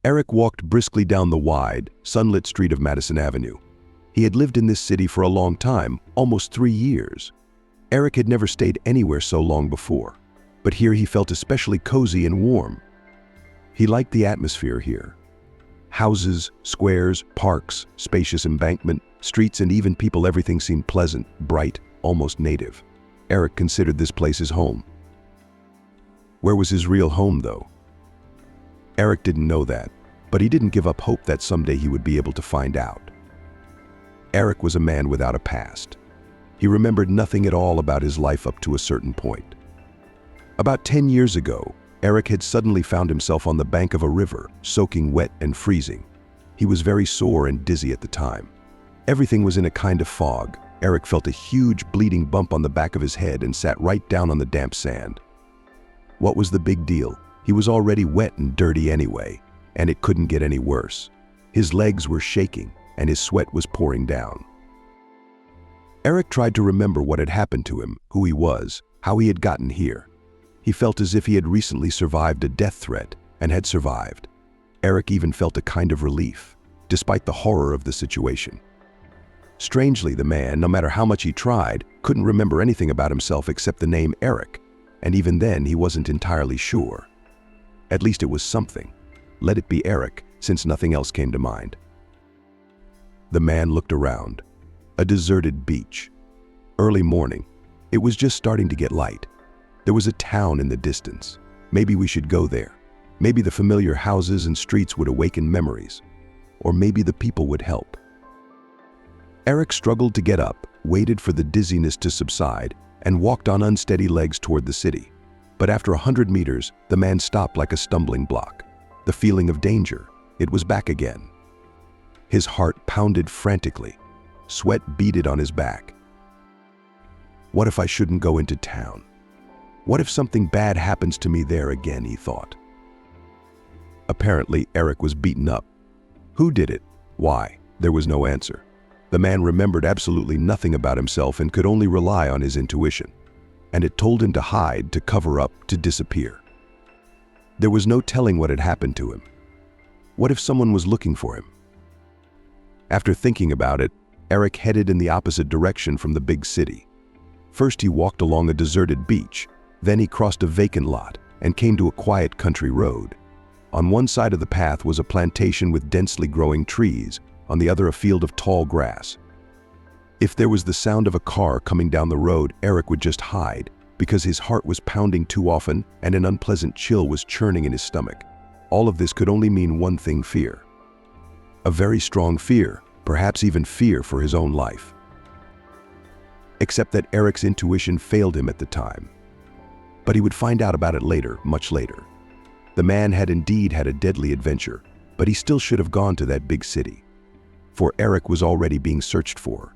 Eric walked briskly down the wide, sunlit street of Madison Avenue. He had lived in this city for a long time, almost 3 years. Eric had never stayed anywhere so long before, but here he felt especially cozy and warm. He liked the atmosphere here. Houses, squares, parks, spacious embankment, streets, and even people, everything seemed pleasant, bright, almost native. Eric considered this place his home. Where was his real home, though? Eric didn't know that, but he didn't give up hope that someday he would be able to find out. Eric was a man without a past. He remembered nothing at all about his life up to a certain point. About 10 years ago, Eric had suddenly found himself on the bank of a river, soaking wet and freezing. He was very sore and dizzy at the time. Everything was in a kind of fog. Eric felt a huge bleeding bump on the back of his head and sat right down on the damp sand. What was the big deal? He was already wet and dirty anyway, and it couldn't get any worse. His legs were shaking, and his sweat was pouring down. Eric tried to remember what had happened to him, who he was, how he had gotten here. He felt as if he had recently survived a death threat, and had survived. Eric even felt a kind of relief, despite the horror of the situation. Strangely, the man, no matter how much he tried, couldn't remember anything about himself except the name Eric, and even then he wasn't entirely sure. At least it was something. Let it be Eric, since nothing else came to mind. The man looked around. A deserted beach. Early morning. It was just starting to get light. There was a town in the distance. Maybe we should go there. Maybe the familiar houses and streets would awaken memories. Or maybe the people would help. Eric struggled to get up, waited for the dizziness to subside, and walked on unsteady legs toward the city. But after 100 meters, the man stopped like a stumbling block. The feeling of danger, it was back again. His heart pounded frantically. Sweat beaded on his back. What if I shouldn't go into town? What if something bad happens to me there again, he thought. Apparently, Eric was beaten up. Who did it? Why? There was no answer. The man remembered absolutely nothing about himself and could only rely on his intuition. And it told him to hide, to cover up, to disappear. There was no telling what had happened to him. What if someone was looking for him? After thinking about it, Eric headed in the opposite direction from the big city. First he walked along a deserted beach, then he crossed a vacant lot and came to a quiet country road. On one side of the path was a plantation with densely growing trees, on the other a field of tall grass. If there was the sound of a car coming down the road, Eric would just hide, because his heart was pounding too often and an unpleasant chill was churning in his stomach. All of this could only mean one thing: fear. A very strong fear, perhaps even fear for his own life. Except that Eric's intuition failed him at the time. But he would find out about it later, much later. The man had indeed had a deadly adventure, but he still should have gone to that big city. For Eric was already being searched for.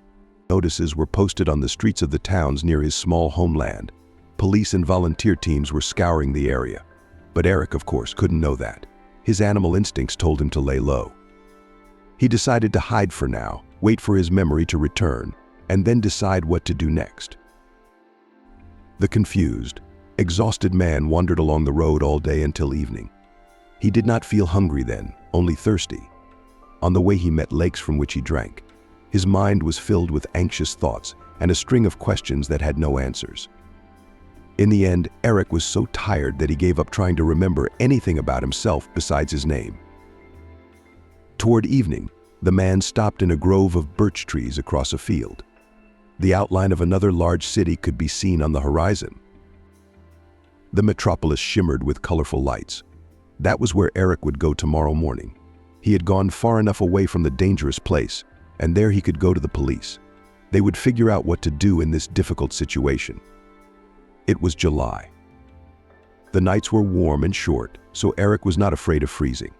Notices were posted on the streets of the towns near his small homeland. Police and volunteer teams were scouring the area. But Eric, of course, couldn't know that. His animal instincts told him to lay low. He decided to hide for now, wait for his memory to return, and then decide what to do next. The confused, exhausted man wandered along the road all day until evening. He did not feel hungry then, only thirsty. On the way he met lakes from which he drank. His mind was filled with anxious thoughts and a string of questions that had no answers. In the end, Eric was so tired that he gave up trying to remember anything about himself besides his name. Toward evening, the man stopped in a grove of birch trees across a field. The outline of another large city could be seen on the horizon. The metropolis shimmered with colorful lights. That was where Eric would go tomorrow morning. He had gone far enough away from the dangerous place, and there he could go to the police. They would figure out what to do in this difficult situation. It was July. The nights were warm and short, so Eric was not afraid of freezing.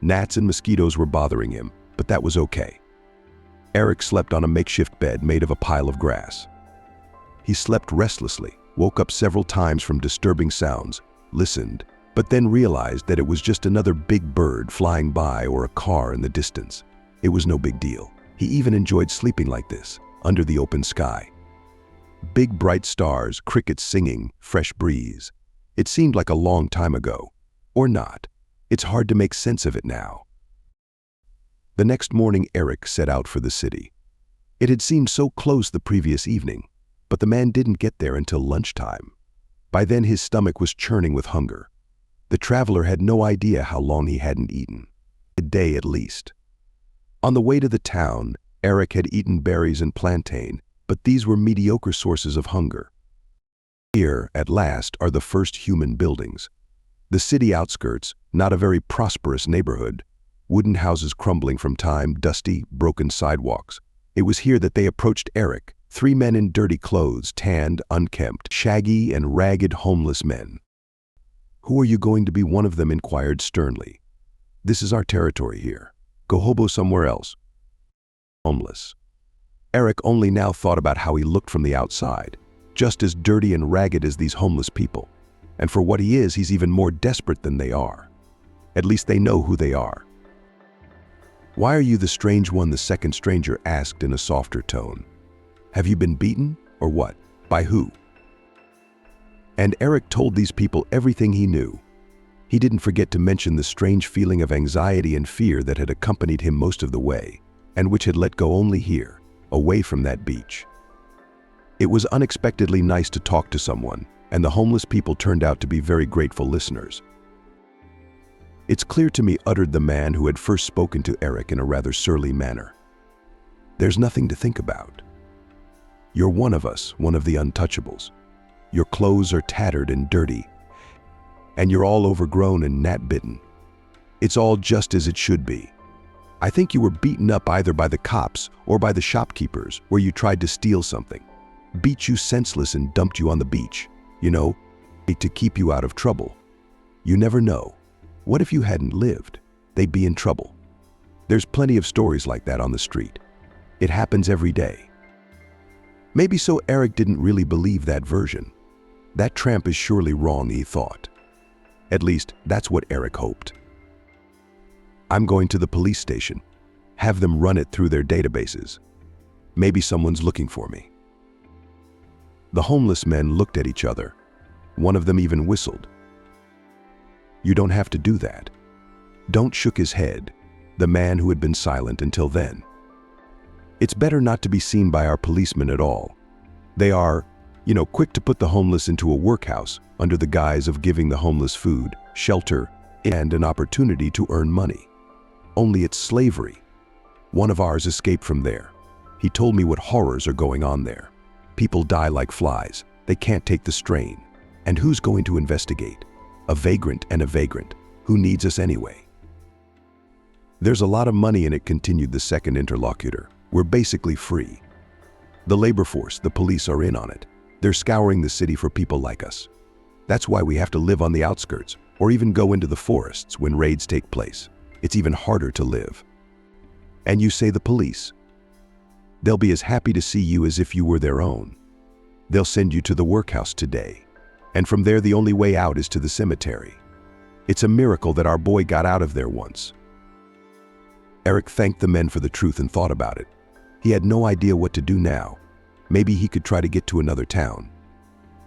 Gnats and mosquitoes were bothering him, but that was okay. Eric slept on a makeshift bed made of a pile of grass. He slept restlessly, woke up several times from disturbing sounds, listened, but then realized that it was just another big bird flying by or a car in the distance. It was no big deal. He even enjoyed sleeping like this, under the open sky. Big bright stars, crickets singing, fresh breeze. It seemed like a long time ago. Or not. It's hard to make sense of it now. The next morning, Eric set out for the city. It had seemed so close the previous evening, but the man didn't get there until lunchtime. By then, his stomach was churning with hunger. The traveler had no idea how long he hadn't eaten. A day at least. On the way to the town, Eric had eaten berries and plantain, but these were mediocre sources of hunger. Here, at last, are the first human buildings. The city outskirts, not a very prosperous neighborhood. Wooden houses crumbling from time, dusty, broken sidewalks. It was here that they approached Eric, 3 men in dirty clothes, tanned, unkempt, shaggy and ragged homeless men. "Who are you going to be?" one of them inquired sternly. "This is our territory here. Go hobo somewhere else." Homeless. Eric only now thought about how he looked from the outside, just as dirty and ragged as these homeless people. And for what he is, he's even more desperate than they are. At least they know who they are. "Why are you the strange one?" the second stranger asked in a softer tone. "Have you been beaten, or what? By who?" And Eric told these people everything he knew. He didn't forget to mention the strange feeling of anxiety and fear that had accompanied him most of the way, and which had let go only here, away from that beach. It was unexpectedly nice to talk to someone, and the homeless people turned out to be very grateful listeners. "It's clear to me," uttered the man who had first spoken to Eric in a rather surly manner. "There's nothing to think about. You're one of us, one of the untouchables. Your clothes are tattered and dirty, and you're all overgrown and gnat-bitten. It's all just as it should be. I think you were beaten up either by the cops or by the shopkeepers where you tried to steal something. Beat you senseless and dumped you on the beach, to keep you out of trouble. You never know. What if you hadn't lived? They'd be in trouble. There's plenty of stories like that on the street. It happens every day." Maybe so. Eric didn't really believe that version. That tramp is surely wrong, he thought. At least, that's what Eric hoped. "I'm going to the police station. Have them run it through their databases. Maybe someone's looking for me." The homeless men looked at each other. One of them even whistled. "You don't have to do that." Don't shook his head, the man who had been silent until then. "It's better not to be seen by our policemen at all. They are, quick to put the homeless into a workhouse under the guise of giving the homeless food, shelter, and an opportunity to earn money. Only it's slavery. One of ours escaped from there. He told me what horrors are going on there. People die like flies. They can't take the strain. And who's going to investigate? A vagrant and a vagrant. Who needs us anyway?" "There's a lot of money in it," continued the second interlocutor. "We're basically free. The labor force, the police are in on it. They're scouring the city for people like us. That's why we have to live on the outskirts, or even go into the forests when raids take place. It's even harder to live. And you say the police? They'll be as happy to see you as if you were their own. They'll send you to the workhouse today. And from there, the only way out is to the cemetery. It's a miracle that our boy got out of there once." Eric thanked the men for the truth and thought about it. He had no idea what to do now. Maybe he could try to get to another town.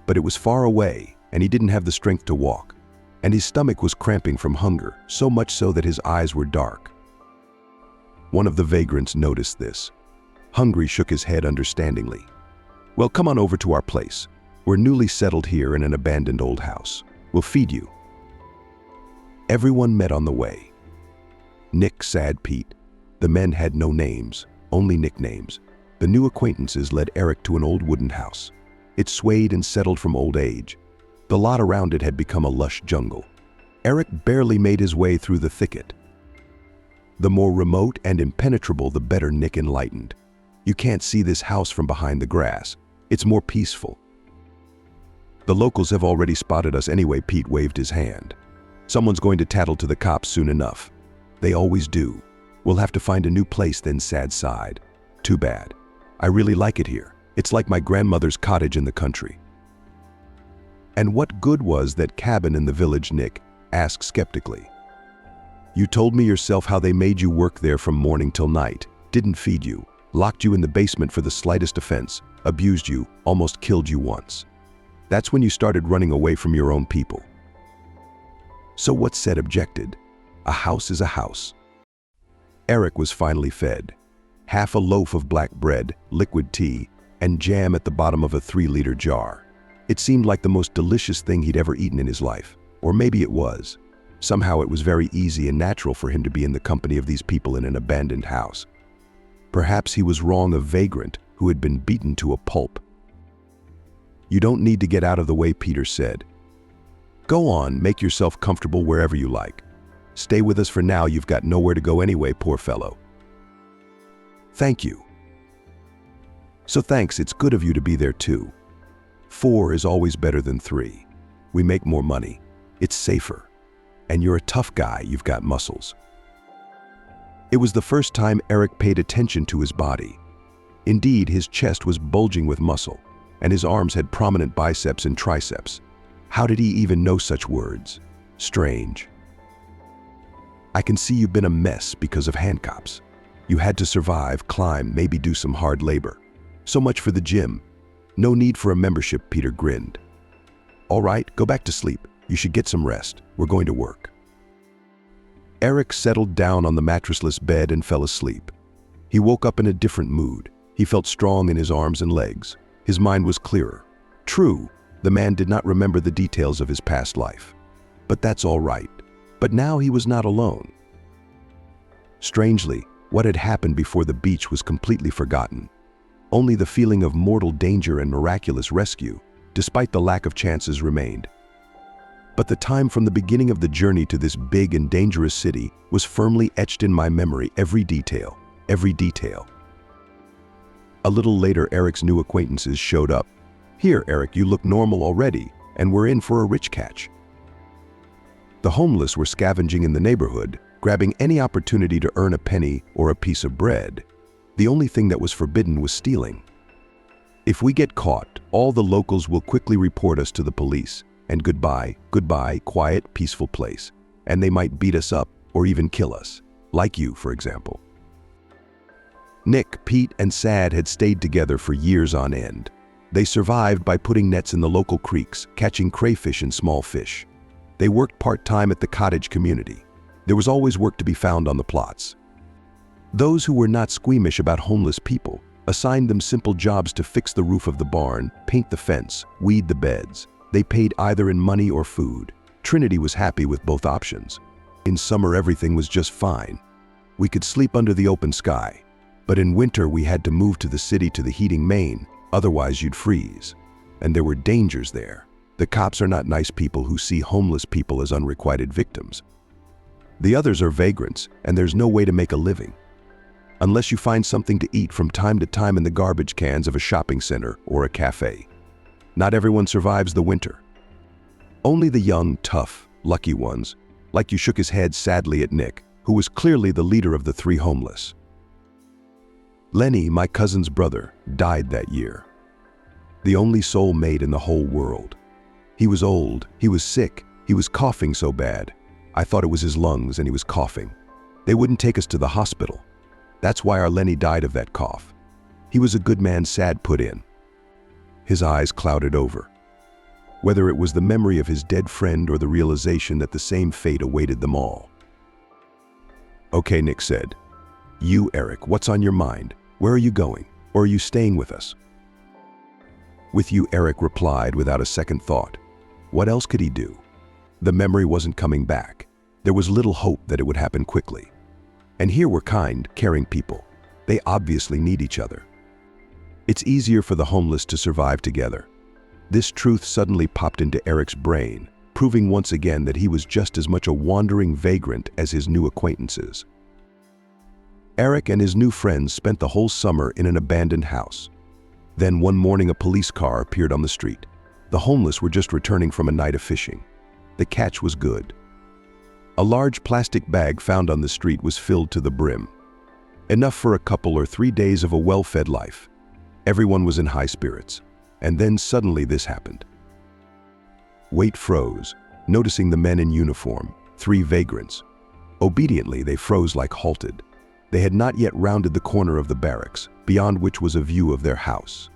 But it was far away, and he didn't have the strength to walk. And his stomach was cramping from hunger, so much so that his eyes were dark. One of the vagrants noticed this. Hungry shook his head understandingly. "Well, come on over to our place. We're newly settled here in an abandoned old house. We'll feed you." Everyone met on the way. Nick, Sad, Pete. The men had no names, only nicknames. The new acquaintances led Eric to an old wooden house. It swayed and settled from old age. The lot around it had become a lush jungle. Eric barely made his way through the thicket. The more remote and impenetrable, the better, Nick enlightened. "You can't see this house from behind the grass. It's more peaceful." "The locals have already spotted us anyway," Pete waved his hand. "Someone's going to tattle to the cops soon enough. They always do. We'll have to find a new place," then Sad sighed. "Too bad. I really like it here. It's like my grandmother's cottage in the country." "And what good was that cabin in the village?" Nick asked skeptically. "You told me yourself how they made you work there from morning till night, didn't feed you, locked you in the basement for the slightest offense, abused you, almost killed you once. That's when you started running away from your own people." "So what?" Said objected. A house is a house. Eric was finally fed. Half a loaf of black bread, liquid tea, and jam at the bottom of a 3-liter jar. It seemed like the most delicious thing he'd ever eaten in his life. Or maybe it was. Somehow it was very easy and natural for him to be in the company of these people in an abandoned house. Perhaps he was wrong, a vagrant who had been beaten to a pulp. "You don't need to get out of the way," Peter said. "Go on, make yourself comfortable wherever you like. Stay with us for now, you've got nowhere to go anyway, poor fellow." "Thank you." "So thanks, it's good of you to be there too. 4 is always better than 3. We make more money. It's safer. And you're a tough guy, you've got muscles." It was the first time Eric paid attention to his body. Indeed, his chest was bulging with muscle, and his arms had prominent biceps and triceps. How did he even know such words? Strange. "I can see you've been a mess because of handcuffs. You had to survive, climb, maybe do some hard labor. So much for the gym. No need for a membership," Peter grinned. "All right, go back to sleep. You should get some rest. We're going to work." Eric settled down on the mattressless bed and fell asleep. He woke up in a different mood. He felt strong in his arms and legs. His mind was clearer. True, the man did not remember the details of his past life. But that's all right. But now he was not alone. Strangely, what had happened before the beach was completely forgotten. Only the feeling of mortal danger and miraculous rescue, despite the lack of chances, remained. But the time from the beginning of the journey to this big and dangerous city was firmly etched in my memory, every detail, every detail. A little later, Eric's new acquaintances showed up. "Here, Eric, you look normal already, and we're in for a rich catch." The homeless were scavenging in the neighborhood, grabbing any opportunity to earn a penny or a piece of bread. The only thing that was forbidden was stealing. "If we get caught, all the locals will quickly report us to the police. And goodbye, quiet, peaceful place. And they might beat us up or even kill us. Like you, for example." Nick, Pete, and Sad had stayed together for years on end. They survived by putting nets in the local creeks, catching crayfish and small fish. They worked part-time at the cottage community. There was always work to be found on the plots. Those who were not squeamish about homeless people assigned them simple jobs to fix the roof of the barn, paint the fence, weed the beds. They paid either in money or food. Trinity was happy with both options. In summer, everything was just fine. We could sleep under the open sky. But in winter, we had to move to the city to the heating main, otherwise you'd freeze. And there were dangers there. The cops are not nice people who see homeless people as unrequited victims. The others are vagrants, and there's no way to make a living. Unless you find something to eat from time to time in the garbage cans of a shopping center or a cafe. Not everyone survives the winter. Only the young, tough, lucky ones, like you shook his head sadly at Nick, who was clearly the leader of the 3 homeless. Lenny, my cousin's brother, died that year. The only soul made in the whole world. He was old, he was sick, he was coughing so bad. I thought it was his lungs and he was coughing. They wouldn't take us to the hospital. That's why our Lenny died of that cough. He was a good man, Sad put in. His eyes clouded over. Whether it was the memory of his dead friend or the realization that the same fate awaited them all. "Okay," Nick said. "You, Eric, what's on your mind? Where are you going? Or are you staying with us?" "With you," Eric replied without a second thought. What else could he do? The memory wasn't coming back. There was little hope that it would happen quickly. And here were kind, caring people. They obviously need each other. It's easier for the homeless to survive together. This truth suddenly popped into Eric's brain, proving once again that he was just as much a wandering vagrant as his new acquaintances. Eric and his new friends spent the whole summer in an abandoned house. Then one morning a police car appeared on the street. The homeless were just returning from a night of fishing. The catch was good. A large plastic bag found on the street was filled to the brim. Enough for a couple or 3 days of a well-fed life. Everyone was in high spirits. And then suddenly this happened. Wait froze, noticing the men in uniform, 3 vagrants. Obediently, they froze like halted. They had not yet rounded the corner of the barracks, beyond which was a view of their house.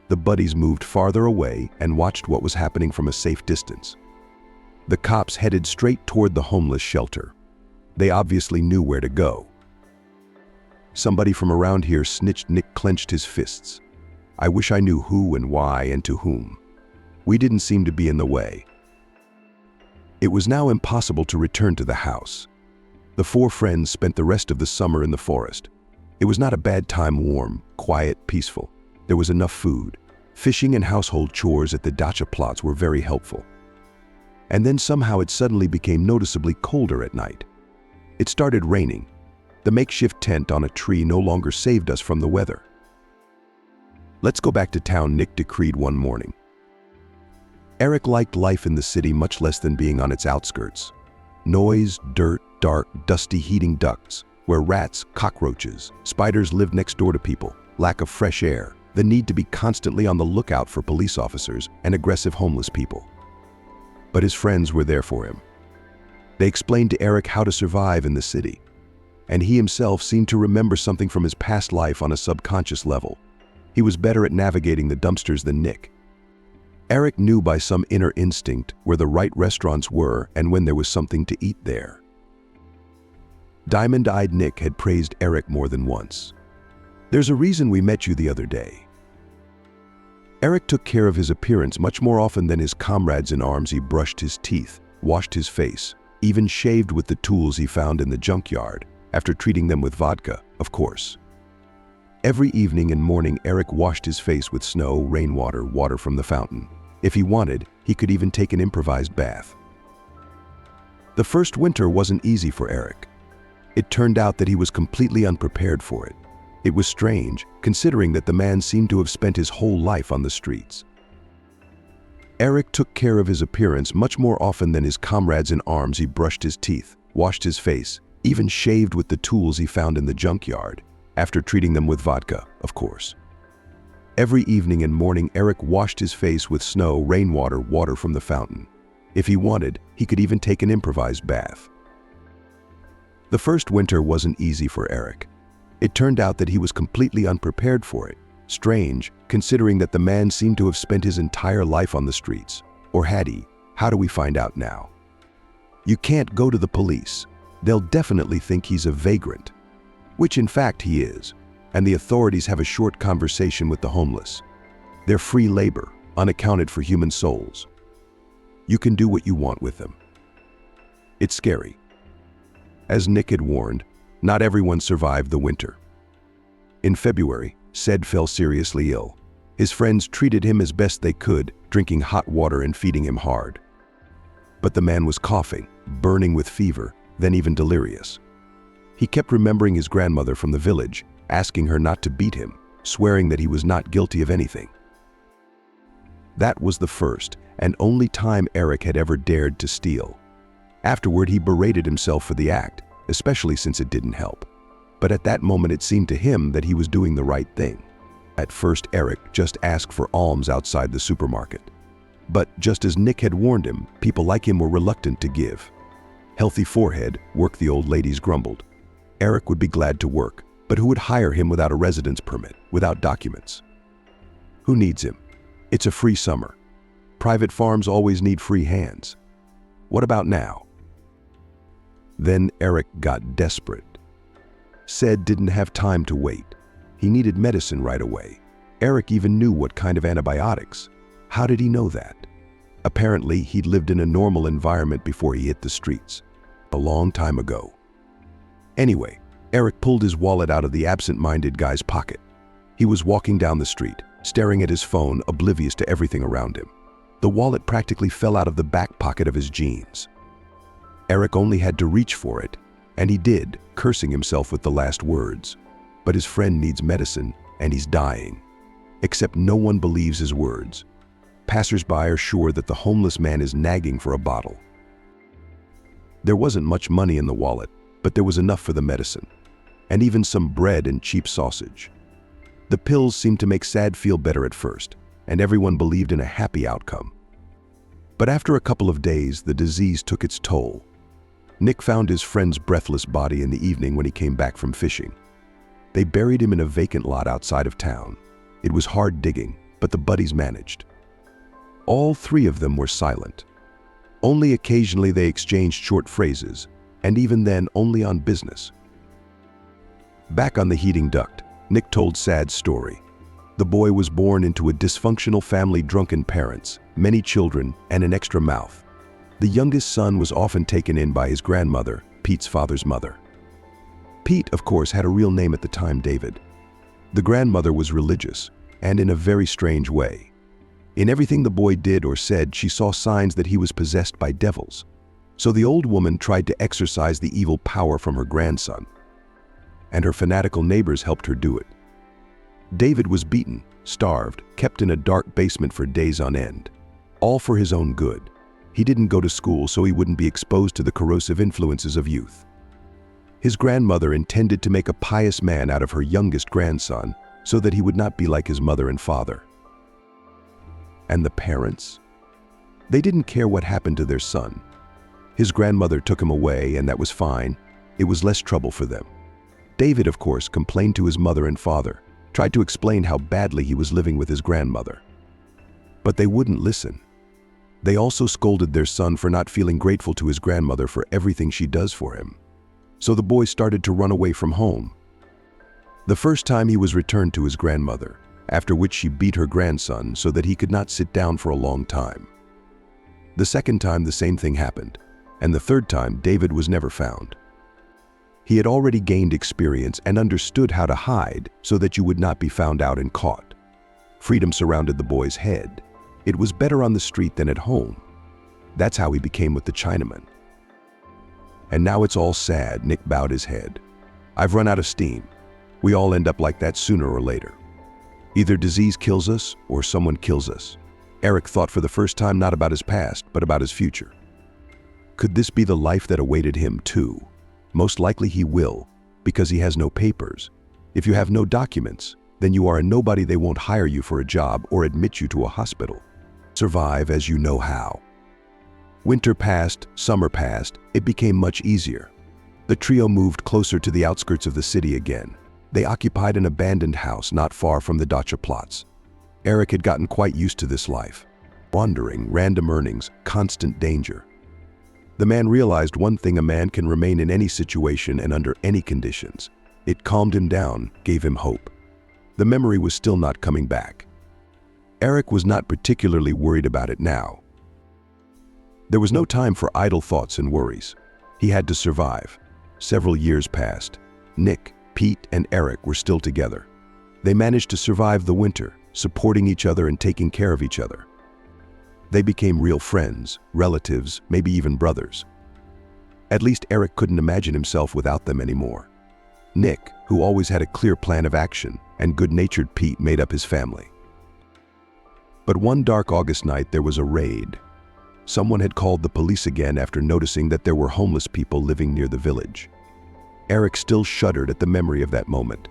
The buddies moved farther away and watched what was happening from a safe distance. The cops headed straight toward the homeless shelter. They obviously knew where to go. Somebody from around here snitched. Nick clenched his fists. I wish I knew who and why and to whom. We didn't seem to be in the way. It was now impossible to return to the house. The four friends spent the rest of the summer in the forest. It was not a bad time, warm, quiet, peaceful. There was enough food. Fishing and household chores at the dacha plots were very helpful. And then somehow it suddenly became noticeably colder at night. It started raining. The makeshift tent on a tree no longer saved us from the weather. Let's go back to town, Nick decreed one morning. Eric liked life in the city much less than being on its outskirts. Noise, dirt, dark, dusty heating ducts, where rats, cockroaches, spiders lived next door to people, lack of fresh air, the need to be constantly on the lookout for police officers and aggressive homeless people. But his friends were there for him. They explained to Eric how to survive in the city, and he himself seemed to remember something from his past life on a subconscious level. He was better at navigating the dumpsters than Nick. Eric knew by some inner instinct where the right restaurants were and when there was something to eat there. Diamond-eyed Nick had praised Eric more than once. There's a reason we met you the other day. Eric took care of his appearance much more often than his comrades in arms. He brushed his teeth, washed his face, even shaved with the tools he found in the junkyard, after treating them with vodka, of course. Every evening and morning, Eric washed his face with snow, rainwater, water from the fountain. If he wanted, he could even take an improvised bath. The first winter wasn't easy for Eric. It turned out that he was completely unprepared for it. It was strange, considering that the man seemed to have spent his whole life on the streets. Eric took care of his appearance much more often than his comrades in arms. He brushed his teeth, washed his face, even shaved with the tools he found in the junkyard, after treating them with vodka, of course. Every evening and morning, Eric washed his face with snow, rainwater, water from the fountain. If he wanted, he could even take an improvised bath. The first winter wasn't easy for Eric. It turned out that he was completely unprepared for it. Strange, considering that the man seemed to have spent his entire life on the streets. Or had he? How do we find out now? You can't go to the police. They'll definitely think he's a vagrant, which in fact he is, and the authorities have a short conversation with the homeless. They're free labor, unaccounted for human souls. You can do what you want with them. It's scary. As Nick had warned, not everyone survived the winter. In February, Sed fell seriously ill. His friends treated him as best they could, drinking hot water and feeding him hard. But the man was coughing, burning with fever, then even delirious. He kept remembering his grandmother from the village, asking her not to beat him, swearing that he was not guilty of anything. That was the first and only time Eric had ever dared to steal. Afterward, he berated himself for the act, especially since it didn't help. But at that moment, it seemed to him that he was doing the right thing. At first, Eric just asked for alms outside the supermarket. But just as Nick had warned him, people like him were reluctant to give. Healthy forehead, work, the old ladies grumbled. Eric would be glad to work, but who would hire him without a residence permit, without documents? Who needs him? It's a free summer. Private farms always need free hands. What about now? Then Eric got desperate. Sed didn't have time to wait. He needed medicine right away. Eric even knew what kind of antibiotics. How did he know that? Apparently, he'd lived in a normal environment before he hit the streets. A long time ago. Anyway, Eric pulled his wallet out of the absent-minded guy's pocket. He was walking down the street, staring at his phone, oblivious to everything around him. The wallet practically fell out of the back pocket of his jeans. Eric only had to reach for it, and he did, cursing himself with the last words. But his friend needs medicine, and he's dying. Except no one believes his words. Passers-by are sure that the homeless man is nagging for a bottle. There wasn't much money in the wallet, but there was enough for the medicine, and even some bread and cheap sausage. The pills seemed to make Sad feel better at first, and everyone believed in a happy outcome. But after a couple of days, the disease took its toll. Nick found his friend's breathless body in the evening when he came back from fishing. They buried him in a vacant lot outside of town. It was hard digging, but the buddies managed. All three of them were silent. Only occasionally they exchanged short phrases, and even then only on business. Back on the heating duct, Nick told Sad's story. The boy was born into a dysfunctional family, drunken parents, many children, and an extra mouth. The youngest son was often taken in by his grandmother, Pete's father's mother. Pete, of course, had a real name at the time, David. The grandmother was religious, and in a very strange way. In everything the boy did or said, she saw signs that he was possessed by devils. So the old woman tried to exorcise the evil power from her grandson, and her fanatical neighbors helped her do it. David was beaten, starved, kept in a dark basement for days on end, all for his own good. He didn't go to school so he wouldn't be exposed to the corrosive influences of youth. His grandmother intended to make a pious man out of her youngest grandson so that he would not be like his mother and father. And the parents? They didn't care what happened to their son. His grandmother took him away, and that was fine. It was less trouble for them. David, of course, complained to his mother and father, tried to explain how badly he was living with his grandmother. But they wouldn't listen. They also scolded their son for not feeling grateful to his grandmother for everything she does for him. So the boy started to run away from home. The first time he was returned to his grandmother, after which she beat her grandson so that he could not sit down for a long time. The second time the same thing happened, and the third time David was never found. He had already gained experience and understood how to hide so that you would not be found out and caught. Freedom surrounded the boy's head. It was better on the street than at home. That's how he became with the Chinaman. And now it's all sad. Nick bowed his head. I've run out of steam. We all end up like that sooner or later. Either disease kills us or someone kills us. Eric thought for the first time not about his past, but about his future. Could this be the life that awaited him too? Most likely he will, because he has no papers. If you have no documents, then you are a nobody. They won't hire you for a job or admit you to a hospital. Survive as you know how. Winter passed, summer passed, it became much easier. The trio moved closer to the outskirts of the city again. They occupied an abandoned house not far from the dacha plots. Eric had gotten quite used to this life. Wandering, random earnings, constant danger. The man realized one thing: a man can remain in any situation and under any conditions. It calmed him down, gave him hope. The memory was still not coming back. Eric was not particularly worried about it now. There was no time for idle thoughts and worries. He had to survive. Several years passed. Nick, Pete, and Eric were still together. They managed to survive the winter, supporting each other and taking care of each other. They became real friends, relatives, maybe even brothers. At least Eric couldn't imagine himself without them anymore. Nick, who always had a clear plan of action, and good-natured Pete made up his family. But one dark August night there was a raid. Someone had called the police again after noticing that there were homeless people living near the village. Eric still shuddered at the memory of that moment.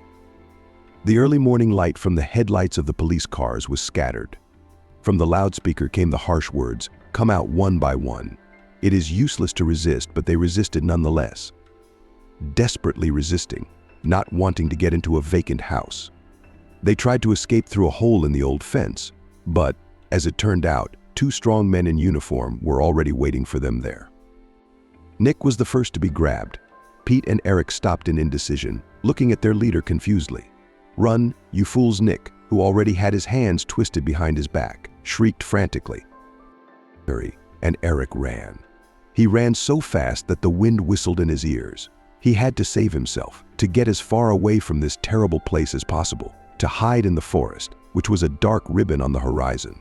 The early morning light from the headlights of the police cars was scattered. From the loudspeaker came the harsh words, "Come out one by one. It is useless to resist," but they resisted nonetheless. Desperately resisting, not wanting to get into a vacant house. They tried to escape through a hole in the old fence, but, as it turned out, two strong men in uniform were already waiting for them there. Nick was the first to be grabbed. Pete and Eric stopped in indecision, looking at their leader confusedly. "Run, you fools!" Nick, who already had his hands twisted behind his back, shrieked frantically. And Eric ran. He ran so fast that the wind whistled in his ears. He had to save himself, to get as far away from this terrible place as possible, to hide in the forest, which was a dark ribbon on the horizon.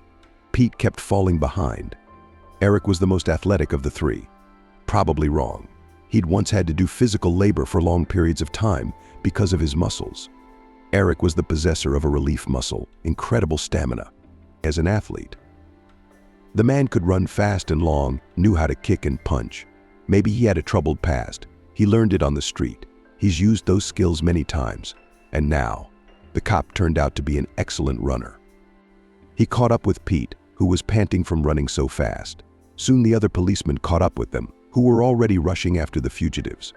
Pete kept falling behind. Eric was the most athletic of the three. Probably wrong. He'd once had to do physical labor for long periods of time because of his muscles. Eric was the possessor of a relief muscle, incredible stamina. As an athlete, the man could run fast and long, knew how to kick and punch. Maybe he had a troubled past. He learned it on the street. He's used those skills many times. And now, the cop turned out to be an excellent runner. He caught up with Pete, who was panting from running so fast. Soon the other policemen caught up with them, who were already rushing after the fugitives.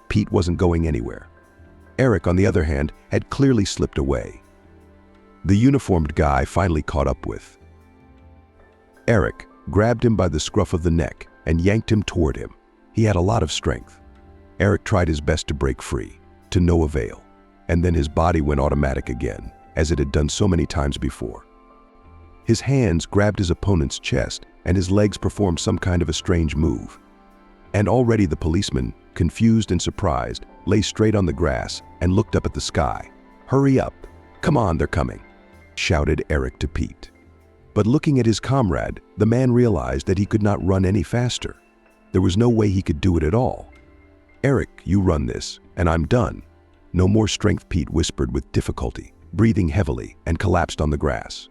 Pete wasn't going anywhere. Eric, on the other hand, had clearly slipped away. The uniformed guy finally caught up with Eric, grabbed him by the scruff of the neck and yanked him toward him. He had a lot of strength. Eric tried his best to break free, to no avail, and then his body went automatic again, as it had done so many times before. His hands grabbed his opponent's chest, and his legs performed some kind of a strange move. And already the policeman, confused and surprised, lay straight on the grass and looked up at the sky. "Hurry up! Come on, they're coming!" shouted Eric to Pete. But looking at his comrade, the man realized that he could not run any faster. There was no way he could do it at all. "Eric, you run this, and I'm done." "No more strength," Pete whispered with difficulty, breathing heavily, and collapsed on the grass.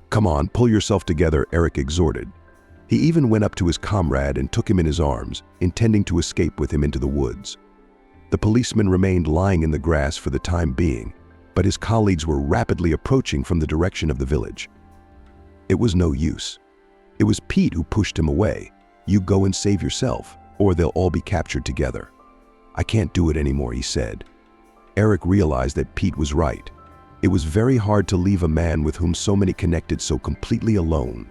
"Come on, pull yourself together," Eric exhorted. He even went up to his comrade and took him in his arms, intending to escape with him into the woods. The policeman remained lying in the grass for the time being, but his colleagues were rapidly approaching from the direction of the village. It was no use. It was Pete who pushed him away. "You go and save yourself, or they'll all be captured together." "I can't do it anymore," he said. Eric realized that Pete was right. It was very hard to leave a man with whom so many connected so completely alone.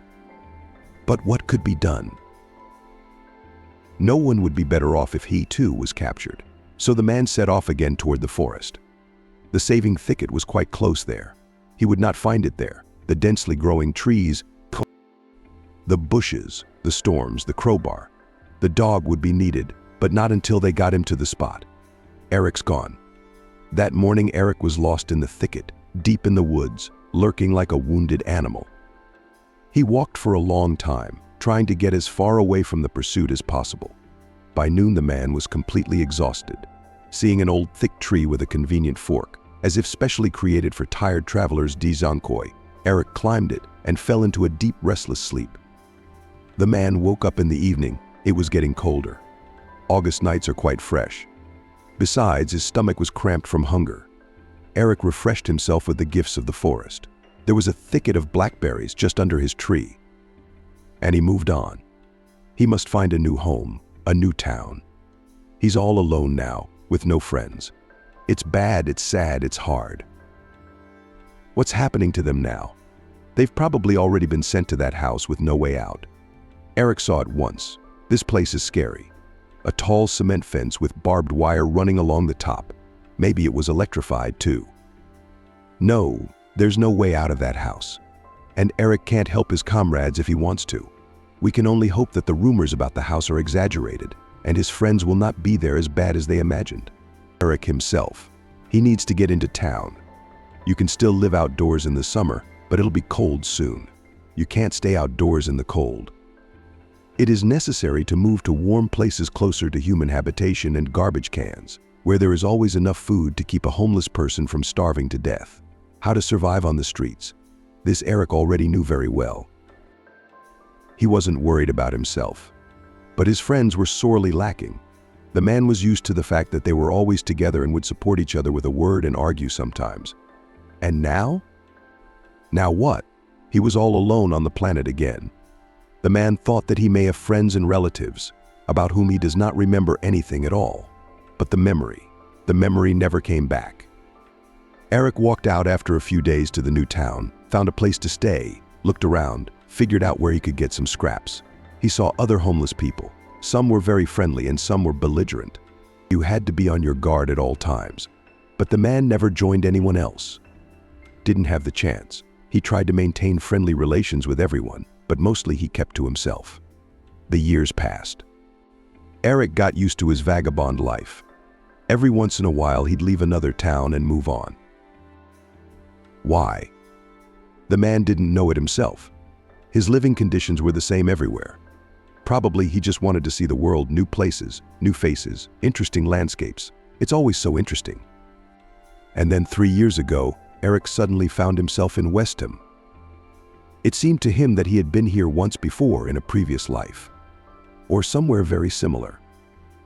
But what could be done? No one would be better off if he too was captured. So the man set off again toward the forest. The saving thicket was quite close there. He would not find it there. The densely growing trees, the bushes, the storms, the crowbar. The dog would be needed, but not until they got him to the spot. Eric's gone. That morning Eric was lost in the thicket, deep in the woods, lurking like a wounded animal. He walked for a long time, trying to get as far away from the pursuit as possible. By noon the man was completely exhausted. Seeing an old thick tree with a convenient fork, as if specially created for tired travelers Dizonkoi, Eric climbed it and fell into a deep restless sleep. The man woke up in the evening. It was getting colder. August nights are quite fresh. Besides, his stomach was cramped from hunger. Eric refreshed himself with the gifts of the forest. There was a thicket of blackberries just under his tree. And he moved on. He must find a new home, a new town. He's all alone now, with no friends. It's bad, it's sad, it's hard. What's happening to them now? They've probably already been sent to that house with no way out. Eric saw it once. This place is scary. A tall cement fence with barbed wire running along the top. Maybe it was electrified too. No, there's no way out of that house. And Eric can't help his comrades if he wants to. We can only hope that the rumors about the house are exaggerated, and his friends will not be there as bad as they imagined. Eric himself. He needs to get into town. You can still live outdoors in the summer, but it'll be cold soon. You can't stay outdoors in the cold. It is necessary to move to warm places closer to human habitation and garbage cans, where there is always enough food to keep a homeless person from starving to death. How to survive on the streets. This Eric already knew very well. He wasn't worried about himself, but his friends were sorely lacking. The man was used to the fact that they were always together and would support each other with a word and argue sometimes. And now? Now what? He was all alone on the planet again. The man thought that he may have friends and relatives, about whom he does not remember anything at all. But the memory never came back. Eric walked out after a few days to the new town, found a place to stay, looked around, figured out where he could get some scraps. He saw other homeless people. Some were very friendly and some were belligerent. You had to be on your guard at all times. But the man never joined anyone else. Didn't have the chance. He tried to maintain friendly relations with everyone, but mostly he kept to himself. The years passed. Eric got used to his vagabond life. Every once in a while he'd leave another town and move on. Why? The man didn't know it himself. His living conditions were the same everywhere. Probably he just wanted to see the world, new places, new faces, interesting landscapes. It's always so interesting. And then 3 years ago, Eric suddenly found himself in Westham. It seemed to him that he had been here once before in a previous life, or somewhere very similar.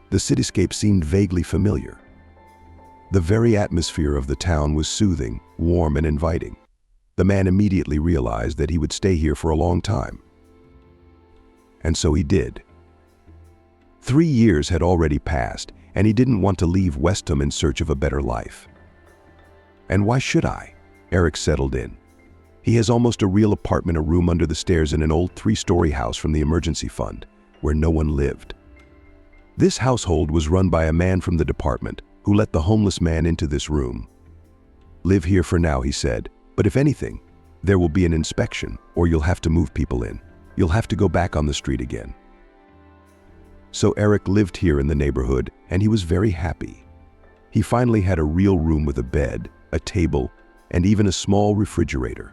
The cityscape seemed vaguely familiar. The very atmosphere of the town was soothing, warm, and inviting. The man immediately realized that he would stay here for a long time. And so he did. 3 years had already passed, and he didn't want to leave Westham in search of a better life. And why should I? Eric settled in. He has almost a real apartment, a room under the stairs in an old 3-story house from the emergency fund, where no one lived. This household was run by a man from the department who let the homeless man into this room. "Live here for now," he said, "but if anything, there will be an inspection or you'll have to move people in. You'll have to go back on the street again." So Eric lived here in the neighborhood and he was very happy. He finally had a real room with a bed, a table, and even a small refrigerator.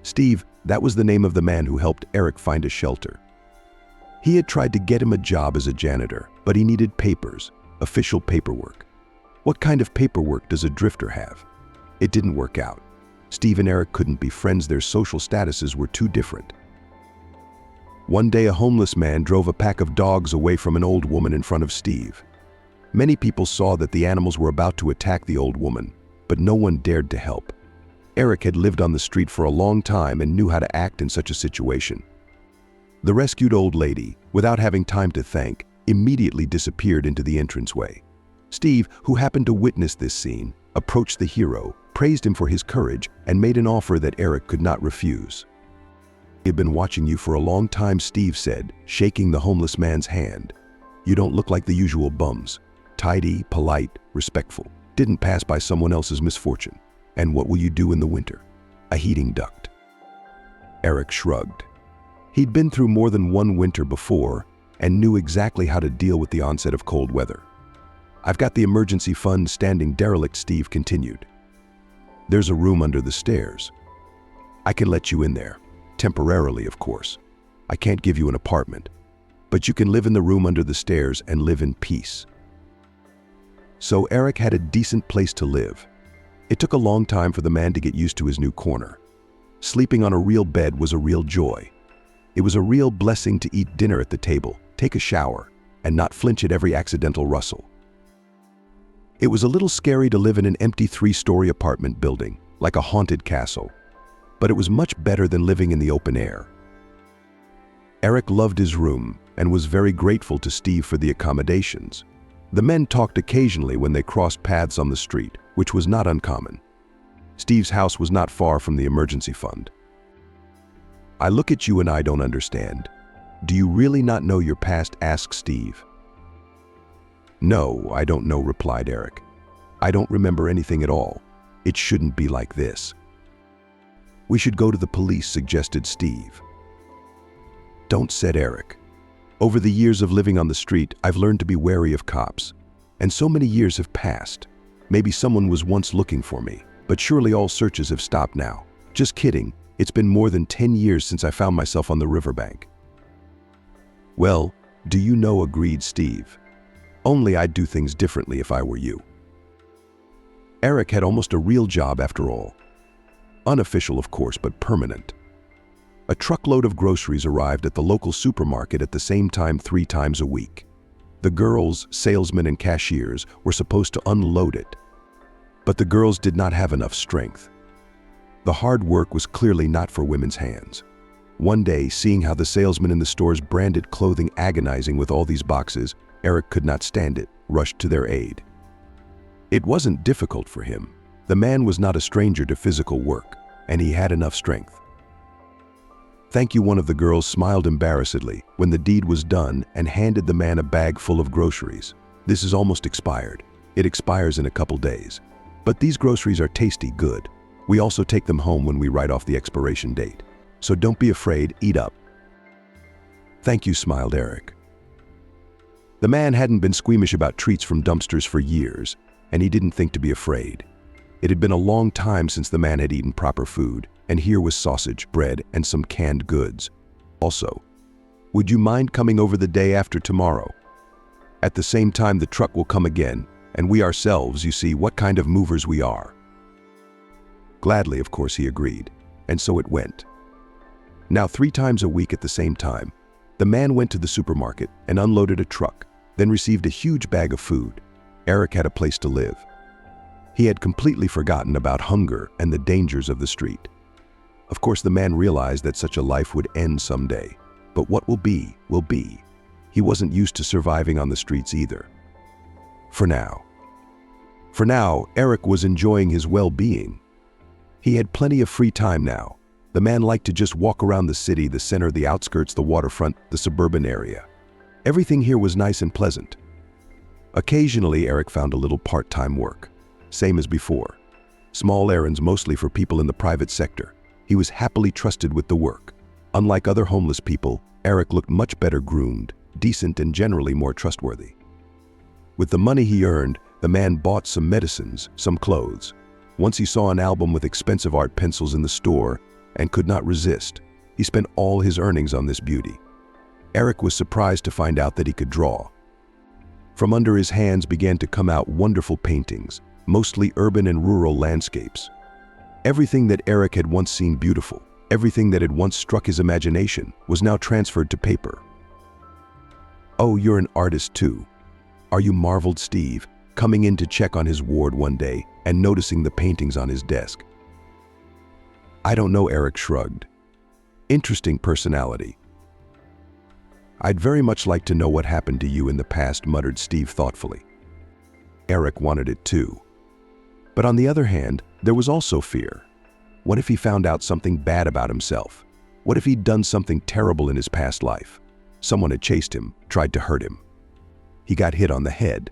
Steve, that was the name of the man who helped Eric find a shelter. He had tried to get him a job as a janitor, but he needed papers, official paperwork. What kind of paperwork does a drifter have? It didn't work out. Steve and Eric couldn't be friends, their social statuses were too different. One day a homeless man drove a pack of dogs away from an old woman in front of Steve. Many people saw that the animals were about to attack the old woman, but no one dared to help. Eric had lived on the street for a long time and knew how to act in such a situation. The rescued old lady, without having time to thank, immediately disappeared into the entranceway. Steve, who happened to witness this scene, approached the hero, praised him for his courage, and made an offer that Eric could not refuse. "I've been watching you for a long time," Steve said, shaking the homeless man's hand. "You don't look like the usual bums. Tidy, polite, respectful. Didn't pass by someone else's misfortune. And what will you do in the winter? A heating duct." Eric shrugged. He'd been through more than one winter before and knew exactly how to deal with the onset of cold weather. "I've got the emergency fund standing derelict," Steve continued. "There's a room under the stairs. I can let you in there. Temporarily, of course. I can't give you an apartment, but you can live in the room under the stairs and live in peace." So Eric had a decent place to live. It took a long time for the man to get used to his new corner. Sleeping on a real bed was a real joy. It was a real blessing to eat dinner at the table, take a shower, and not flinch at every accidental rustle. It was a little scary to live in an empty 3-story apartment building, like a haunted castle, but it was much better than living in the open air. Eric loved his room and was very grateful to Steve for the accommodations. The men talked occasionally when they crossed paths on the street, which was not uncommon. Steve's house was not far from the emergency fund. "I look at you and I don't understand. Do you really not know your past?" asked Steve. "No, I don't know," replied Eric. "I don't remember anything at all. It shouldn't be like this." "We should go to the police," suggested Steve. "Don't," said Eric. "Over the years of living on the street, I've learned to be wary of cops. And so many years have passed. Maybe someone was once looking for me, but surely all searches have stopped now. Just kidding. It's been more than 10 years since I found myself on the riverbank." "Well, do you know," agreed Steve. "Only I'd do things differently if I were you." Eric had almost a real job after all. Unofficial, of course, but permanent. A truckload of groceries arrived at the local supermarket at the same time 3 times a week. The girls, salesmen, and cashiers were supposed to unload it. But the girls did not have enough strength. The hard work was clearly not for women's hands. One day, seeing how the salesmen in the store's branded clothing agonizing with all these boxes, Eric could not stand it, rushed to their aid. It wasn't difficult for him. The man was not a stranger to physical work, and he had enough strength. "Thank you," one of the girls smiled embarrassedly when the deed was done and handed the man a bag full of groceries. "This is almost expired. It expires in a couple days. But these groceries are tasty good. We also take them home when we write off the expiration date. So don't be afraid, eat up." "Thank you," smiled Eric. The man hadn't been squeamish about treats from dumpsters for years, and he didn't think to be afraid. It had been a long time since the man had eaten proper food, and here was sausage, bread, and some canned goods. Also, "Would you mind coming over the day after tomorrow? At the same time the truck will come again, and we ourselves, you see what kind of movers we are." Gladly, of course, he agreed, and so it went. Now 3 times a week at the same time, the man went to the supermarket and unloaded a truck, then received a huge bag of food. Eric had a place to live. He had completely forgotten about hunger and the dangers of the street. Of course, the man realized that such a life would end someday, but what will be, will be. He wasn't used to surviving on the streets either. For now, Eric was enjoying his well-being. He had plenty of free time now. The man liked to just walk around the city, the center, the outskirts, the waterfront, the suburban area. Everything here was nice and pleasant. Occasionally, Eric found a little part-time work. Same as before. Small errands mostly for people in the private sector. He was happily trusted with the work. Unlike other homeless people, Eric looked much better groomed, decent, and generally more trustworthy. With the money he earned, the man bought some medicines, some clothes. Once he saw an album with expensive art pencils in the store and could not resist. He spent all his earnings on this beauty. Eric was surprised to find out that he could draw. From under his hands began to come out wonderful paintings, mostly urban and rural landscapes. Everything that Eric had once seen beautiful, everything that had once struck his imagination, was now transferred to paper. "Oh, you're an artist too, are you?" marveled Steve, coming in to check on his ward one day and noticing the paintings on his desk. "I don't know," Eric shrugged. "Interesting personality." "I'd very much like to know what happened to you in the past," muttered Steve thoughtfully. Eric wanted it too. But on the other hand, there was also fear. What if he found out something bad about himself? What if he'd done something terrible in his past life? Someone had chased him, tried to hurt him. He got hit on the head.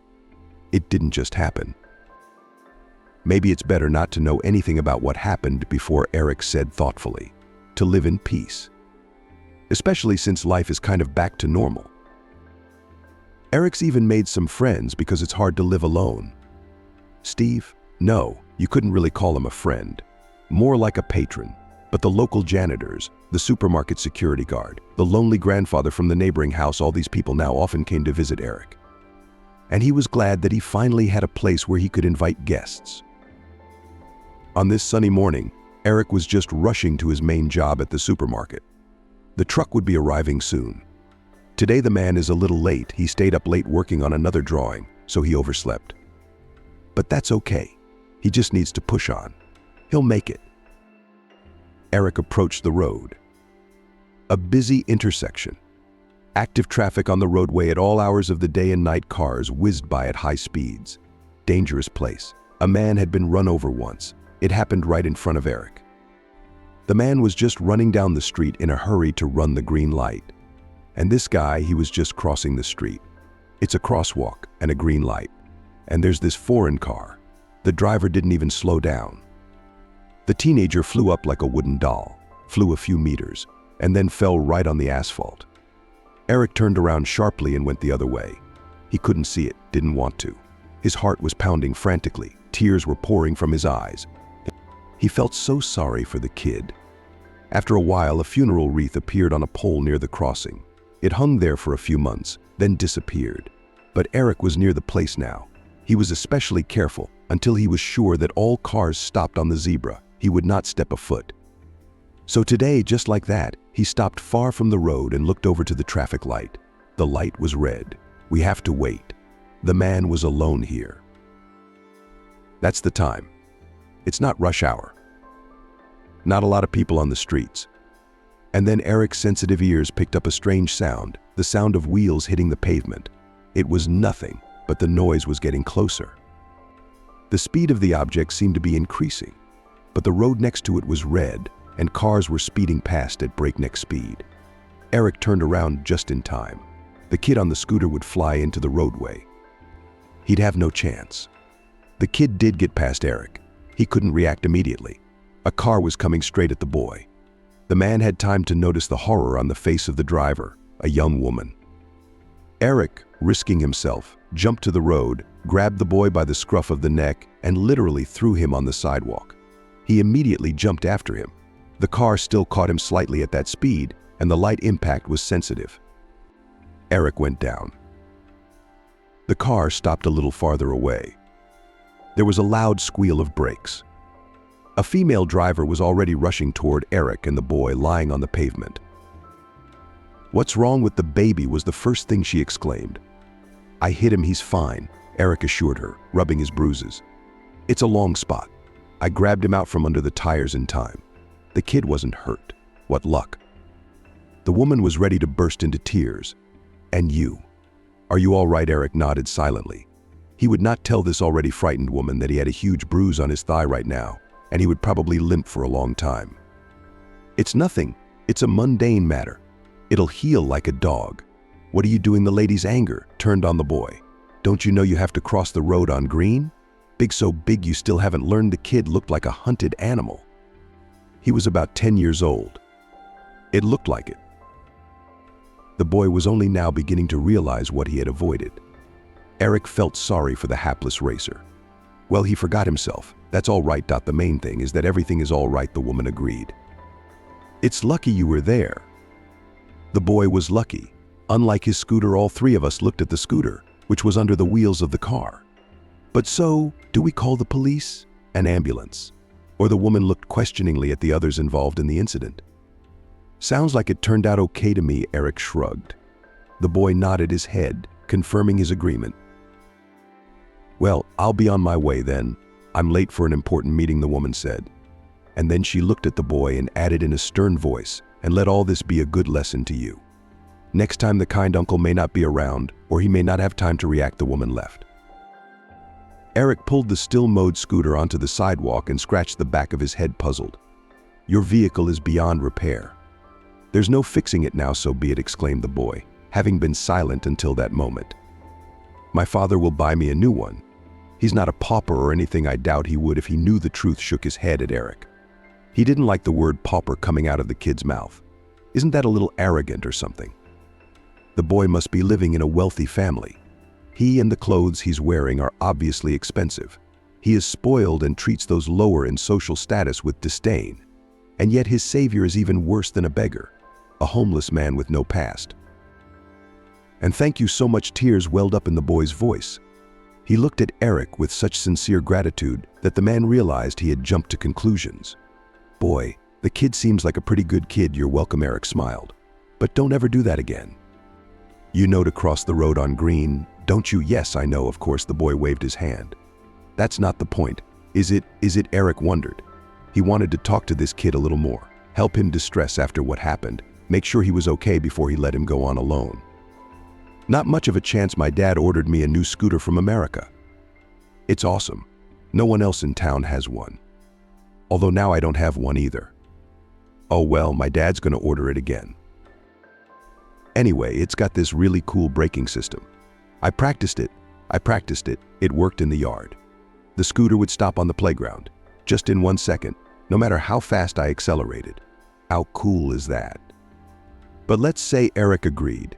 It didn't just happen. Maybe it's better not to know anything about what happened before, Eric said thoughtfully. To live in peace. Especially since life is kind of back to normal. Eric's even made some friends because it's hard to live alone. Steve? No, you couldn't really call him a friend. More like a patron. But the local janitors, the supermarket security guard, the lonely grandfather from the neighboring house, all these people now often came to visit Eric. And he was glad that he finally had a place where he could invite guests. On this sunny morning, Eric was just rushing to his main job at the supermarket. The truck would be arriving soon. Today the man is a little late. He stayed up late working on another drawing, so he overslept. But that's okay. He just needs to push on. He'll make it. Eric approached the road. A busy intersection. Active traffic on the roadway at all hours of the day and night. Cars whizzed by at high speeds. Dangerous place. A man had been run over once. It happened right in front of Eric. The man was just running down the street in a hurry to run the green light. And this guy, he was just crossing the street. It's a crosswalk and a green light. And there's this foreign car. The driver didn't even slow down. The teenager flew up like a wooden doll, flew a few meters, and then fell right on the asphalt. Eric turned around sharply and went the other way. He couldn't see it, didn't want to. His heart was pounding frantically. Tears were pouring from his eyes. He felt so sorry for the kid. After a while, a funeral wreath appeared on a pole near the crossing. It hung there for a few months, then disappeared. But Eric was near the place now. He was especially careful until he was sure that all cars stopped on the zebra. He would not step a foot. So today, just like that, he stopped far from the road and looked over to the traffic light. The light was red. We have to wait. The man was alone here. That's the time. It's not rush hour. Not a lot of people on the streets. And then Eric's sensitive ears picked up a strange sound, the sound of wheels hitting the pavement. It was nothing, but the noise was getting closer. The speed of the object seemed to be increasing, but the road next to it was red, and cars were speeding past at breakneck speed. Eric turned around just in time. The kid on the scooter would fly into the roadway. He'd have no chance. The kid did get past Eric. He couldn't react immediately. A car was coming straight at the boy. The man had time to notice the horror on the face of the driver, a young woman. Eric, risking himself, jumped to the road, grabbed the boy by the scruff of the neck, and literally threw him on the sidewalk. He immediately jumped after him. The car still caught him slightly at that speed, and the light impact was sensitive. Eric went down. The car stopped a little farther away. There was a loud squeal of brakes. A female driver was already rushing toward Eric and the boy lying on the pavement. "What's wrong with the baby?" was the first thing she exclaimed. "I hit him, he's fine," Eric assured her, rubbing his bruises. "It's a long spot. I grabbed him out from under the tires in time. The kid wasn't hurt. What luck." The woman was ready to burst into tears. "And you? Are you all right?" Eric nodded silently. He would not tell this already frightened woman that he had a huge bruise on his thigh right now, and he would probably limp for a long time. "It's nothing. It's a mundane matter. It'll heal like a dog." "What are you doing?" The lady's anger turned on the boy. Don't you know you have to cross the road on green? Big so big you still haven't learned. The kid looked like a hunted animal. He was about 10 years old. It looked like it. The boy was only now beginning to realize what he had avoided. Eric felt sorry for the hapless racer. Well, he forgot himself. That's all right. The main thing is that everything is all right, the woman agreed. It's lucky you were there. The boy was lucky. Unlike his scooter, all three of us looked at the scooter, which was under the wheels of the car. But so, do we call the police? An ambulance? Or the woman looked questioningly at the others involved in the incident. Sounds like it turned out okay to me, Eric shrugged. The boy nodded his head, confirming his agreement. Well, I'll be on my way then. I'm late for an important meeting, the woman said. And then she looked at the boy and added in a stern voice, and let all this be a good lesson to you. Next time the kind uncle may not be around, or he may not have time to react. The woman left. Eric pulled the still-mode scooter onto the sidewalk and scratched the back of his head, puzzled. Your vehicle is beyond repair. There's no fixing it now, so be it, exclaimed the boy, having been silent until that moment. My father will buy me a new one. He's not a pauper or anything. I doubt he would if he knew the truth. Shook his head at Eric. He didn't like the word pauper coming out of the kid's mouth. Isn't that a little arrogant or something? The boy must be living in a wealthy family. He and the clothes he's wearing are obviously expensive. He is spoiled and treats those lower in social status with disdain. And yet his savior is even worse than a beggar, a homeless man with no past. And thank you so much. Tears welled up in the boy's voice. He looked at Eric with such sincere gratitude that the man realized he had jumped to conclusions. Boy, the kid seems like a pretty good kid. You're welcome, Eric smiled. But don't ever do that again. You know to cross the road on green, don't you? Yes, I know, of course. The boy waved his hand. That's not the point. Is it? Eric wondered. He wanted to talk to this kid a little more, help him distress after what happened, make sure he was okay before he let him go on alone. Not much of a chance. My dad ordered me a new scooter from America. It's awesome. No one else in town has one. Although now I don't have one either. Oh well, my dad's gonna order it again. Anyway, it's got this really cool braking system. I practiced it. It worked in the yard. The scooter would stop on the playground, just in 1 second, no matter how fast I accelerated. How cool is that? But let's say Eric agreed.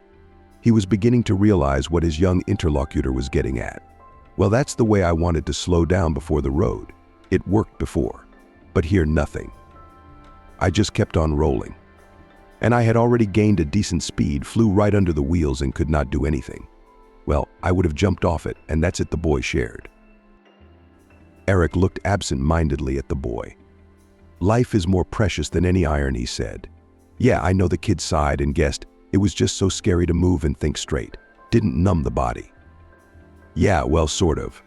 He was beginning to realize what his young interlocutor was getting at. Well, that's the way I wanted to slow down before the road. It worked before. But here, nothing. I just kept on rolling. And I had already gained a decent speed, flew right under the wheels and could not do anything. Well, I would have jumped off it, and that's it, the boy shared. Eric looked absent-mindedly at the boy. Life is more precious than any iron, he said. Yeah, I know, the kid sighed and guessed. It was just so scary to move and think straight. Didn't numb the body. Yeah, well, sort of.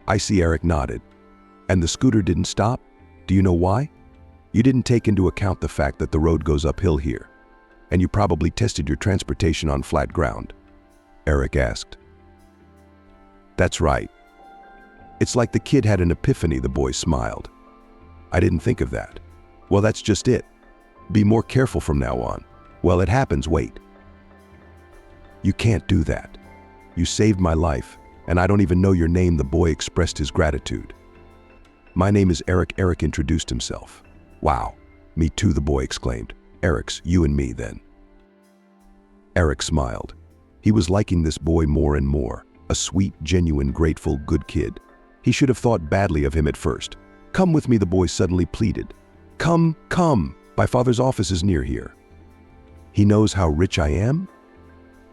I see, Eric nodded. And the scooter didn't stop? Do you know why? You didn't take into account the fact that the road goes uphill here. And you probably tested your transportation on flat ground. Eric asked. That's right. It's like the kid had an epiphany, the boy smiled. I didn't think of that. Well, that's just it. Be more careful from now on. Well, it happens, wait. You can't do that. You saved my life, and I don't even know your name, the boy expressed his gratitude. My name is Eric. Eric introduced himself. Wow, me too, the boy exclaimed. Eric's, you and me then. Eric smiled. He was liking this boy more and more, a sweet, genuine, grateful, good kid. He should have thought badly of him at first. Come with me, the boy suddenly pleaded. Come, my father's office is near here. He knows how rich I am?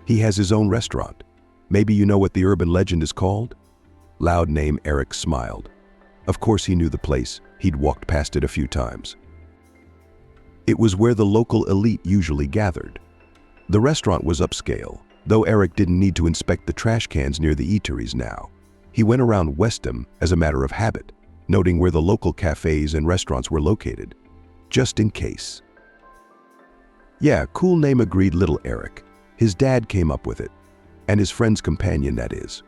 He has his own restaurant. Maybe you know what the urban legend is called? Loud name, Eric smiled. Of course he knew the place. He'd walked past it a few times. It was where the local elite usually gathered. The restaurant was upscale, though Eric didn't need to inspect the trash cans near the eateries now. He went around Westham as a matter of habit, noting where the local cafes and restaurants were located, just in case. Yeah, cool name, agreed little Eric. His dad came up with it, and his friend's companion, that is.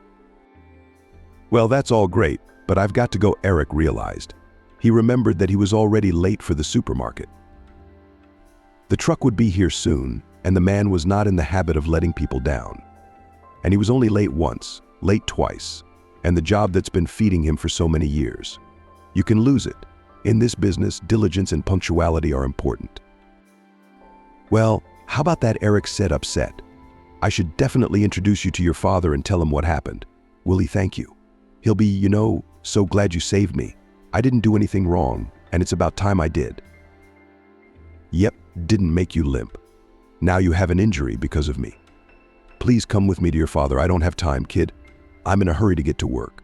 Well, that's all great, but I've got to go, Eric realized. He remembered that he was already late for the supermarket. The truck would be here soon, and the man was not in the habit of letting people down. And he was only late once, late twice, and the job that's been feeding him for so many years. You can lose it. In this business, diligence and punctuality are important. Well, how about that? Eric said, upset. I should definitely introduce you to your father and tell him what happened. Will he thank you? He'll be, so glad you saved me. I didn't do anything wrong, and it's about time I did. Yep, didn't make you limp. Now you have an injury because of me. Please come with me to your father. I don't have time, kid. I'm in a hurry to get to work.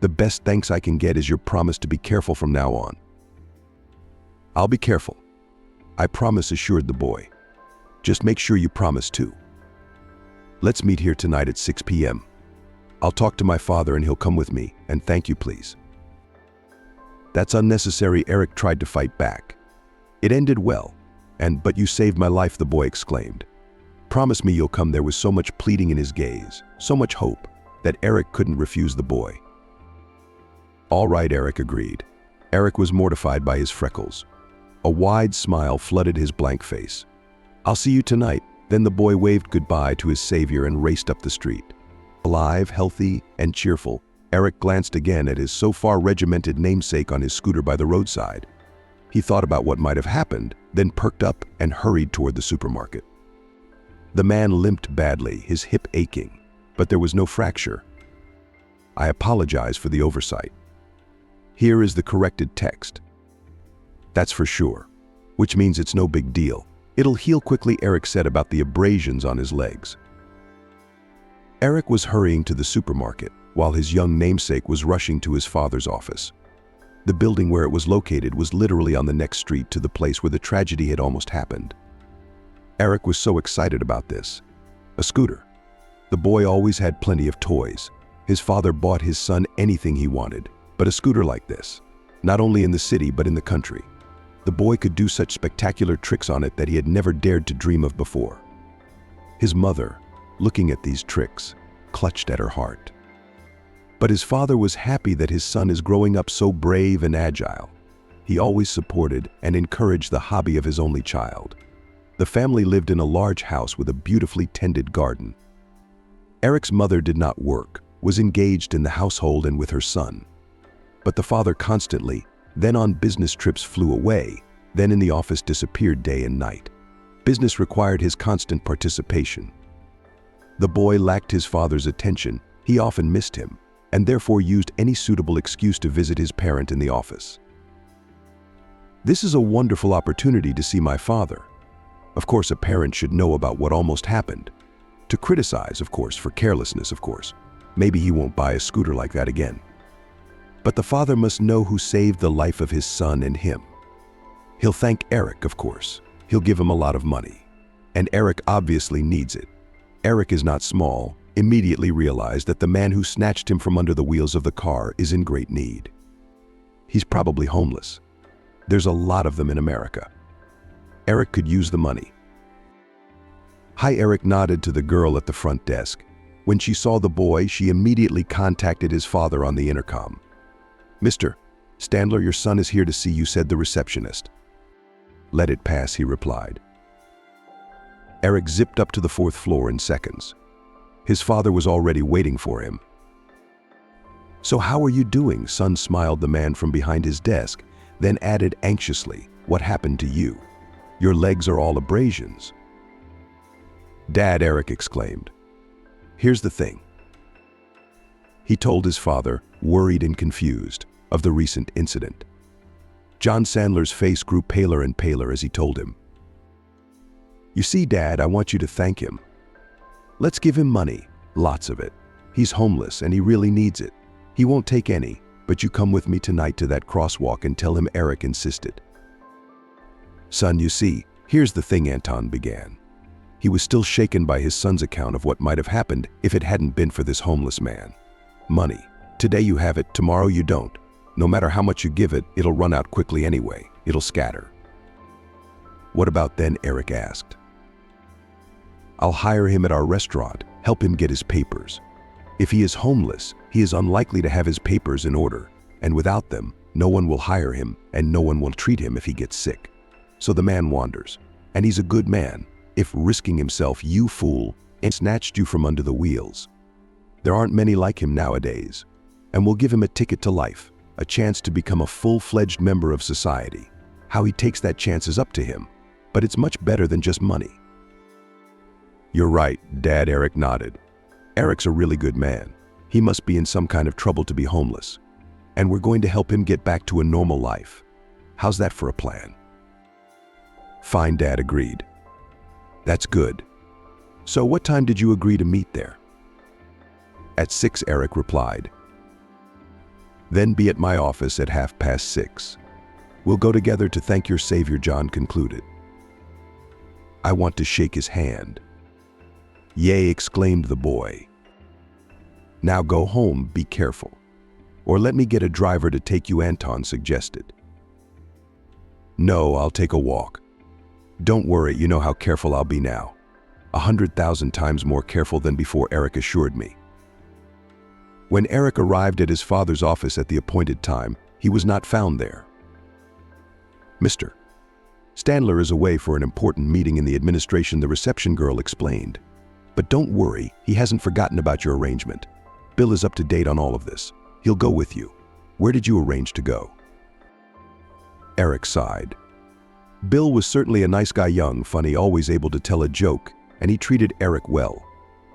The best thanks I can get is your promise to be careful from now on. I'll be careful. I promise, assured the boy. Just make sure you promise too. Let's meet here tonight at 6 p.m. I'll talk to my father and he'll come with me, and thank you, please. That's unnecessary, Eric tried to fight back. It ended well, but you saved my life, the boy exclaimed. Promise me you'll come. There was so much pleading in his gaze, so much hope, that Eric couldn't refuse the boy. All right, Eric agreed. Eric was mortified by his freckles. A wide smile flooded his blank face. I'll see you tonight. Then the boy waved goodbye to his savior and raced up the street. Alive, healthy, and cheerful, Eric glanced again at his so far regimented namesake on his scooter by the roadside. He thought about what might have happened, then perked up and hurried toward the supermarket. The man limped badly, his hip aching, but there was no fracture. I apologize for the oversight. Here is the corrected text. That's for sure, which means it's no big deal. It'll heal quickly, Eric said about the abrasions on his legs. Eric was hurrying to the supermarket, while his young namesake was rushing to his father's office. The building where it was located was literally on the next street to the place where the tragedy had almost happened. Eric was so excited about this. A scooter. The boy always had plenty of toys. His father bought his son anything he wanted, but a scooter like this, not only in the city but in the country. The boy could do such spectacular tricks on it that he had never dared to dream of before. His mother, looking at these tricks, clutched at her heart. But his father was happy that his son is growing up so brave and agile. He always supported and encouraged the hobby of his only child. The family lived in a large house with a beautifully tended garden. Eric's mother did not work, was engaged in the household and with her son. But the father constantly, then on business trips, flew away, then in the office disappeared day and night. Business required his constant participation. The boy lacked his father's attention. He often missed him, and therefore used any suitable excuse to visit his parent in the office. This is a wonderful opportunity to see my father. Of course, a parent should know about what almost happened. To criticize, of course, for carelessness, of course. Maybe he won't buy a scooter like that again. But the father must know who saved the life of his son and him. He'll thank Eric, of course. He'll give him a lot of money. And Eric obviously needs it. Eric is not small, immediately realized that the man who snatched him from under the wheels of the car is in great need. He's probably homeless. There's a lot of them in America. Eric could use the money. Hi, Eric nodded to the girl at the front desk. When she saw the boy, she immediately contacted his father on the intercom. Mr. Standler, your son is here to see you, said the receptionist. Let it pass, he replied. Eric zipped up to the 4th floor in seconds. His father was already waiting for him. So how are you doing, son? Smiled the man from behind his desk, then added anxiously, what happened to you? Your legs are all abrasions. Dad, Eric exclaimed. Here's the thing. He told his father, worried and confused, of the recent incident. John Sandler's face grew paler and paler as he told him. You see, Dad, I want you to thank him. Let's give him money, lots of it. He's homeless and he really needs it. He won't take any, but you come with me tonight to that crosswalk and tell him Eric insisted. Son, you see, here's the thing, Anton began. He was still shaken by his son's account of what might have happened if it hadn't been for this homeless man. Money. Today you have it, tomorrow you don't. No matter how much you give it, it'll run out quickly anyway. It'll scatter. What about then? Eric asked. I'll hire him at our restaurant, help him get his papers. If he is homeless, he is unlikely to have his papers in order, and without them, no one will hire him and no one will treat him if he gets sick. So the man wanders, and he's a good man, if risking himself, you fool, and snatched you from under the wheels. There aren't many like him nowadays, and we'll give him a ticket to life, a chance to become a full-fledged member of society. How he takes that chance is up to him, but it's much better than just money." "You're right, Dad," Eric nodded. "Eric's a really good man. He must be in some kind of trouble to be homeless, and we're going to help him get back to a normal life. How's that for a plan?" "Fine," Dad agreed. "That's good. So what time did you agree to meet there?" "At 6, Eric replied. "Then be at my office at 6:30. We'll go together to thank your savior," John concluded. "I want to shake his hand." "Yay," exclaimed the boy. "Now go home, be careful. Or let me get a driver to take you," Anton suggested. "No, I'll take a walk." "Don't worry, you know how careful I'll be now. 100,000 times more careful than before," Eric assured me. When Eric arrived at his father's office at the appointed time, he was not found there. "Mr. Standler is away for an important meeting in the administration," the reception girl explained. "But don't worry, he hasn't forgotten about your arrangement. Bill is up to date on all of this. He'll go with you. Where did you arrange to go?" Eric sighed. Bill was certainly a nice guy, young, funny, always able to tell a joke, and he treated Eric well.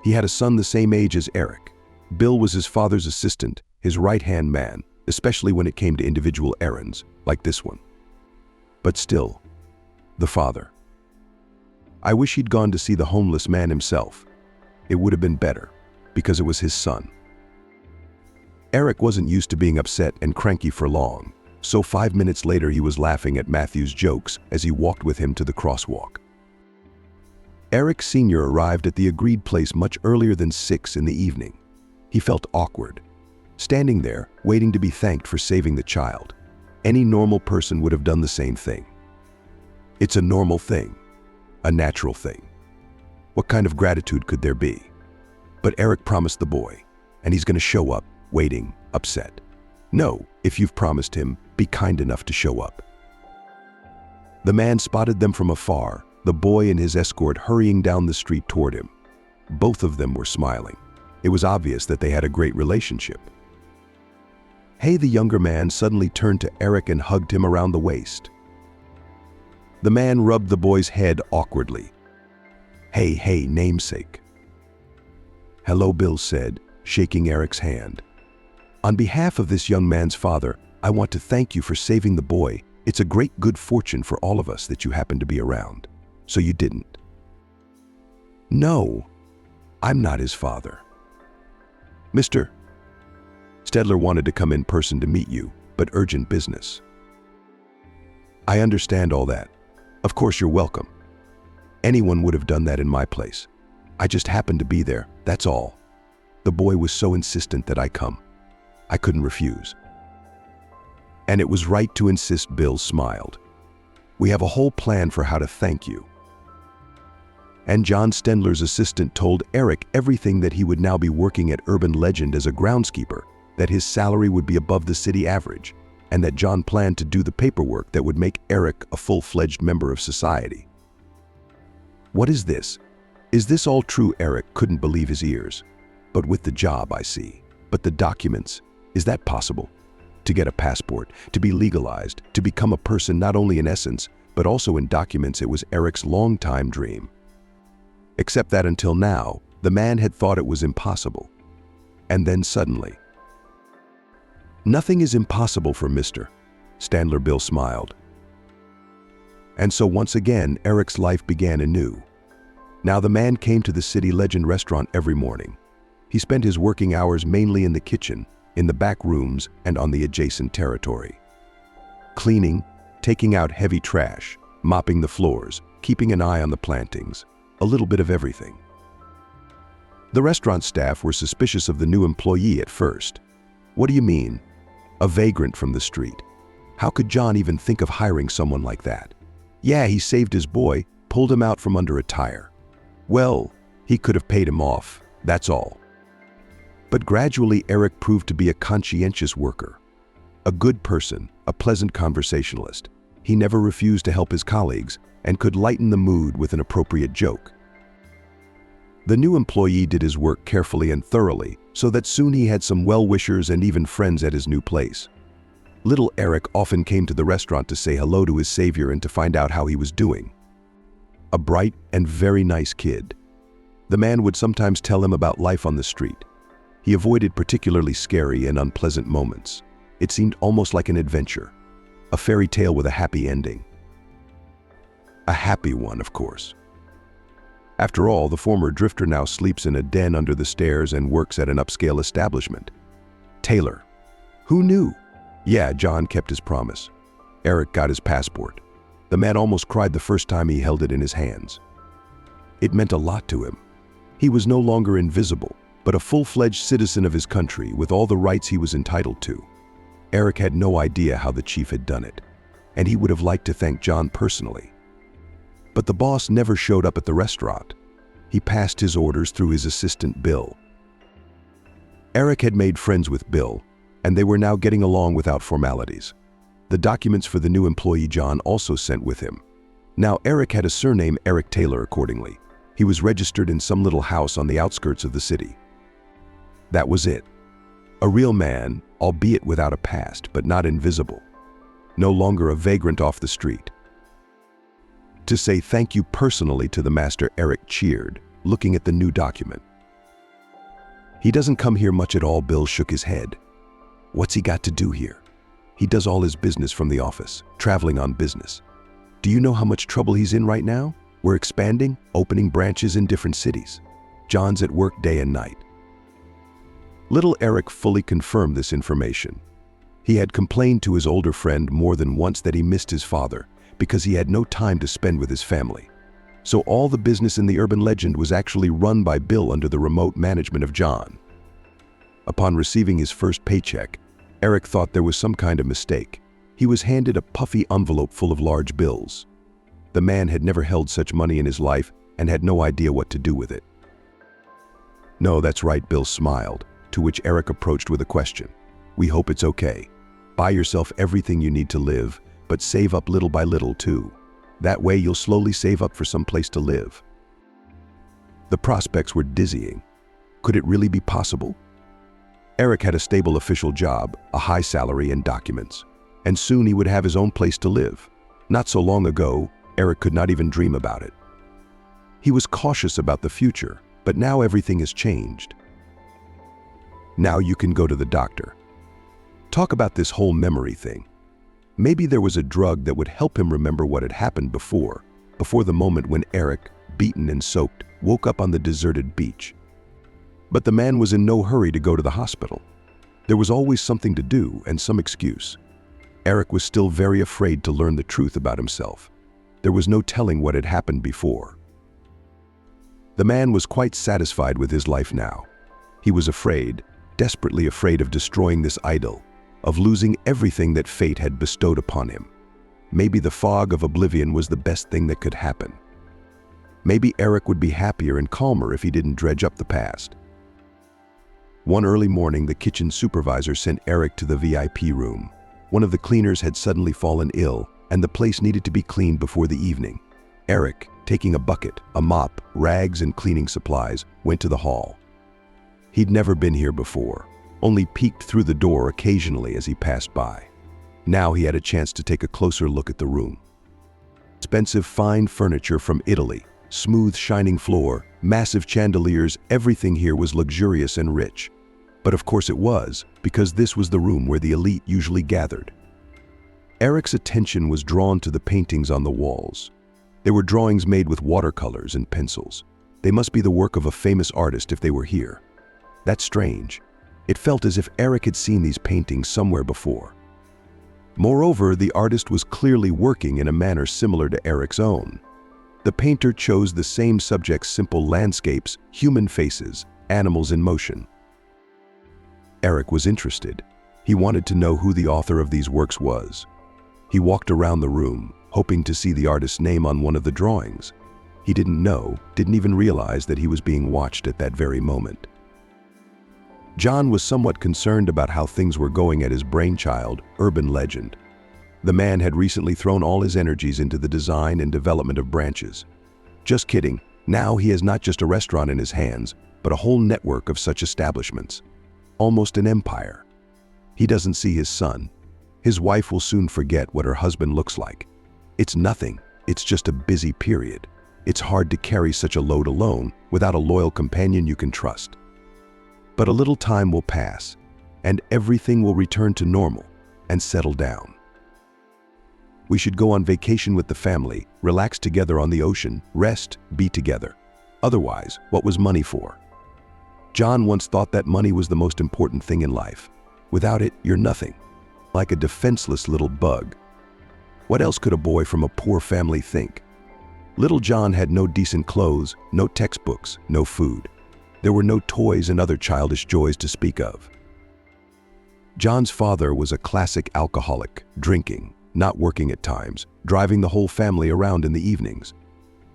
He had a son the same age as Eric. Bill was his father's assistant, his right-hand man, especially when it came to individual errands, like this one. But still, the father. I wish he'd gone to see the homeless man himself. It would have been better, because it was his son. Eric wasn't used to being upset and cranky for long, so 5 minutes later he was laughing at Matthew's jokes as he walked with him to the crosswalk. Eric Sr. arrived at the agreed place much earlier than 6 in the evening. He felt awkward, standing there, waiting to be thanked for saving the child. Any normal person would have done the same thing. It's a normal thing, a natural thing. What kind of gratitude could there be? But Eric promised the boy, and he's going to show up, waiting, upset. No, if you've promised him, be kind enough to show up. The man spotted them from afar, the boy and his escort hurrying down the street toward him. Both of them were smiling. It was obvious that they had a great relationship. "Hey," the younger man suddenly turned to Eric and hugged him around the waist. The man rubbed the boy's head awkwardly. Hey, namesake." "Hello," Bill said, shaking Eric's hand. "On behalf of this young man's father, I want to thank you for saving the boy. It's a great good fortune for all of us that you happened to be around. So you didn't?" "No, I'm not his father." "Mr. Stedler wanted to come in person to meet you, but urgent business." "I understand all that. Of course you're welcome. Anyone would have done that in my place. I just happened to be there, that's all. The boy was so insistent that I come. I couldn't refuse." "And it was right to insist," Bill smiled. "We have a whole plan for how to thank you." And John Stendler's assistant told Eric everything, that he would now be working at Urban Legend as a groundskeeper, that his salary would be above the city average, and that John planned to do the paperwork that would make Eric a full-fledged member of society. "What is this? Is this all true?" Eric couldn't believe his ears. "But with the job, I see. But the documents, is that possible? To get a passport, to be legalized, to become a person not only in essence, but also in documents, it was Eric's long-time dream. Except that until now, the man had thought it was impossible. And then suddenly, "Nothing is impossible for Mr. Standler," Bill smiled. And so once again, Eric's life began anew. Now the man came to the City Legend restaurant every morning. He spent his working hours mainly in the kitchen, in the back rooms, and on the adjacent territory. Cleaning, taking out heavy trash, mopping the floors, keeping an eye on the plantings, a little bit of everything. The restaurant staff were suspicious of the new employee at first. "What do you mean? A vagrant from the street? How could John even think of hiring someone like that? Yeah, he saved his boy, pulled him out from under a tire. Well, he could have paid him off, that's all." But gradually Eric proved to be a conscientious worker. A good person, a pleasant conversationalist. He never refused to help his colleagues and could lighten the mood with an appropriate joke. The new employee did his work carefully and thoroughly, so that soon he had some well-wishers and even friends at his new place. Little Eric often came to the restaurant to say hello to his savior and to find out how he was doing. A bright and very nice kid. The man would sometimes tell him about life on the street. He avoided particularly scary and unpleasant moments. It seemed almost like an adventure, a fairy tale with a happy ending. A happy one, of course. After all, the former drifter now sleeps in a den under the stairs and works at an upscale establishment. Taylor. Who knew? Yeah, John kept his promise. Eric got his passport. The man almost cried the first time he held it in his hands. It meant a lot to him. He was no longer invisible, but a full-fledged citizen of his country with all the rights he was entitled to. Eric had no idea how the chief had done it, and he would have liked to thank John personally. But the boss never showed up at the restaurant. He passed his orders through his assistant Bill. Eric had made friends with Bill, and they were now getting along without formalities. The documents for the new employee John also sent with him. Now Eric had a surname Eric Taylor accordingly. He was registered in some little house on the outskirts of the city. That was it. A real man, albeit without a past, but not invisible. No longer a vagrant off the street. To say thank you personally to the master, Eric cheered, looking at the new document. He doesn't come here much at all, Bill shook his head. What's he got to do here? He does all his business from the office, traveling on business. Do you know how much trouble he's in right now? We're expanding, opening branches in different cities. John's at work day and night. Little Eric fully confirmed this information. He had complained to his older friend more than once that he missed his father because he had no time to spend with his family. So all the business in the urban legend was actually run by Bill under the remote management of John. Upon receiving his first paycheck, Eric thought there was some kind of mistake. He was handed a puffy envelope full of large bills. The man had never held such money in his life and had no idea what to do with it. No, that's right, Bill smiled, to which Eric approached with a question. We hope it's okay. Buy yourself everything you need to live, but save up little by little too. That way you'll slowly save up for some place to live. The prospects were dizzying. Could it really be possible? Eric had a stable official job, a high salary and documents, and soon he would have his own place to live. Not so long ago, Eric could not even dream about it. He was cautious about the future, but now everything has changed. Now you can go to the doctor. Talk about this whole memory thing. Maybe there was a drug that would help him remember what had happened before the moment when Eric, beaten and soaked, woke up on the deserted beach. But the man was in no hurry to go to the hospital. There was always something to do and some excuse. Eric was still very afraid to learn the truth about himself. There was no telling what had happened before. The man was quite satisfied with his life now. He was afraid, desperately afraid of destroying this idol, of losing everything that fate had bestowed upon him. Maybe the fog of oblivion was the best thing that could happen. Maybe Eric would be happier and calmer if he didn't dredge up the past. One early morning, the kitchen supervisor sent Eric to the VIP room. One of the cleaners had suddenly fallen ill, and the place needed to be cleaned before the evening. Eric, taking a bucket, a mop, rags, and cleaning supplies, went to the hall. He'd never been here before, only peeked through the door occasionally as he passed by. Now he had a chance to take a closer look at the room. Expensive, fine furniture from Italy, smooth, shining floor, massive chandeliers, everything here was luxurious and rich. But of course it was, because this was the room where the elite usually gathered. Eric's attention was drawn to the paintings on the walls. They were drawings made with watercolors and pencils. They must be the work of a famous artist if they were here. That's strange. It felt as if Eric had seen these paintings somewhere before. Moreover, the artist was clearly working in a manner similar to Eric's own. The painter chose the same subjects: simple landscapes, human faces, animals in motion. Eric was interested. He wanted to know who the author of these works was. He walked around the room, hoping to see the artist's name on one of the drawings. He didn't even realize that he was being watched at that very moment. John was somewhat concerned about how things were going at his brainchild, Urban Legend. The man had recently thrown all his energies into the design and development of branches. Just kidding, Now he has not just a restaurant in his hands, but a whole network of such establishments. Almost an empire. He doesn't see his son. His wife will soon forget what her husband looks like. It's nothing. It's just a busy period. It's hard to carry such a load alone without a loyal companion you can trust. But a little time will pass, and everything will return to normal and settle down. We should go on vacation with the family, relax together on the ocean, rest, be together. Otherwise, what was money for? John once thought that money was the most important thing in life. Without it, you're nothing. Like a defenseless little bug. What else could a boy from a poor family think? Little John had no decent clothes, no textbooks, no food. There were no toys and other childish joys to speak of. John's father was a classic alcoholic, drinking, not working at times, driving the whole family around in the evenings.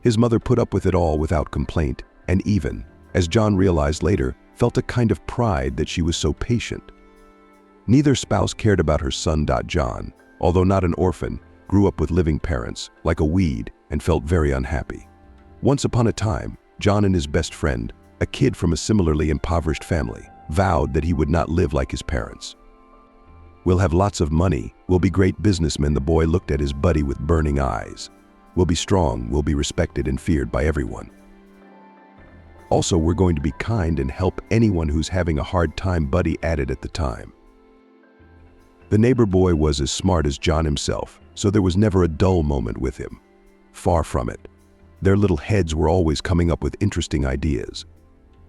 His mother put up with it all without complaint, and even, as John realized later, felt a kind of pride that she was so patient. Neither spouse cared about her son. John, although not an orphan, grew up with living parents, like a weed, and felt very unhappy. Once upon a time, John and his best friend, a kid from a similarly impoverished family, vowed that he would not live like his parents. "We'll have lots of money, we'll be great businessmen," the boy looked at his buddy with burning eyes. "We'll be strong, we'll be respected and feared by everyone. Also, we're going to be kind and help anyone who's having a hard time," Buddy added at the time. The neighbor boy was as smart as John himself, so there was never a dull moment with him. Far from it. Their little heads were always coming up with interesting ideas.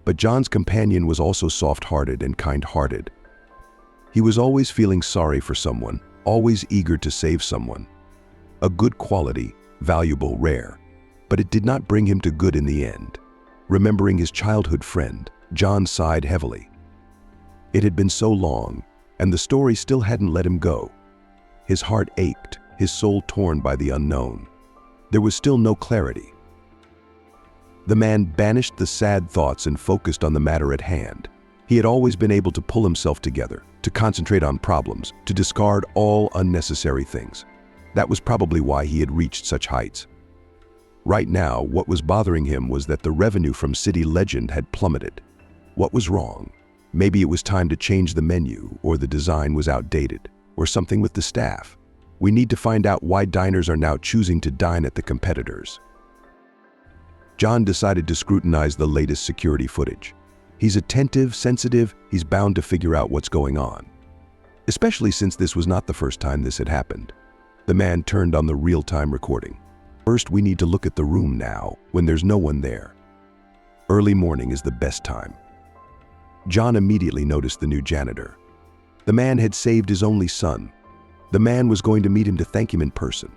But John's companion was also soft-hearted and kind-hearted. He was always feeling sorry for someone, always eager to save someone. A good quality, valuable, rare. But it did not bring him to good in the end. Remembering his childhood friend, John sighed heavily. It had been so long, and the story still hadn't let him go. His heart ached, his soul torn by the unknown. There was still no clarity. The man banished the sad thoughts and focused on the matter at hand. He had always been able to pull himself together, to concentrate on problems, to discard all unnecessary things. That was probably why he had reached such heights. Right now, what was bothering him was that the revenue from City Legend had plummeted. What was wrong? Maybe it was time to change the menu, or the design was outdated, or something with the staff. We need to find out why diners are now choosing to dine at the competitors. John decided to scrutinize the latest security footage. He's attentive, sensitive, he's bound to figure out what's going on. Especially since this was not the first time this had happened. The man turned on the real-time recording. "First, we need to look at the room now, when there's no one there. Early morning is the best time." John immediately noticed the new janitor. The man had saved his only son. The man was going to meet him to thank him in person.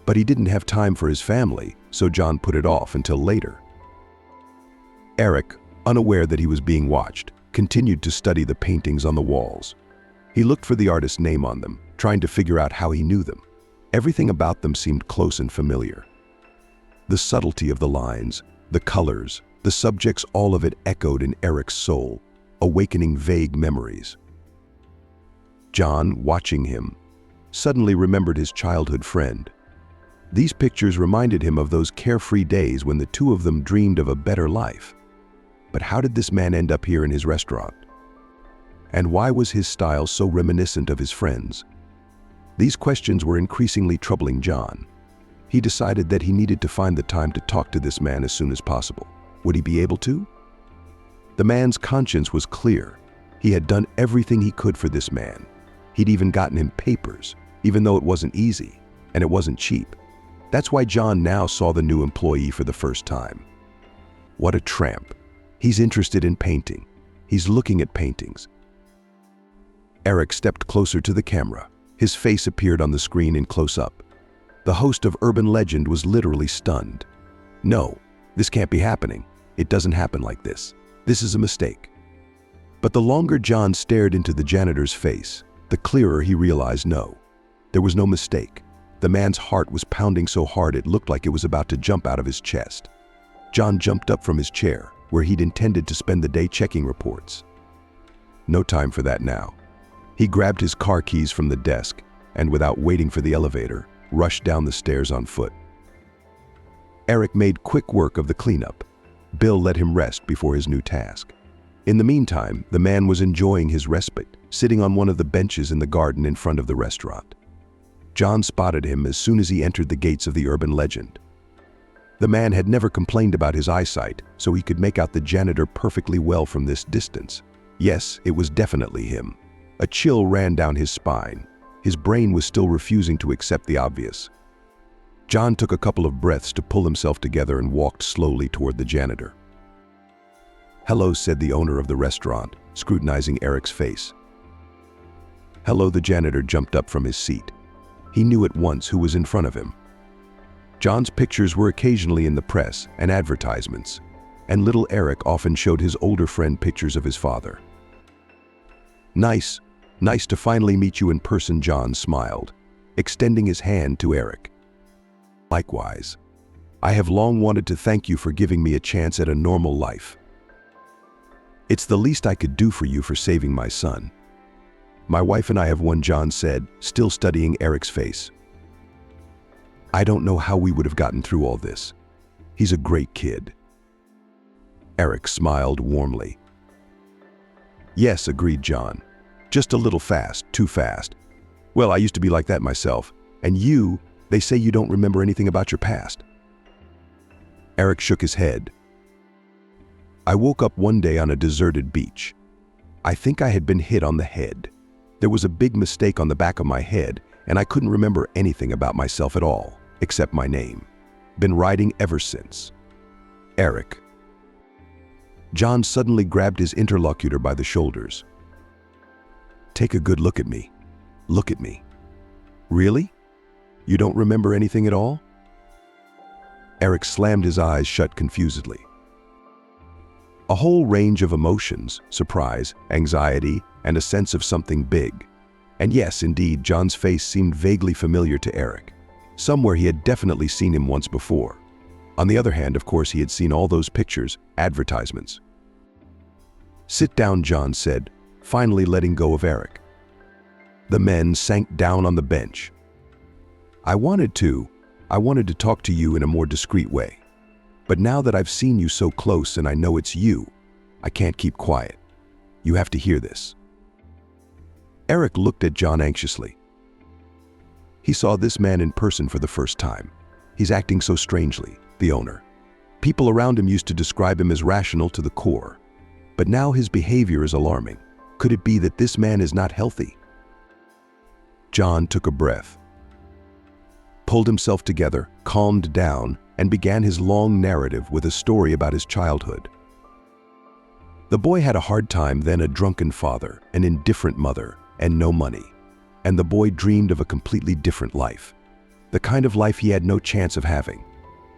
But he didn't have time for his family, so John put it off until later. Eric, unaware that he was being watched, continued to study the paintings on the walls. He looked for the artist's name on them, trying to figure out how he knew them. Everything about them seemed close and familiar. The subtlety of the lines, the colors, the subjects, all of it echoed in Eric's soul, awakening vague memories. John, watching him, suddenly remembered his childhood friend. These pictures reminded him of those carefree days when the two of them dreamed of a better life. But how did this man end up here in his restaurant? And why was his style so reminiscent of his friends? These questions were increasingly troubling John. He decided that he needed to find the time to talk to this man as soon as possible. Would he be able to? The man's conscience was clear. He had done everything he could for this man. He'd even gotten him papers, even though it wasn't easy, and it wasn't cheap. That's why John now saw the new employee for the first time. What a tramp. He's interested in painting. He's looking at paintings. Eric stepped closer to the camera. His face appeared on the screen in close-up. The host of Urban Legend was literally stunned. "No, this can't be happening. It doesn't happen like this. This is a mistake." But the longer John stared into the janitor's face, the clearer he realized no. There was no mistake. The man's heart was pounding so hard it looked like it was about to jump out of his chest. John jumped up from his chair, where he'd intended to spend the day checking reports. No time for that now. He grabbed his car keys from the desk and, without waiting for the elevator, rushed down the stairs on foot. Eric made quick work of the cleanup. Bill let him rest before his new task. In the meantime, the man was enjoying his respite, sitting on one of the benches in the garden in front of the restaurant. John spotted him as soon as he entered the gates of the urban legend. The man had never complained about his eyesight, so he could make out the janitor perfectly well from this distance. Yes, it was definitely him. A chill ran down his spine. His brain was still refusing to accept the obvious. John took a couple of breaths to pull himself together and walked slowly toward the janitor. "Hello," said the owner of the restaurant, scrutinizing Eric's face. "Hello." The janitor jumped up from his seat. He knew at once who was in front of him. John's pictures were occasionally in the press and advertisements, and little Eric often showed his older friend pictures of his father. Nice to finally meet you in person," John smiled, extending his hand to Eric. "Likewise. I have long wanted to thank you for giving me a chance at a normal life. It's the least I could do for you for saving my son. My wife and I have one," John said, still studying Eric's face. "I don't know how we would have gotten through all this. He's a great kid." Eric smiled warmly. "Yes," agreed John. "Just a little fast, too fast. Well, I used to be like that myself. And they say you don't remember anything about your past." Eric shook his head. "I woke up one day on a deserted beach. I think I had been hit on the head. There was a big mistake on the back of my head, and I couldn't remember anything about myself at all, except my name. Been writing ever since. Eric." John suddenly grabbed his interlocutor by the shoulders. "Take a good look at me. Look at me. Really? You don't remember anything at all?" Eric slammed his eyes shut confusedly. A whole range of emotions, surprise, anxiety, and a sense of something big. And yes, indeed, John's face seemed vaguely familiar to Eric. Somewhere he had definitely seen him once before. On the other hand, of course, he had seen all those pictures, advertisements. "Sit down," John said, finally letting go of Eric. The men sank down on the bench. I wanted to talk to you in a more discreet way. But now that I've seen you so close and I know it's you, I can't keep quiet. You have to hear this." Eric looked at John anxiously. He saw this man in person for the first time. He's acting so strangely, the owner. People around him used to describe him as rational to the core. But now his behavior is alarming. Could it be that this man is not healthy? John took a breath, pulled himself together, calmed down, and began his long narrative with a story about his childhood. The boy had a hard time, then a drunken father, an indifferent mother, and no money. And the boy dreamed of a completely different life. The kind of life he had no chance of having.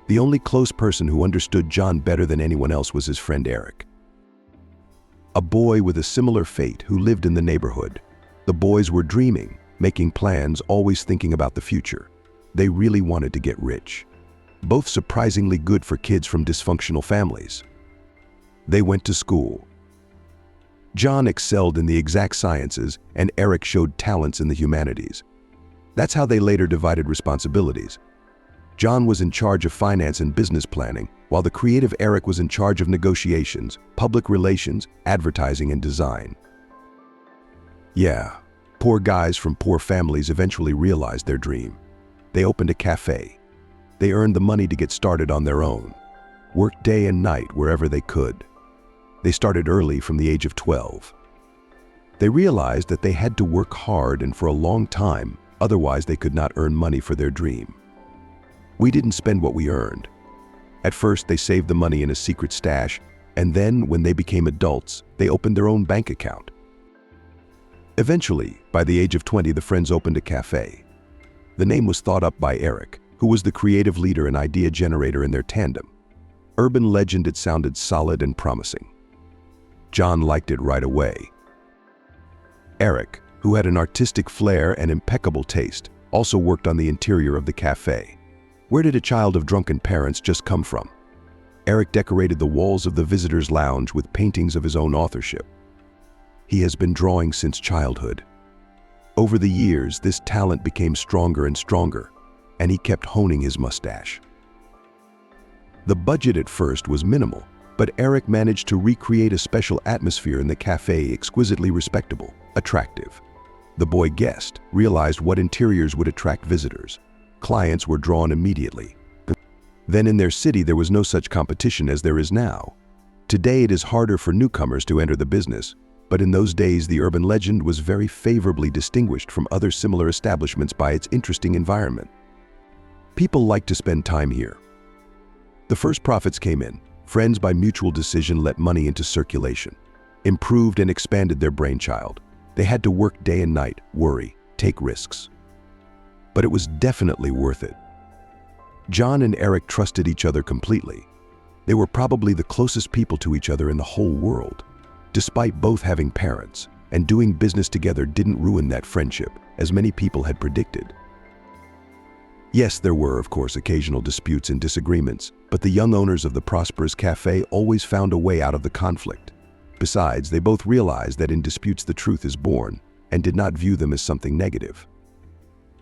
The only close person who understood John better than anyone else was his friend Eric. A boy with a similar fate who lived in the neighborhood. The boys were dreaming, making plans, always thinking about the future. They really wanted to get rich. Both surprisingly good for kids from dysfunctional families. They went to school. John excelled in the exact sciences, and Eric showed talents in the humanities. That's how they later divided responsibilities. John was in charge of finance and business planning, while the creative Eric was in charge of negotiations, public relations, advertising, and design. Yeah, poor guys from poor families eventually realized their dream. They opened a cafe. They earned the money to get started on their own. Worked day and night wherever they could. They started early, from the age of 12. They realized that they had to work hard and for a long time, otherwise they could not earn money for their dream. We didn't spend what we earned. At first, they saved the money in a secret stash, and then, when they became adults, they opened their own bank account. Eventually, by the age of 20, the friends opened a cafe. The name was thought up by Eric, who was the creative leader and idea generator in their tandem. Urban legend, it sounded solid and promising. John liked it right away. Eric, who had an artistic flair and impeccable taste, also worked on the interior of the cafe. Where did a child of drunken parents just come from? Eric decorated the walls of the visitors' lounge with paintings of his own authorship. He has been drawing since childhood. Over the years, this talent became stronger and stronger, and he kept honing his mustache. The budget at first was minimal, but Eric managed to recreate a special atmosphere in the cafe exquisitely respectable, attractive. The boy guessed, realized what interiors would attract visitors. Clients were drawn immediately. Then in their city there was no such competition as there is now. Today it is harder for newcomers to enter the business, but in those days the urban legend was very favorably distinguished from other similar establishments by its interesting environment. People liked to spend time here. The first profits came in. Friends by mutual decision let money into circulation, improved and expanded their brainchild. They had to work day and night, worry, take risks. But it was definitely worth it. John and Eric trusted each other completely. They were probably the closest people to each other in the whole world. Despite both having parents, and doing business together didn't ruin that friendship, as many people had predicted. Yes, there were, of course, occasional disputes and disagreements, but the young owners of the prosperous cafe always found a way out of the conflict. Besides, they both realized that in disputes the truth is born, and did not view them as something negative.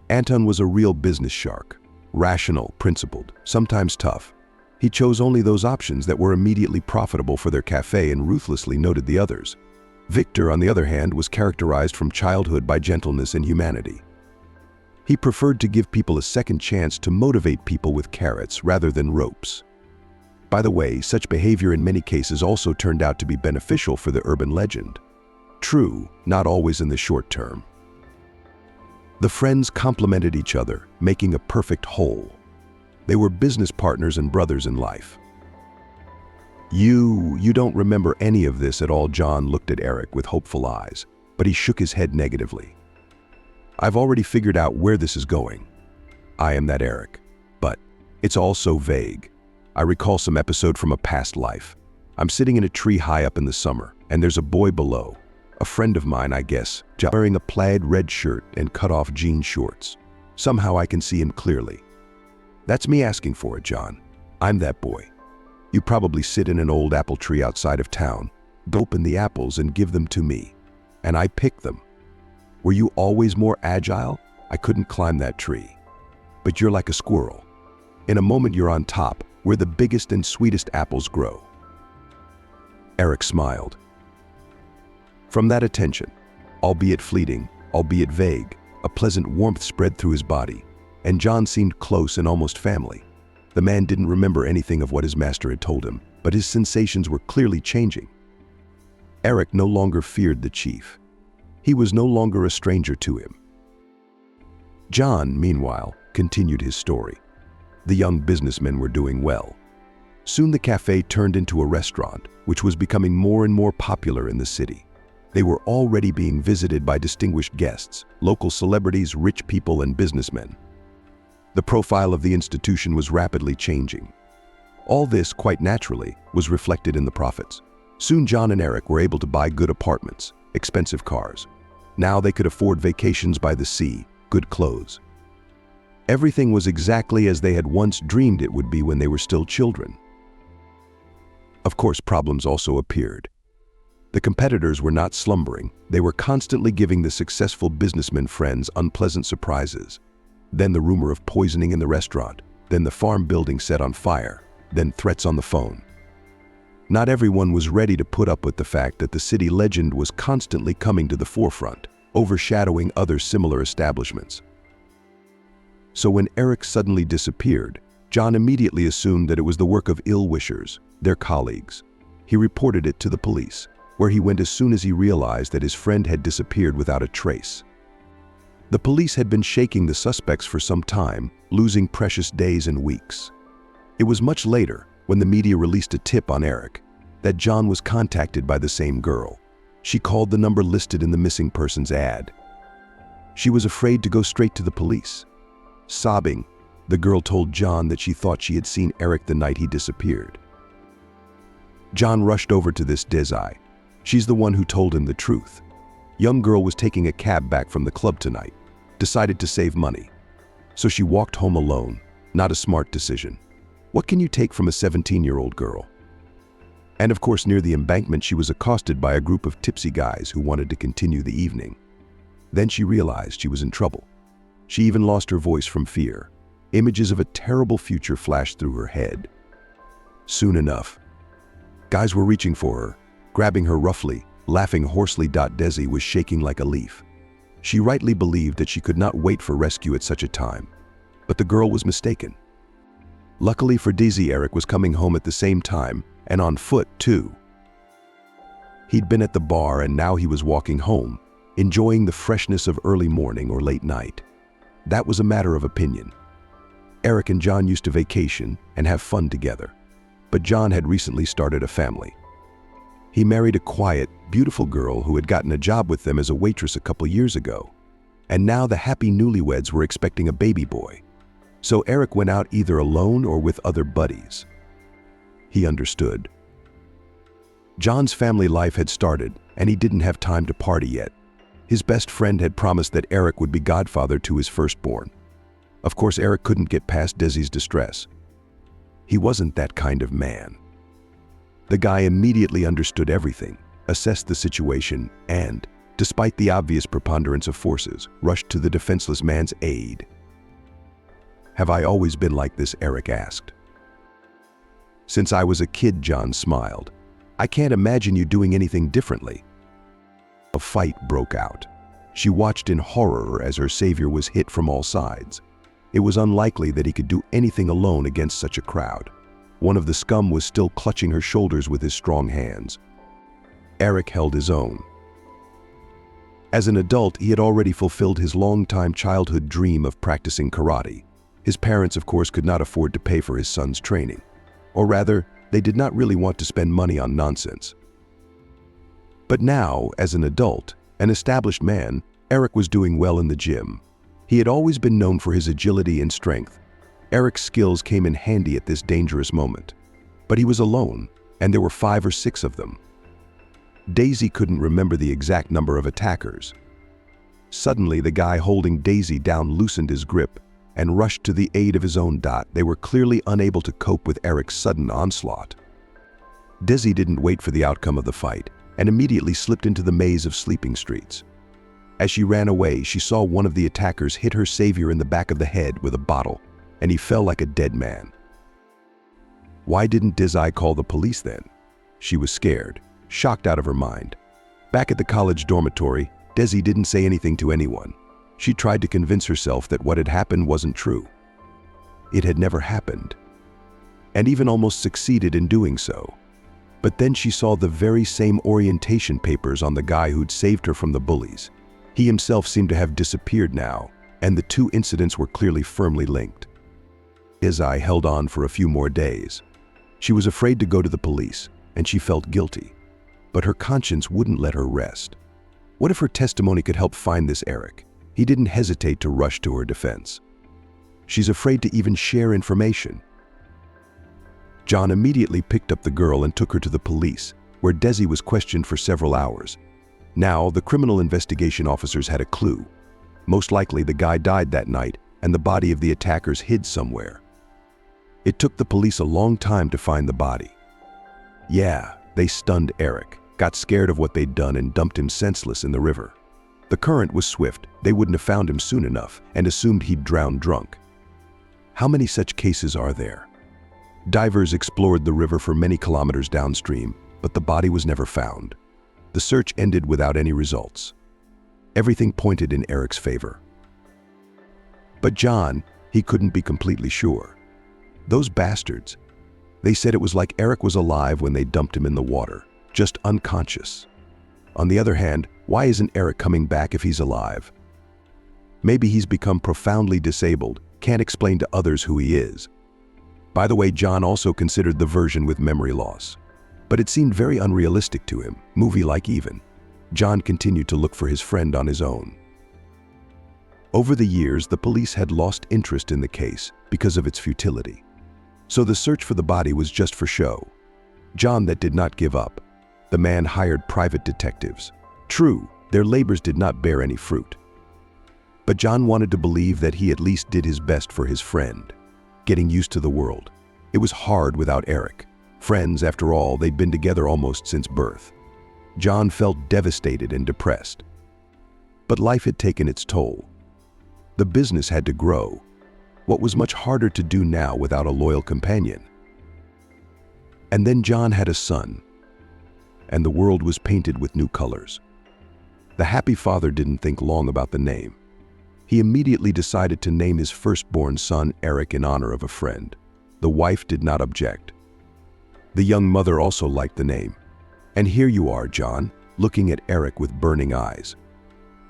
Anton was a real business shark, rational, principled, sometimes tough. He chose only those options that were immediately profitable for their cafe and ruthlessly noted the others. Victor, on the other hand, was characterized from childhood by gentleness and humanity. He preferred to give people a second chance to motivate people with carrots rather than ropes. By the way, such behavior in many cases also turned out to be beneficial for the urban legend. True, not always in the short term. The friends complemented each other, making a perfect whole. They were business partners and brothers in life. You don't remember any of this at all." John looked at Eric with hopeful eyes, but he shook his head negatively. "I've already figured out where this is going. I am that Eric. But it's all so vague. I recall some episode from a past life. I'm sitting in a tree high up in the summer, and there's a boy below. A friend of mine, I guess, wearing a plaid red shirt and cut-off jean shorts. Somehow I can see him clearly. That's me asking for it, John. I'm that boy. You probably sit in an old apple tree outside of town, open the apples and give them to me, and I pick them. Were you always more agile? I couldn't climb that tree. But you're like a squirrel. In a moment you're on top, where the biggest and sweetest apples grow." Eric smiled. From that attention, albeit fleeting, albeit vague, a pleasant warmth spread through his body, and John seemed close and almost family. The man didn't remember anything of what his master had told him, but his sensations were clearly changing. Eric no longer feared the chief. He was no longer a stranger to him. John, meanwhile, continued his story. The young businessmen were doing well. Soon the cafe turned into a restaurant, which was becoming more and more popular in the city. They were already being visited by distinguished guests, local celebrities, rich people, and businessmen. The profile of the institution was rapidly changing. All this, quite naturally, was reflected in the profits. Soon John and Eric were able to buy good apartments, expensive cars. Now they could afford vacations by the sea, good clothes. Everything was exactly as they had once dreamed it would be when they were still children. Of course, problems also appeared. The competitors were not slumbering. They were constantly giving the successful businessmen friends unpleasant surprises. Then the rumor of poisoning in the restaurant, then the farm building set on fire, then threats on the phone. Not everyone was ready to put up with the fact that the city legend was constantly coming to the forefront, overshadowing other similar establishments. So when Eric suddenly disappeared, John immediately assumed that it was the work of ill-wishers, their colleagues. He reported it to the police, where he went as soon as he realized that his friend had disappeared without a trace. The police had been shaking the suspects for some time, losing precious days and weeks. It was much later, when the media released a tip on Eric, that John was contacted by the same girl. She called the number listed in the missing persons ad. She was afraid to go straight to the police. Sobbing, the girl told John that she thought she had seen Eric the night he disappeared. John rushed over to this Desi. She's the one who told him the truth. Young girl was taking a cab back from the club tonight, decided to save money. So she walked home alone, not a smart decision. What can you take from a 17-year-old girl? And of course, near the embankment, she was accosted by a group of tipsy guys who wanted to continue the evening. Then she realized she was in trouble. She even lost her voice from fear. Images of a terrible future flashed through her head. Soon enough, guys were reaching for her, grabbing her roughly, laughing hoarsely. Desi was shaking like a leaf. She rightly believed that she could not wait for rescue at such a time. But the girl was mistaken. Luckily for Desi, Eric was coming home at the same time, and on foot too. He'd been at the bar and now he was walking home, enjoying the freshness of early morning or late night. That was a matter of opinion. Eric and John used to vacation and have fun together, but John had recently started a family. He married a quiet, beautiful girl who had gotten a job with them as a waitress a couple years ago, and now the happy newlyweds were expecting a baby boy. So Eric went out either alone or with other buddies. He understood. John's family life had started, and he didn't have time to party yet. His best friend had promised that Eric would be godfather to his firstborn. Of course, Eric couldn't get past Desi's distress. He wasn't that kind of man. The guy immediately understood everything, assessed the situation, and, despite the obvious preponderance of forces, rushed to the defenseless man's aid. "Have I always been like this?" Eric asked. "Since I was a kid," John smiled. "I can't imagine you doing anything differently." A fight broke out. She watched in horror as her savior was hit from all sides. It was unlikely that he could do anything alone against such a crowd. One of the scum was still clutching her shoulders with his strong hands. Eric held his own. As an adult, he had already fulfilled his long-time childhood dream of practicing karate. His parents, of course, could not afford to pay for his son's training. Or rather, they did not really want to spend money on nonsense. But now, as an adult, an established man, Eric was doing well in the gym. He had always been known for his agility and strength. Eric's skills came in handy at this dangerous moment. But he was alone, and there were 5 or 6 of them. Daisy couldn't remember the exact number of attackers. Suddenly, the guy holding Daisy down loosened his grip and rushed to the aid of his own. They were clearly unable to cope with Eric's sudden onslaught. Daisy didn't wait for the outcome of the fight and immediately slipped into the maze of sleeping streets. As she ran away, she saw one of the attackers hit her savior in the back of the head with a bottle, and he fell like a dead man. Why didn't Daisy call the police then? She was scared, shocked out of her mind. Back at the college dormitory, Daisy didn't say anything to anyone. She tried to convince herself that what had happened wasn't true. It had never happened, and even almost succeeded in doing so. But then she saw the very same orientation papers on the guy who'd saved her from the bullies. He himself seemed to have disappeared now, and the 2 incidents were clearly firmly linked. Daisy held on for a few more days. She was afraid to go to the police, and she felt guilty. But her conscience wouldn't let her rest. What if her testimony could help find this Eric? He didn't hesitate to rush to her defense. She's afraid to even share information. John immediately picked up the girl and took her to the police, where Daisy was questioned for several hours. Now, the criminal investigation officers had a clue. Most likely the guy died that night, and the body of the attackers hid somewhere. It took the police a long time to find the body. Yeah, they stunned Eric, got scared of what they'd done and dumped him senseless in the river. The current was swift, they wouldn't have found him soon enough, and assumed he'd drowned drunk. How many such cases are there? Divers explored the river for many kilometers downstream, but the body was never found. The search ended without any results. Everything pointed in Eric's favor. But John, he couldn't be completely sure. Those bastards, they said it was like Eric was alive when they dumped him in the water, just unconscious. On the other hand, why isn't Eric coming back if he's alive? Maybe he's become profoundly disabled, can't explain to others who he is. By the way, John also considered the version with memory loss. But it seemed very unrealistic to him, movie-like even. John continued to look for his friend on his own. Over the years, the police had lost interest in the case because of its futility. So the search for the body was just for show. John that did not give up. The man hired private detectives. True, their labors did not bear any fruit. But John wanted to believe that he at least did his best for his friend. Getting used to the world. It was hard without Eric. Friends, after all, they'd been together almost since birth. John felt devastated and depressed. But life had taken its toll. The business had to grow. What was much harder to do now without a loyal companion? And then John had a son, and the world was painted with new colors. The happy father didn't think long about the name. He immediately decided to name his firstborn son Eric in honor of a friend. The wife did not object. The young mother also liked the name. And here you are, John, looking at Eric with burning eyes.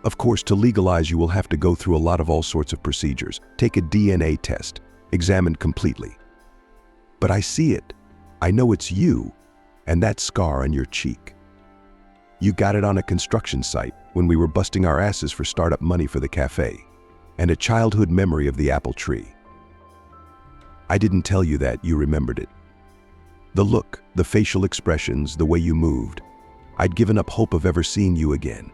Of course, to legalize, you will have to go through a lot of all sorts of procedures, take a DNA test, examined completely. But I see it. I know it's you, and that scar on your cheek. You got it on a construction site when we were busting our asses for startup money for the cafe, and a childhood memory of the apple tree. I didn't tell you that, you remembered it. The look, the facial expressions, the way you moved. I'd given up hope of ever seeing you again.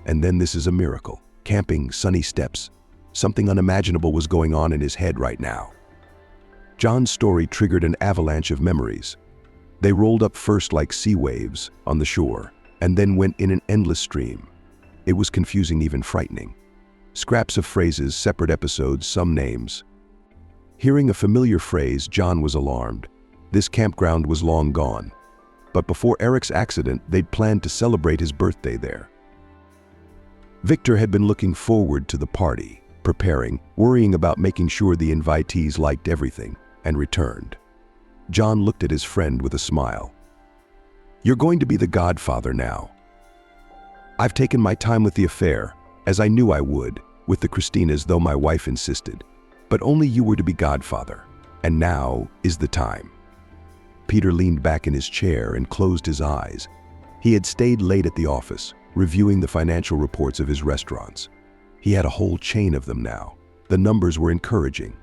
And then this is a miracle. Camping, sunny steps. Something unimaginable was going on in his head right now. John's story triggered an avalanche of memories. They rolled up first like sea waves on the shore, and then went in an endless stream. It was confusing, even frightening. Scraps of phrases, separate episodes, some names. Hearing a familiar phrase, John was alarmed. This campground was long gone. But before Eric's accident, they'd planned to celebrate his birthday there. Victor had been looking forward to the party, preparing, worrying about making sure the invitees liked everything, and returned. John looked at his friend with a smile. You're going to be the godfather now. I've taken my time with the affair, as I knew I would, with the Christinas, though my wife insisted. But only you were to be godfather, and now is the time. Peter leaned back in his chair and closed his eyes. He had stayed late at the office, reviewing the financial reports of his restaurants. He had a whole chain of them now. The numbers were encouraging.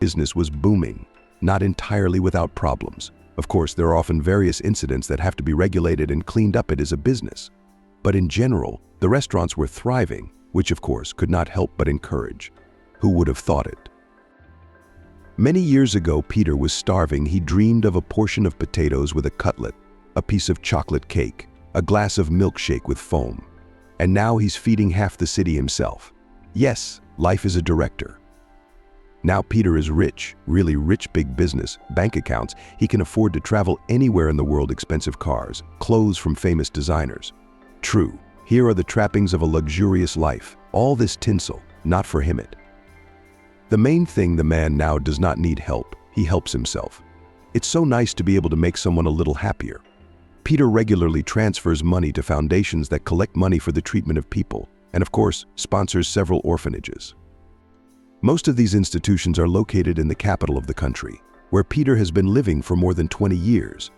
Business was booming, not entirely without problems. Of course, there are often various incidents that have to be regulated and cleaned up. It is a business. But in general, the restaurants were thriving, which of course could not help but encourage. Who would have thought it? Many years ago, Peter was starving. He dreamed of a portion of potatoes with a cutlet, a piece of chocolate cake, a glass of milkshake with foam. And now he's feeding half the city himself. Yes, life is a director. Now Peter is rich, really rich, big business, bank accounts. He can afford to travel anywhere in the world, expensive cars, clothes from famous designers. True, here are the trappings of a luxurious life. All this tinsel, not for him it. The main thing, the man now does not need help. He helps himself. It's so nice to be able to make someone a little happier. Peter regularly transfers money to foundations that collect money for the treatment of people, and of course, sponsors several orphanages. Most of these institutions are located in the capital of the country, where Peter has been living for more than 20 years.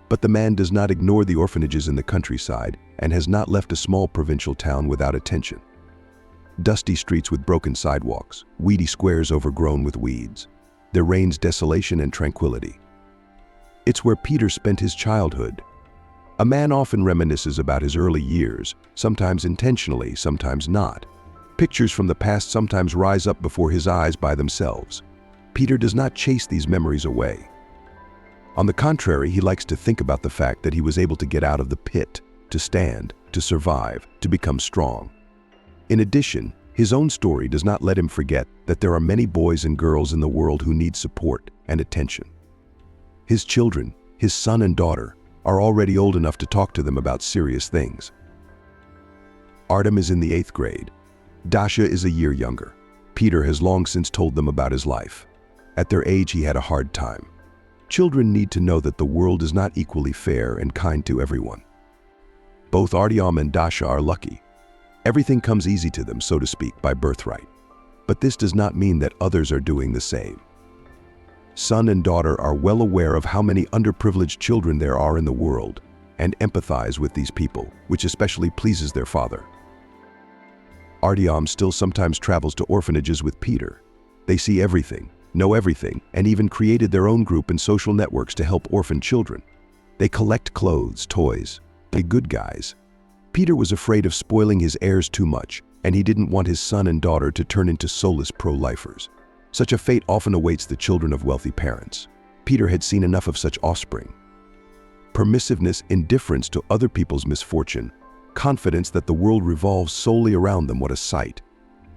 But the man does not ignore the orphanages in the countryside and has not left a small provincial town without attention. Dusty streets with broken sidewalks, weedy squares overgrown with weeds. There reigns desolation and tranquility. It's where Peter spent his childhood. A man often reminisces about his early years, sometimes intentionally, sometimes not. Pictures from the past sometimes rise up before his eyes by themselves. Peter does not chase these memories away. On the contrary, he likes to think about the fact that he was able to get out of the pit, to stand, to survive, to become strong. In addition, his own story does not let him forget that there are many boys and girls in the world who need support and attention. His children, his son and daughter, are already old enough to talk to them about serious things. Artem is in the 8th grade. Dasha is a year younger. Peter has long since told them about his life. At their age, he had a hard time. Children need to know that the world is not equally fair and kind to everyone. Both Artyom and Dasha are lucky. Everything comes easy to them, so to speak, by birthright. But this does not mean that others are doing the same. Son and daughter are well aware of how many underprivileged children there are in the world and empathize with these people, which especially pleases their father. Artyom still sometimes travels to orphanages with Peter. They see everything, know everything, and even created their own group and social networks to help orphan children. They collect clothes, toys. They're good guys. Peter was afraid of spoiling his heirs too much, and he didn't want his son and daughter to turn into soulless pro-lifers. Such a fate often awaits the children of wealthy parents. Peter had seen enough of such offspring. Permissiveness, indifference to other people's misfortune, confidence that the world revolves solely around them. What a sight.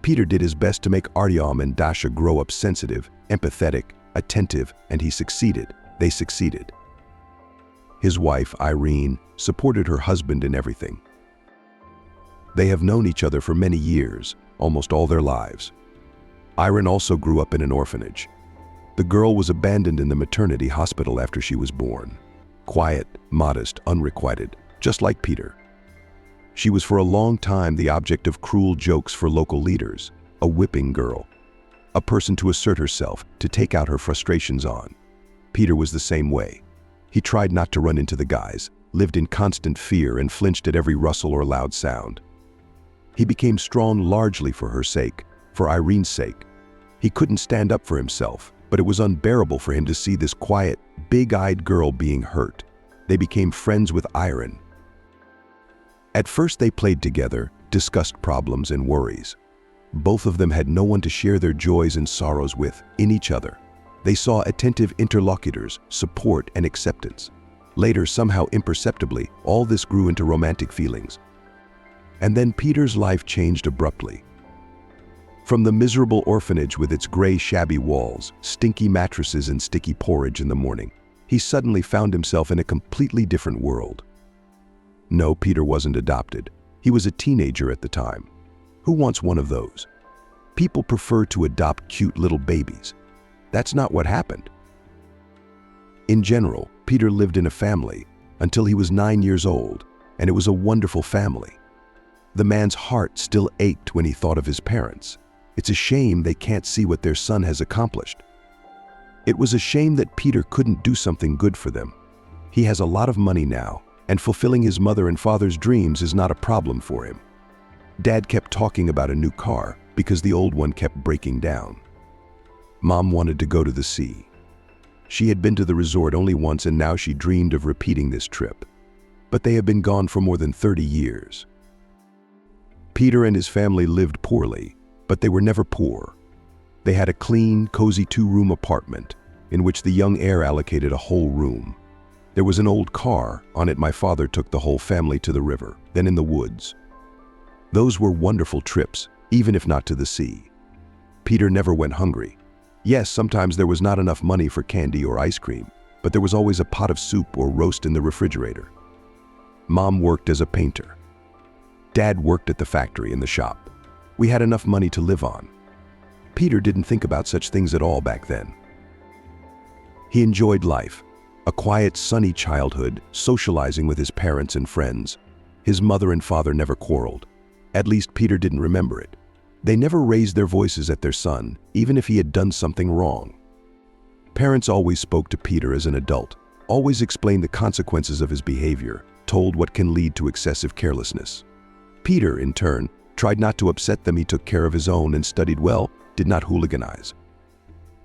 Peter did his best to make Artyom and Dasha grow up sensitive, empathetic, attentive, and he succeeded. They succeeded. His wife, Irene, supported her husband in everything. They have known each other for many years, almost all their lives. Irene also grew up in an orphanage. The girl was abandoned in the maternity hospital after she was born. Quiet, modest, unrequited, just like Peter. She was for a long time the object of cruel jokes for local leaders, a whipping girl, a person to assert herself, to take out her frustrations on. Peter was the same way. He tried not to run into the guys, lived in constant fear, and flinched at every rustle or loud sound. He became strong largely for her sake, for Irene's sake. He couldn't stand up for himself, but it was unbearable for him to see this quiet, big-eyed girl being hurt. They became friends with Irene. At first they played together, discussed problems and worries. Both of them had no one to share their joys and sorrows with, in each other. They saw attentive interlocutors, support and acceptance. Later, somehow imperceptibly, all this grew into romantic feelings. And then Peter's life changed abruptly. From the miserable orphanage with its gray, shabby walls, stinky mattresses and sticky porridge in the morning, he suddenly found himself in a completely different world. No, Peter wasn't adopted. He was a teenager at the time. Who wants one of those? People prefer to adopt cute little babies. That's not what happened. In general, Peter lived in a family until he was 9 years old, and it was a wonderful family. The man's heart still ached when he thought of his parents. It's a shame they can't see what their son has accomplished. It was a shame that Peter couldn't do something good for them. He has a lot of money now, and fulfilling his mother and father's dreams is not a problem for him. Dad kept talking about a new car because the old one kept breaking down. Mom wanted to go to the sea. She had been to the resort only once, and now she dreamed of repeating this trip. But they have been gone for more than 30 years. Peter and his family lived poorly, but they were never poor. They had a clean, cozy 2-room apartment in which the young heir allocated a whole room. There was an old car. On it my father took the whole family to the river, then in the woods. Those were wonderful trips, even if not to the sea. Peter never went hungry. Yes, sometimes there was not enough money for candy or ice cream, but there was always a pot of soup or roast in the refrigerator. Mom worked as a painter. Dad worked at the factory in the shop. We had enough money to live on. Peter didn't think about such things at all back then. He enjoyed life, a quiet, sunny childhood, socializing with his parents and friends. His mother and father never quarreled. At least Peter didn't remember it. They never raised their voices at their son, even if he had done something wrong. Parents always spoke to Peter as an adult, always explained the consequences of his behavior, told what can lead to excessive carelessness. Peter, in turn, tried not to upset them. He took care of his own and studied well, did not hooliganize.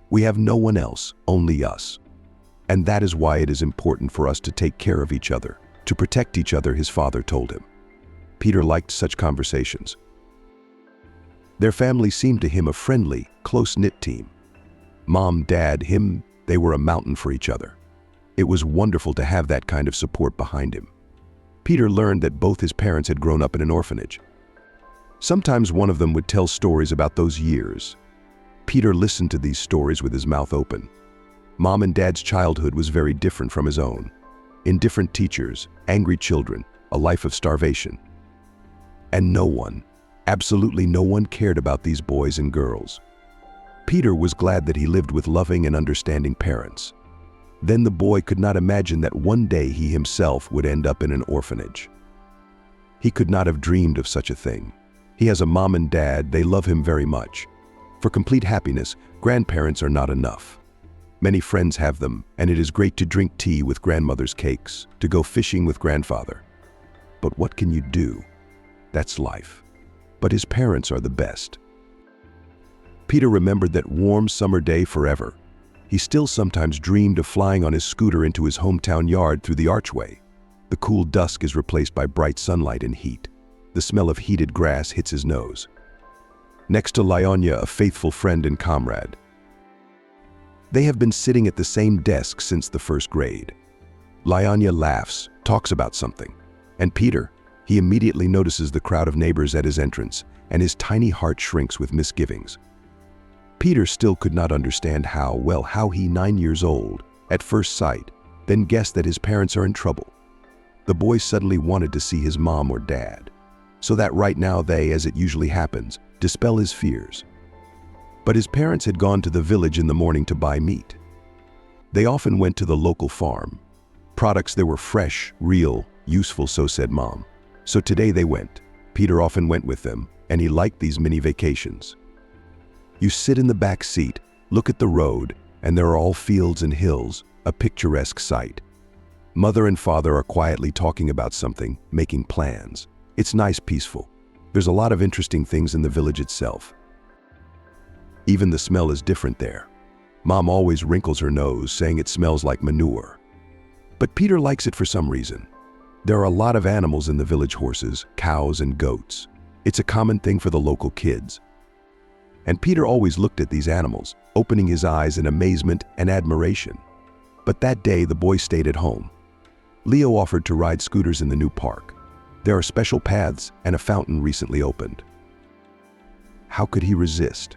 We have no one else, only us. And that is why it is important for us to take care of each other, to protect each other, his father told him. Peter liked such conversations. Their family seemed to him a friendly, close-knit team. Mom, Dad, him, they were a mountain for each other. It was wonderful to have that kind of support behind him. Peter learned that both his parents had grown up in an orphanage. Sometimes one of them would tell stories about those years. Peter listened to these stories with his mouth open. Mom and Dad's childhood was very different from his own. Indifferent teachers, angry children, a life of starvation. And no one, absolutely no one, cared about these boys and girls. Peter was glad that he lived with loving and understanding parents. Then the boy could not imagine that one day he himself would end up in an orphanage. He could not have dreamed of such a thing. He has a mom and dad, they love him very much. For complete happiness, grandparents are not enough. Many friends have them, and it is great to drink tea with grandmother's cakes, to go fishing with grandfather. But what can you do? That's life. But his parents are the best. Peter remembered that warm summer day forever. He still sometimes dreamed of flying on his scooter into his hometown yard through the archway. The cool dusk is replaced by bright sunlight and heat. The smell of heated grass hits his nose. Next to Lyonya, a faithful friend and comrade. They have been sitting at the same desk since the first grade. Lyonya laughs, talks about something. And Peter, he immediately notices the crowd of neighbors at his entrance, and his tiny heart shrinks with misgivings. Peter still could not understand how he, 9 years old, at first sight, then guess that his parents are in trouble. The boy suddenly wanted to see his mom or dad, so that right now they, as it usually happens, dispel his fears. But his parents had gone to the village in the morning to buy meat. They often went to the local farm. Products that were fresh, real, useful, so said Mom. So today they went. Peter often went with them, and he liked these mini vacations. You sit in the back seat, look at the road, and there are all fields and hills, a picturesque sight. Mother and father are quietly talking about something, making plans. It's nice, peaceful. There's a lot of interesting things in the village itself. Even the smell is different there. Mom always wrinkles her nose, saying it smells like manure. But Peter likes it for some reason. There are a lot of animals in the village: horses, cows, and goats. It's a common thing for the local kids. And Peter always looked at these animals, opening his eyes in amazement and admiration. But that day, the boy stayed at home. Leo offered to ride scooters in the new park. There are special paths and a fountain recently opened. How could he resist?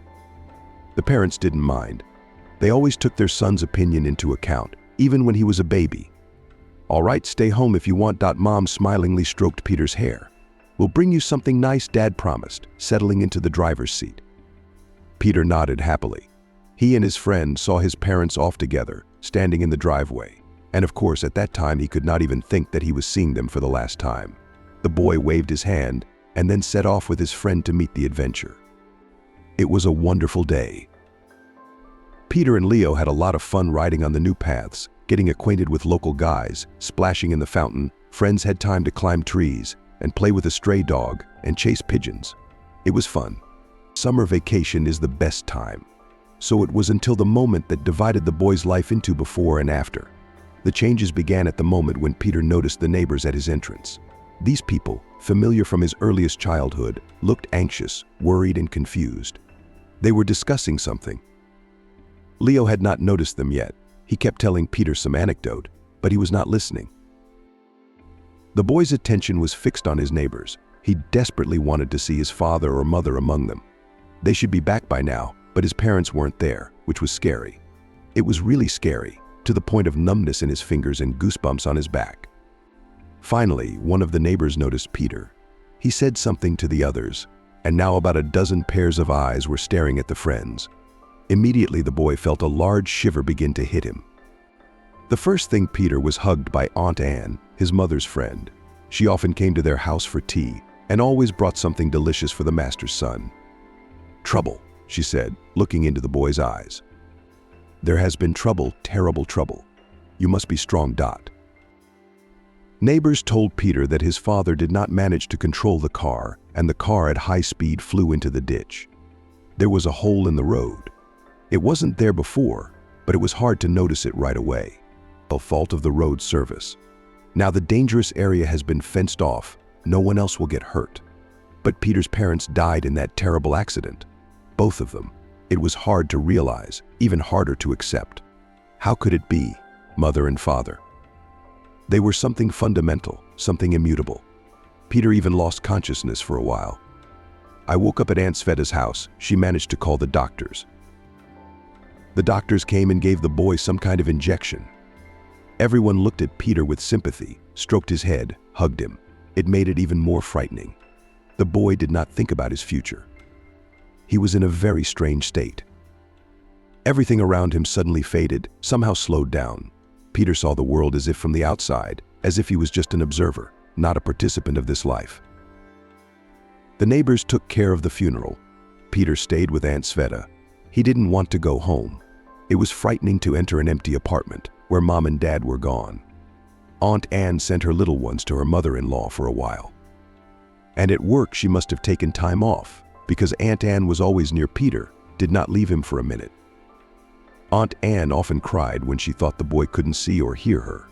The parents didn't mind. They always took their son's opinion into account, even when he was a baby. "All right, stay home if you want." Mom smilingly stroked Peter's hair. "We'll bring you something nice," Dad promised, settling into the driver's seat. Peter nodded happily. He and his friend saw his parents off together, standing in the driveway. And of course, at that time, he could not even think that he was seeing them for the last time. The boy waved his hand and then set off with his friend to meet the adventure. It was a wonderful day. Peter and Leo had a lot of fun riding on the new paths, getting acquainted with local guys, splashing in the fountain. Friends had time to climb trees and play with a stray dog and chase pigeons. It was fun. Summer vacation is the best time. So it was until the moment that divided the boy's life into before and after. The changes began at the moment when Peter noticed the neighbors at his entrance. These people, familiar from his earliest childhood, looked anxious, worried, and confused. They were discussing something. Leo had not noticed them yet. He kept telling Peter some anecdote, but he was not listening. The boy's attention was fixed on his neighbors. He desperately wanted to see his father or mother among them. They should be back by now, but his parents weren't there, which was scary. It was really scary, to the point of numbness in his fingers and goosebumps on his back. Finally, one of the neighbors noticed Peter. He said something to the others, and now about a dozen pairs of eyes were staring at the friends. Immediately, the boy felt a large shiver begin to hit him. The first thing, Peter was hugged by Aunt Anne, his mother's friend. She often came to their house for tea and always brought something delicious for the master's son. "Trouble," she said, looking into the boy's eyes. "There has been trouble, terrible trouble. You must be strong." Neighbors told Peter that his father did not manage to control the car, and the car at high speed flew into the ditch. There was a hole in the road. It wasn't there before, but it was hard to notice it right away. A fault of the road service. Now the dangerous area has been fenced off. No one else will get hurt. But Peter's parents died in that terrible accident. Both of them. It was hard to realize, even harder to accept. How could it be, mother and father? They were something fundamental, something immutable. Peter even lost consciousness for a while. I woke up at Aunt Sveta's house. She managed to call the doctors. The doctors came and gave the boy some kind of injection. Everyone looked at Peter with sympathy, stroked his head, hugged him. It made it even more frightening. The boy did not think about his future. He was in a very strange state. Everything around him suddenly faded, somehow slowed down. Peter saw the world as if from the outside, as if he was just an observer, not a participant of this life. The neighbors took care of the funeral. Peter stayed with Aunt Sveta. He didn't want to go home. It was frightening to enter an empty apartment where Mom and Dad were gone. Aunt Anne sent her little ones to her mother-in-law for a while. And at work she must have taken time off, because Aunt Anne was always near Peter, did not leave him for a minute. Aunt Anne often cried when she thought the boy couldn't see or hear her.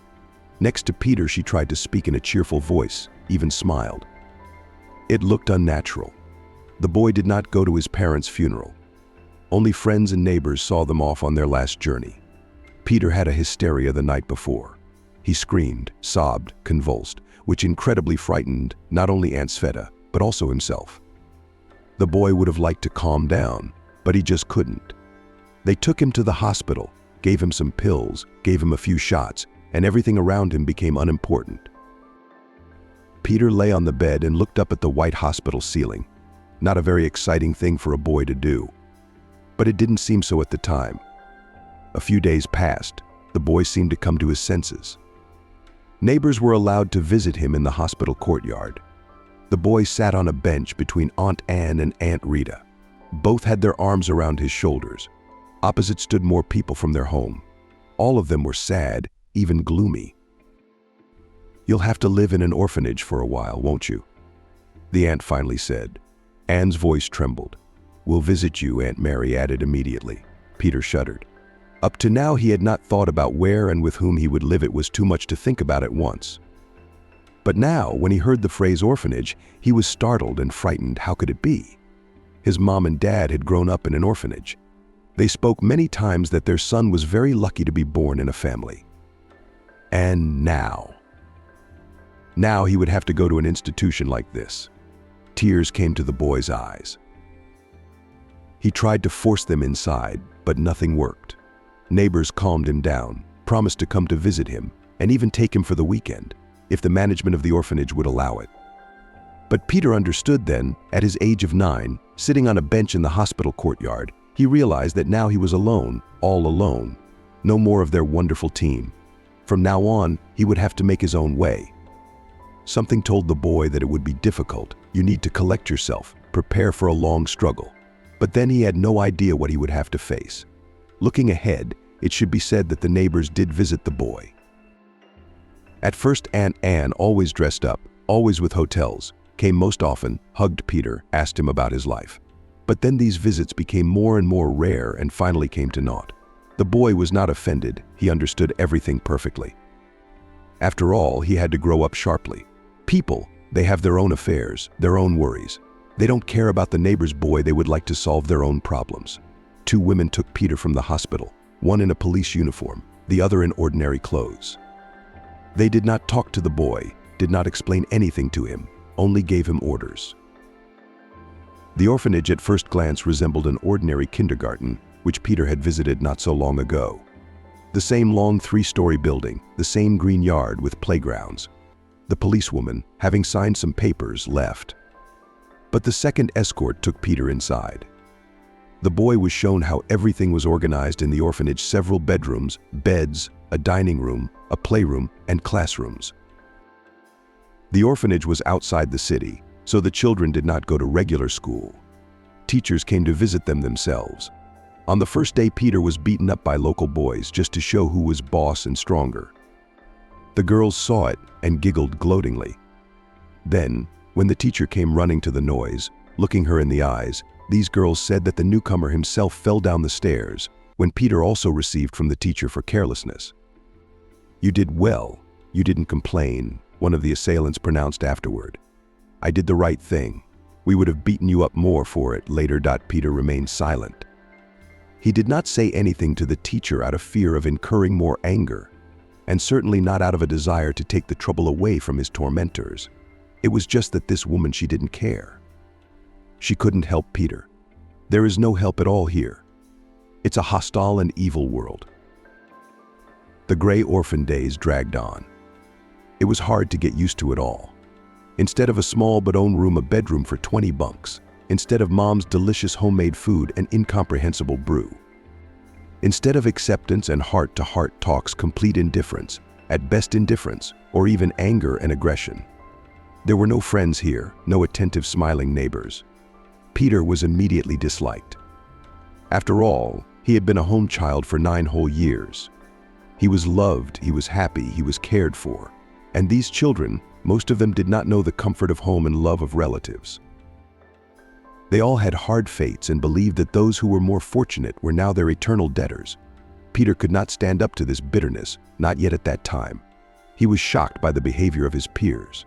Next to Peter, she tried to speak in a cheerful voice, even smiled. It looked unnatural. The boy did not go to his parents' funeral. Only friends and neighbors saw them off on their last journey. Peter had a hysteria the night before. He screamed, sobbed, convulsed, which incredibly frightened not only Aunt Sveta, but also himself. The boy would have liked to calm down, but he just couldn't. They took him to the hospital, gave him some pills, gave him a few shots, and everything around him became unimportant. Peter lay on the bed and looked up at the white hospital ceiling. Not a very exciting thing for a boy to do. But it didn't seem so at the time. A few days passed. The boy seemed to come to his senses. Neighbors were allowed to visit him in the hospital courtyard. The boy sat on a bench between Aunt Anne and Aunt Rita. Both had their arms around his shoulders. Opposite stood more people from their home. All of them were sad, even gloomy. "You'll have to live in an orphanage for a while, won't you?" the aunt finally said. Anne's voice trembled. "We'll visit you," Aunt Mary added immediately. Peter shuddered. Up to now, he had not thought about where and with whom he would live. It was too much to think about at once. But now, when he heard the phrase orphanage, he was startled and frightened. How could it be? His mom and dad had grown up in an orphanage. They spoke many times that their son was very lucky to be born in a family. And now he would have to go to an institution like this. Tears came to the boy's eyes. He tried to force them inside, but nothing worked. Neighbors calmed him down, promised to come to visit him, and even take him for the weekend, if the management of the orphanage would allow it. But Peter understood then, at his age of 9, sitting on a bench in the hospital courtyard, he realized that now he was alone, all alone. No more of their wonderful team. From now on, he would have to make his own way. Something told the boy that it would be difficult. You need to collect yourself, prepare for a long struggle. But then he had no idea what he would have to face. Looking ahead, it should be said that the neighbors did visit the boy. At first, Aunt Anne, always dressed up, always with hotels, came most often, hugged Peter, asked him about his life. But then these visits became more and more rare and finally came to naught. The boy was not offended. He understood everything perfectly. After all, he had to grow up sharply. People, they have their own affairs, their own worries. They don't care about the neighbor's boy. They would like to solve their own problems. 2 women took Peter from the hospital, one in a police uniform, the other in ordinary clothes. They did not talk to the boy, did not explain anything to him, only gave him orders. The orphanage at first glance resembled an ordinary kindergarten, which Peter had visited not so long ago. The same long 3-story building, the same green yard with playgrounds. The policewoman, having signed some papers, left. But the second escort took Peter inside. The boy was shown how everything was organized in the orphanage: several bedrooms, beds, a dining room, a playroom, and classrooms. The orphanage was outside the city, so the children did not go to regular school. Teachers came to visit them themselves. On the first day, Peter was beaten up by local boys just to show who was boss and stronger. The girls saw it and giggled gloatingly. Then, when the teacher came running to the noise, looking her in the eyes, these girls said that the newcomer himself fell down the stairs, when Peter also received from the teacher for carelessness. "You did well. You didn't complain," one of the assailants pronounced afterward. "I did the right thing. We would have beaten you up more for it later." Peter remained silent. He did not say anything to the teacher out of fear of incurring more anger, and certainly not out of a desire to take the trouble away from his tormentors. It was just that this woman, she didn't care. She couldn't help Peter. There is no help at all here. It's a hostile and evil world. The gray orphan days dragged on. It was hard to get used to it all. Instead of a small but own room, a bedroom for 20 bunks. Instead of mom's delicious homemade food and incomprehensible brew. Instead of acceptance and heart-to-heart talks, complete indifference, at best indifference, or even anger and aggression. There were no friends here, no attentive, smiling neighbors. Peter was immediately disliked. After all, he had been a home child for 9 whole years. He was loved, he was happy, he was cared for. And these children, most of them did not know the comfort of home and love of relatives. They all had hard fates and believed that those who were more fortunate were now their eternal debtors. Peter could not stand up to this bitterness, not yet at that time. He was shocked by the behavior of his peers.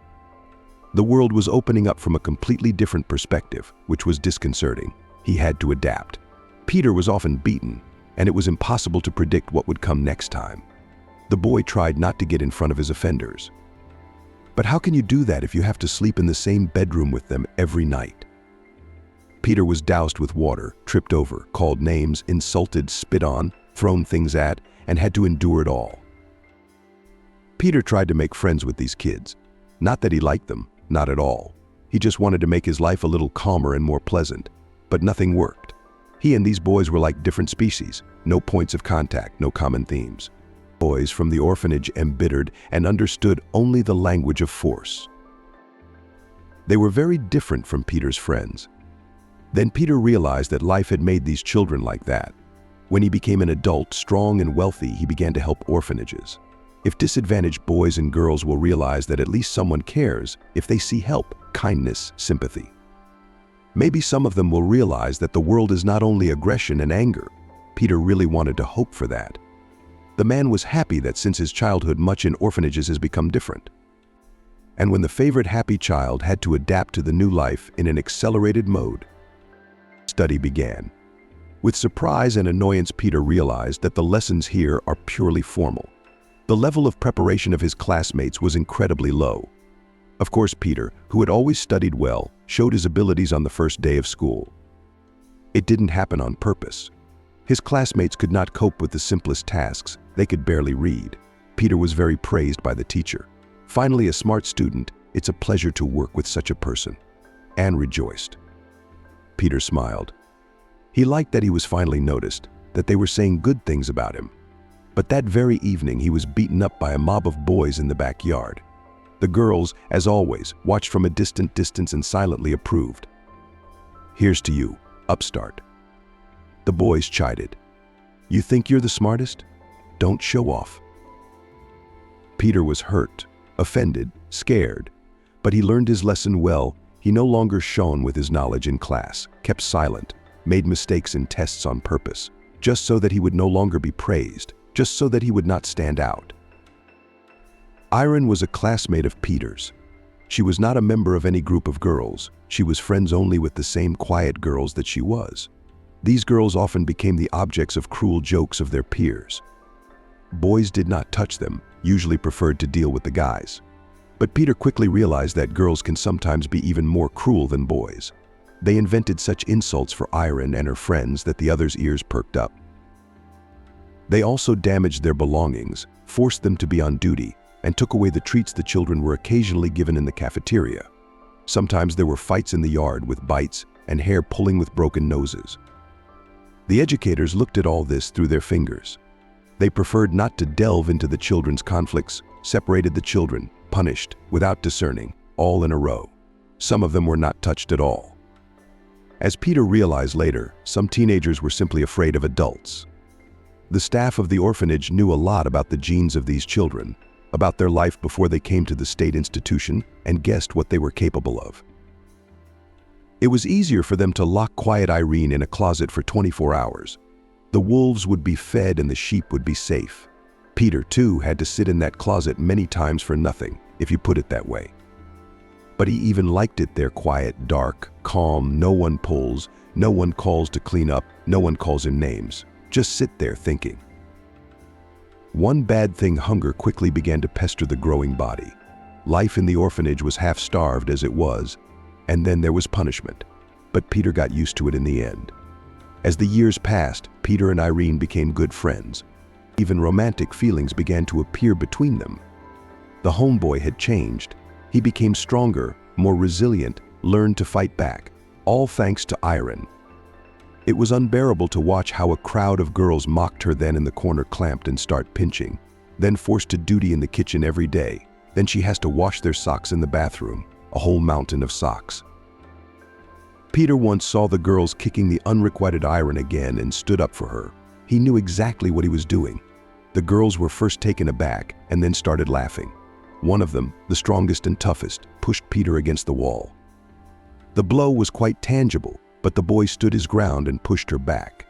The world was opening up from a completely different perspective, which was disconcerting. He had to adapt. Peter was often beaten, and it was impossible to predict what would come next time. The boy tried not to get in front of his offenders. But how can you do that if you have to sleep in the same bedroom with them every night? Peter was doused with water, tripped over, called names, insulted, spit on, thrown things at, and had to endure it all. Peter tried to make friends with these kids. Not that he liked them, not at all. He just wanted to make his life a little calmer and more pleasant. But nothing worked. He and these boys were like different species. No points of contact, no common themes. Boys from the orphanage embittered and understood only the language of force. They were very different from Peter's friends. Then Peter realized that life had made these children like that. When he became an adult, strong and wealthy, he began to help orphanages. If disadvantaged boys and girls will realize that at least someone cares, if they see help, kindness, sympathy. Maybe some of them will realize that the world is not only aggression and anger. Peter really wanted to hope for that. The man was happy that since his childhood, much in orphanages has become different. And when the favorite happy child had to adapt to the new life in an accelerated mode, study began. With surprise and annoyance, Peter realized that the lessons here are purely formal. The level of preparation of his classmates was incredibly low. Of course, Peter, who had always studied well, showed his abilities on the first day of school. It didn't happen on purpose. His classmates could not cope with the simplest tasks. They could barely read. Peter was very praised by the teacher. Finally, a smart student, it's a pleasure to work with such a person. Anne rejoiced. Peter smiled. He liked that he was finally noticed, that they were saying good things about him. But that very evening, he was beaten up by a mob of boys in the backyard. The girls, as always, watched from a distant distance and silently approved. "Here's to you, upstart." The boys chided. "You think you're the smartest? Don't show off." Peter was hurt, offended, scared, but he learned his lesson well. He no longer shone with his knowledge in class, kept silent, made mistakes in tests on purpose, just so that he would no longer be praised, just so that he would not stand out. Irene was a classmate of Peter's. She was not a member of any group of girls. She was friends only with the same quiet girls that she was. These girls often became the objects of cruel jokes of their peers. Boys did not touch them, usually preferred to deal with the guys. But Peter quickly realized that girls can sometimes be even more cruel than boys. They invented such insults for Irene and her friends that the others' ears perked up. They also damaged their belongings, forced them to be on duty, and took away the treats the children were occasionally given in the cafeteria. Sometimes there were fights in the yard with bites and hair pulling with broken noses. The educators looked at all this through their fingers. They preferred not to delve into the children's conflicts, separated the children, punished, without discerning, all in a row. Some of them were not touched at all. As Peter realized later, some teenagers were simply afraid of adults. The staff of the orphanage knew a lot about the genes of these children, about their life before they came to the state institution, and guessed what they were capable of. It was easier for them to lock quiet Irene in a closet for 24 hours. The wolves would be fed and the sheep would be safe. Peter, too, had to sit in that closet many times for nothing, if you put it that way. But he even liked it there, quiet, dark, calm, no one pulls, no one calls to clean up, no one calls him names. Just sit there thinking. One bad thing: hunger quickly began to pester the growing body. Life in the orphanage was half-starved as it was, and then there was punishment. But Peter got used to it in the end. As the years passed, Peter and Irene became good friends. Even romantic feelings began to appear between them. The homeboy had changed. He became stronger, more resilient, learned to fight back, all thanks to Irene. It was unbearable to watch how a crowd of girls mocked her, then in the corner clamped and start pinching, then forced to duty in the kitchen every day. Then she has to wash their socks in the bathroom, a whole mountain of socks. Peter once saw the girls kicking the unrequited Irene again and stood up for her. He knew exactly what he was doing. The girls were first taken aback and then started laughing. One of them, the strongest and toughest, pushed Peter against the wall. The blow was quite tangible, but the boy stood his ground and pushed her back.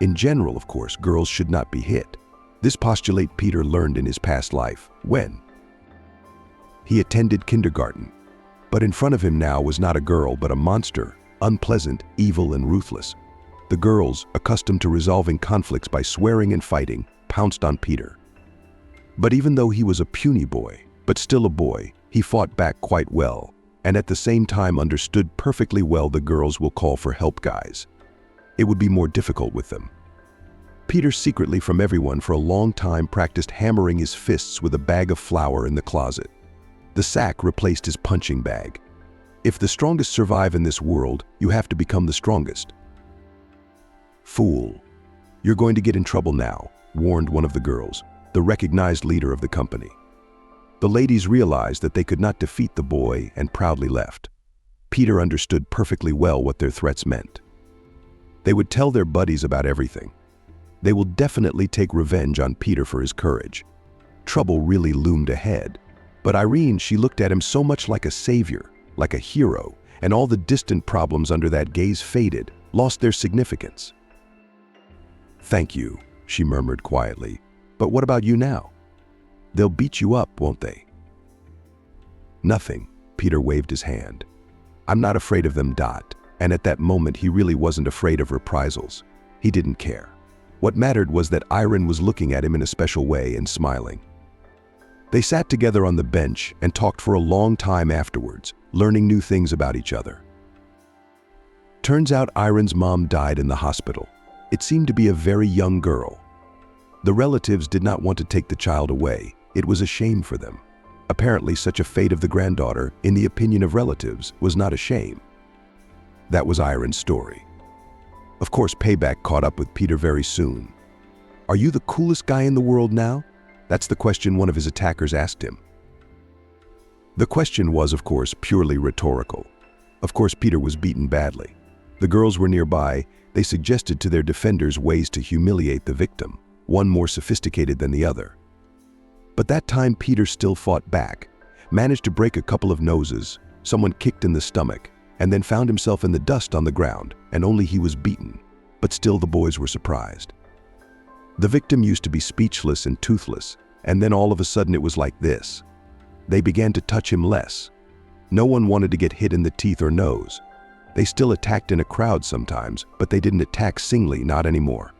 In general, of course, girls should not be hit. This postulate Peter learned in his past life, when he attended kindergarten. But in front of him now was not a girl, but a monster, unpleasant, evil, and ruthless. The girls, accustomed to resolving conflicts by swearing and fighting, pounced on Peter. But even though he was a puny boy, but still a boy, he fought back quite well, and at the same time understood perfectly well the girls will call for help guys. It would be more difficult with them. Peter secretly from everyone for a long time practiced hammering his fists with a bag of flour in the closet. The sack replaced his punching bag. If the strongest survive in this world, you have to become the strongest. Fool. You're going to get in trouble now, warned one of the girls, the recognized leader of the company. The ladies realized that they could not defeat the boy and proudly left. Peter understood perfectly well what their threats meant. They would tell their buddies about everything. They will definitely take revenge on Peter for his courage. Trouble really loomed ahead. But Irene, she looked at him so much like a savior, like a hero, and all the distant problems under that gaze faded, lost their significance. "Thank you," she murmured quietly. "But what about you now? They'll beat you up, won't they?" "Nothing," Peter waved his hand. "I'm not afraid of them, Dot." And at that moment he really wasn't afraid of reprisals. He didn't care. What mattered was that Irene was looking at him in a special way and smiling. They sat together on the bench and talked for a long time afterwards, learning new things about each other. Turns out Irene's mom died in the hospital. It seemed to be a very young girl. The relatives did not want to take the child away. It was a shame for them. Apparently, such a fate of the granddaughter, in the opinion of relatives, was not a shame. That was Irene's story. Of course, payback caught up with Peter very soon. "Are you the coolest guy in the world now?" That's the question one of his attackers asked him. The question was, of course, purely rhetorical. Of course, Peter was beaten badly. The girls were nearby. They suggested to their defenders ways to humiliate the victim, one more sophisticated than the other. But that time Peter still fought back, managed to break a couple of noses, someone kicked in the stomach, and then found himself in the dust on the ground, and only he was beaten. But still the boys were surprised. The victim used to be speechless and toothless, and then all of a sudden it was like this. They began to touch him less. No one wanted to get hit in the teeth or nose. They still attacked in a crowd sometimes, but they didn't attack singly, not anymore.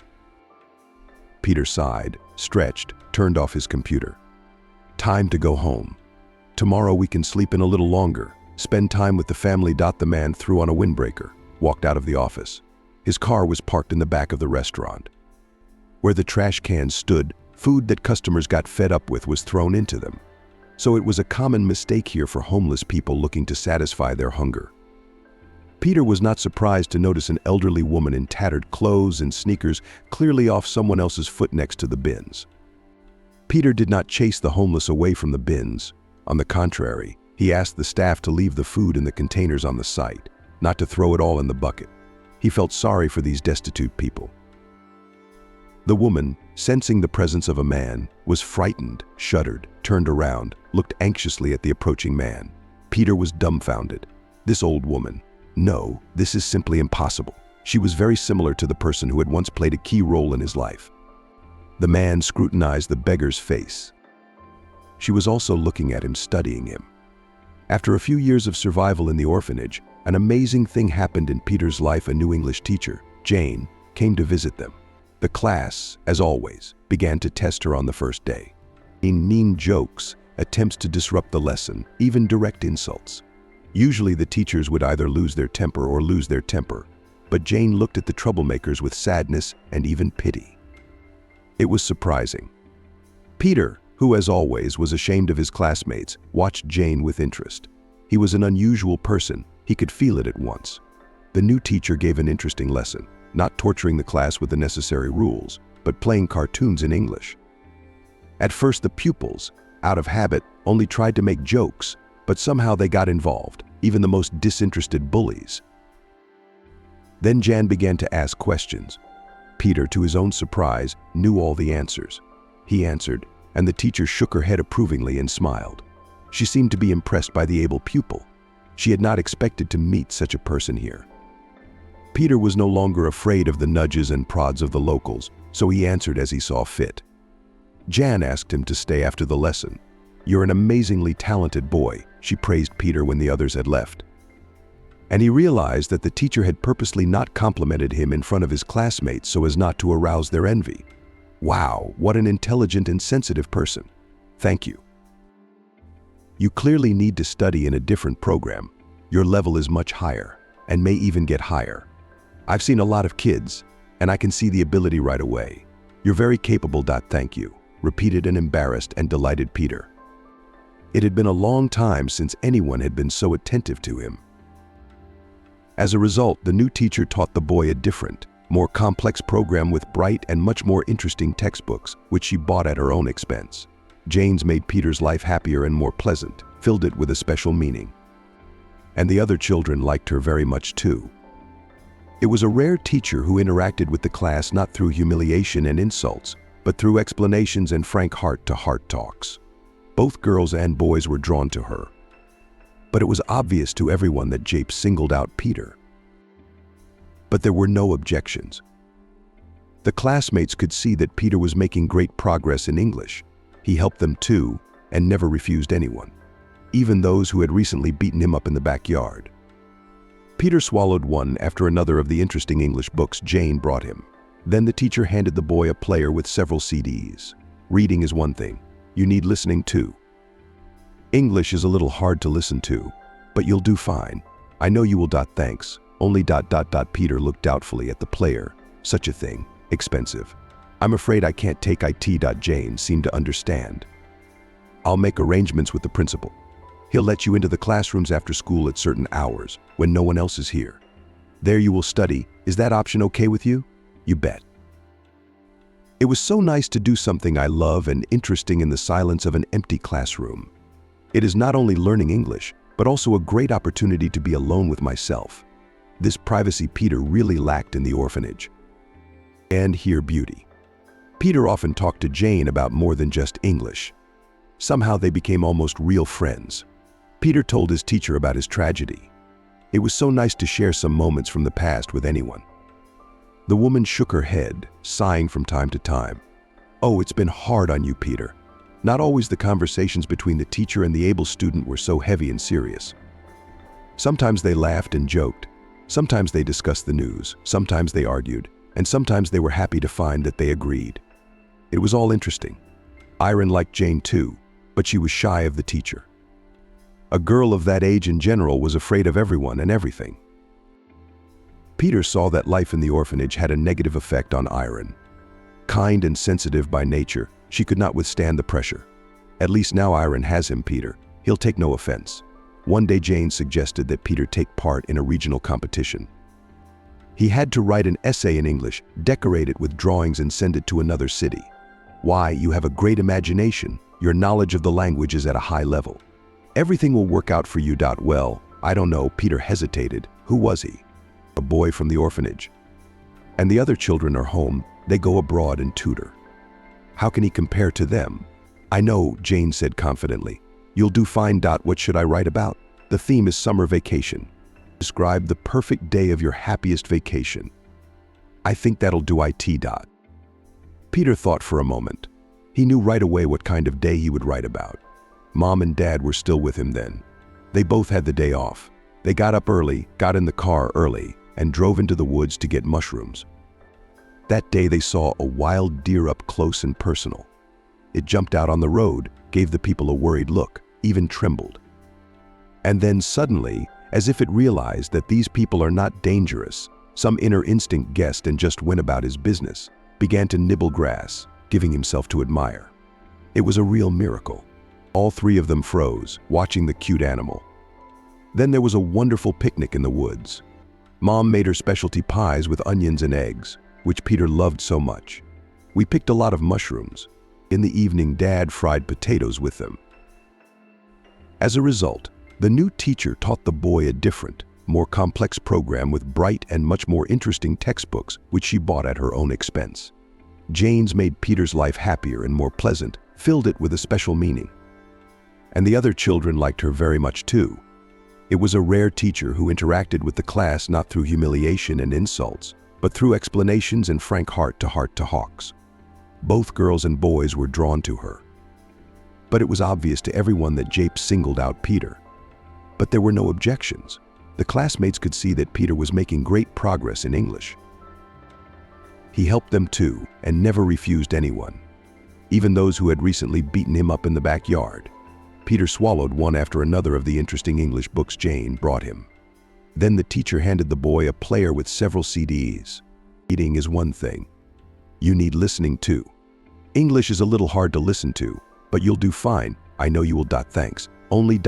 Peter sighed, stretched, turned off his computer. Time to go home. Tomorrow we can sleep in a little longer, spend time with the family. The man threw on a windbreaker, walked out of the office. His car was parked in the back of the restaurant. Where the trash cans stood, food that customers got fed up with was thrown into them. So it was a common mistake here for homeless people looking to satisfy their hunger. Peter was not surprised to notice an elderly woman in tattered clothes and sneakers clearly off someone else's foot next to the bins. Peter did not chase the homeless away from the bins. On the contrary, he asked the staff to leave the food in the containers on the site, not to throw it all in the bucket. He felt sorry for these destitute people. The woman, sensing the presence of a man, was frightened, shuddered, turned around, looked anxiously at the approaching man. Peter was dumbfounded. This old woman. No, this is simply impossible. She was very similar to the person who had once played a key role in his life. The man scrutinized the beggar's face. She was also looking at him, studying him. After a few years of survival in the orphanage, an amazing thing happened in Peter's life. A new English teacher, Jane, came to visit them. The class, as always, began to test her on the first day. Mean jokes, attempts to disrupt the lesson, even direct insults. Usually the teachers would either lose their temper or lose their temper, but Jane looked at the troublemakers with sadness and even pity. It was surprising. Peter, who as always was ashamed of his classmates, watched Jane with interest. He was an unusual person. He could feel it at once. The new teacher gave an interesting lesson, not torturing the class with the necessary rules, but playing cartoons in English. At first the pupils, out of habit, only tried to make jokes, but somehow they got involved, even the most disinterested bullies. Then Jan began to ask questions. Peter, to his own surprise, knew all the answers. He answered, and the teacher shook her head approvingly and smiled. She seemed to be impressed by the able pupil. She had not expected to meet such a person here. Peter was no longer afraid of the nudges and prods of the locals, so he answered as he saw fit. Jan asked him to stay after the lesson. "You're an amazingly talented boy," she praised Peter when the others had left. And he realized that the teacher had purposely not complimented him in front of his classmates so as not to arouse their envy. Wow, what an intelligent and sensitive person. Thank you. You clearly need to study in a different program. Your level is much higher, and may even get higher. I've seen a lot of kids, and I can see the ability right away. "You're very capable. Thank you," repeated an embarrassed and delighted Peter. It had been a long time since anyone had been so attentive to him. As a result, the new teacher taught the boy a different, more complex program with bright and much more interesting textbooks, which she bought at her own expense. Jane's made Peter's life happier and more pleasant, filled it with a special meaning. And the other children liked her very much too. It was a rare teacher who interacted with the class not through humiliation and insults, but through explanations and frank heart-to-heart talks. Both girls and boys were drawn to her. But it was obvious to everyone that Jape singled out Peter. But there were no objections. The classmates could see that Peter was making great progress in English. He helped them too, and never refused anyone, even those who had recently beaten him up in the backyard. Peter swallowed one after another of the interesting English books Jane brought him. Then the teacher handed the boy a player with several CDs. Reading is one thing, you need listening too. English is a little hard to listen to, but you'll do fine. I know you will. Thanks. Only ... Peter looked doubtfully at the player. Such a thing. Expensive. I'm afraid I can't take it. Jane seemed to understand. I'll make arrangements with the principal. He'll let you into the classrooms after school at certain hours, when no one else is here. There you will study. Is that option okay with you? You bet. It was so nice to do something I love and interesting in the silence of an empty classroom. It is not only learning English, but also a great opportunity to be alone with myself. This privacy Peter really lacked in the orphanage. And here beauty. Peter often talked to Jane about more than just English. Somehow they became almost real friends. Peter told his teacher about his tragedy. It was so nice to share some moments from the past with anyone. The woman shook her head, sighing from time to time. "Oh, it's been hard on you, Peter. Not always the conversations between the teacher and the able student were so heavy and serious. Sometimes they laughed and joked. Sometimes they discussed the news. Sometimes they argued. And sometimes they were happy to find that they agreed. It was all interesting. Irene liked Jane too, but she was shy of the teacher. A girl of that age in general was afraid of everyone and everything. Peter saw that life in the orphanage had a negative effect on Irene. Kind and sensitive by nature, she could not withstand the pressure. At least now Irene has him, Peter. He'll take no offense. One day Jane suggested that Peter take part in a regional competition. He had to write an essay in English, decorate it with drawings and send it to another city. Why, you have a great imagination. Your knowledge of the language is at a high level. Everything will work out for you. Well, I don't know. Peter hesitated. Who was he? A boy from the orphanage. And the other children are home. They go abroad and tutor. How can he compare to them? I know, Jane said confidently. You'll do fine. What should I write about? The theme is summer vacation. Describe the perfect day of your happiest vacation. I think that'll do it. Peter thought for a moment. He knew right away what kind of day he would write about. Mom and Dad were still with him then. They both had the day off. They got up early, got in the car early, and drove into the woods to get mushrooms. That day they saw a wild deer up close and personal. It jumped out on the road, gave the people a worried look, even trembled. And then suddenly, as if it realized that these people are not dangerous, some inner instinct guessed and just went about his business, began to nibble grass, giving himself to admire. It was a real miracle. All three of them froze, watching the cute animal. Then there was a wonderful picnic in the woods. Mom made her specialty pies with onions and eggs, which Peter loved so much. We picked a lot of mushrooms. In the evening, Dad fried potatoes with them. As a result, the new teacher taught the boy a different, more complex program with bright and much more interesting textbooks, which she bought at her own expense. Jane's made Peter's life happier and more pleasant, filled it with a special meaning. And the other children liked her very much too. It was a rare teacher who interacted with the class not through humiliation and insults, but through explanations and frank heart-to-heart talks. Both girls and boys were drawn to her. But it was obvious to everyone that Jape singled out Peter. But there were no objections. The classmates could see that Peter was making great progress in English. He helped them too, and never refused anyone, even those who had recently beaten him up in the backyard. Peter swallowed one after another of the interesting English books Jane brought him. Then the teacher handed the boy a player with several CDs. Eating is one thing, You need listening too. English is a little hard to listen to, but you'll do fine. I know you will. Thanks. Only ...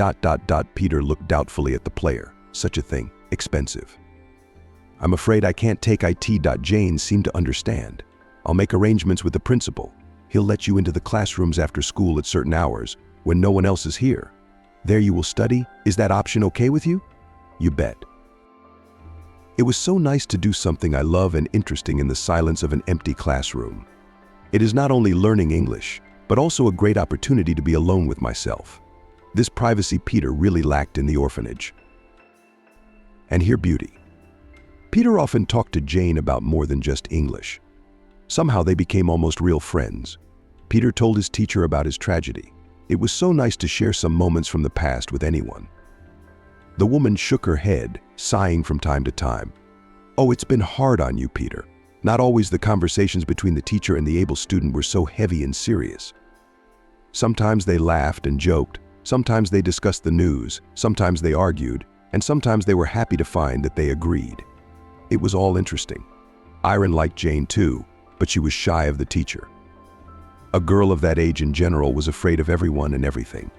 Peter looked doubtfully at the player. Such a thing. Expensive. I'm afraid I can't take it. Jane seemed to understand. I'll make arrangements with the principal. He'll let you into the classrooms after school at certain hours, when no one else is here. There you will study. Is that option okay with you? You bet. It was so nice to do something I love and interesting in the silence of an empty classroom. It is not only learning English, but also a great opportunity to be alone with myself. This privacy Peter really lacked in the orphanage. And here beauty. Peter often talked to Jane about more than just English. Somehow they became almost real friends. Peter told his teacher about his tragedy. It was so nice to share some moments from the past with anyone. The woman shook her head, sighing from time to time. Oh, it's been hard on you, Peter. Not always the conversations between the teacher and the able student were so heavy and serious. Sometimes they laughed and joked, sometimes they discussed the news, sometimes they argued, and sometimes they were happy to find that they agreed. It was all interesting. Irene liked Jane too, but she was shy of the teacher. A girl of that age in general was afraid of everyone and everything.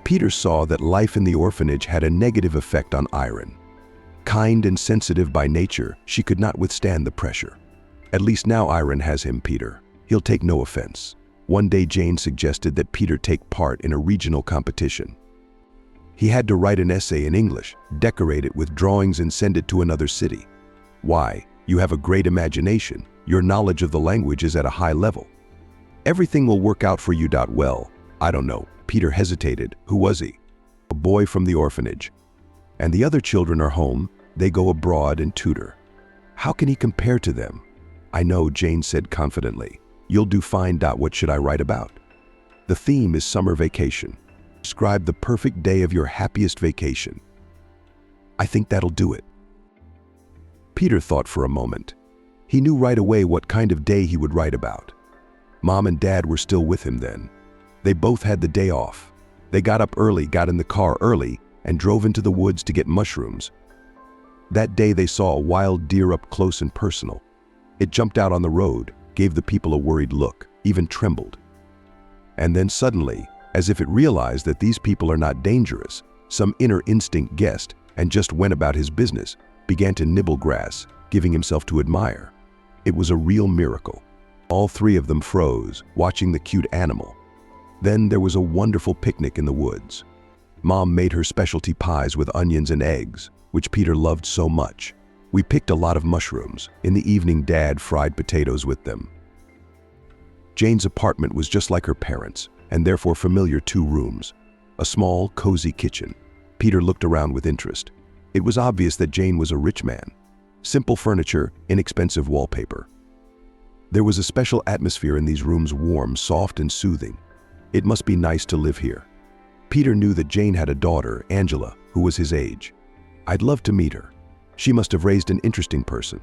Peter saw that life in the orphanage had a negative effect on Irene. Kind and sensitive by nature, she could not withstand the pressure. At least now Irene has him, Peter. He'll take no offense. One day Jane suggested that Peter take part in a regional competition. He had to write an essay in English, decorate it with drawings and send it to another city. Why? You have a great imagination. Your knowledge of the language is at a high level. Everything will work out for you. Well, I don't know. Peter hesitated. Who was he? A boy from the orphanage. And the other children are home. They go abroad and tutor. How can he compare to them? I know, Jane said confidently. You'll do fine. What should I write about? The theme is summer vacation. Describe the perfect day of your happiest vacation. I think that'll do it. Peter thought for a moment. He knew right away what kind of day he would write about. Mom and Dad were still with him then. They both had the day off. They got up early, got in the car early, and drove into the woods to get mushrooms. That day they saw a wild deer up close and personal. It jumped out on the road, gave the people a worried look, even trembled. And then suddenly, as if it realized that these people are not dangerous, some inner instinct guessed and just went about his business, began to nibble grass, giving himself to admire. It was a real miracle. All three of them froze, watching the cute animal. Then there was a wonderful picnic in the woods. Mom made her specialty pies with onions and eggs, which Peter loved so much. We picked a lot of mushrooms. In the evening, Dad fried potatoes with them. Jane's apartment was just like her parents', and therefore familiar 2 rooms. A small, cozy kitchen. Peter looked around with interest. It was obvious that Jane was a rich man. Simple furniture, inexpensive wallpaper. There was a special atmosphere in these rooms, warm, soft, and soothing. It must be nice to live here. Peter knew that Jane had a daughter, Angela, who was his age. I'd love to meet her. She must have raised an interesting person.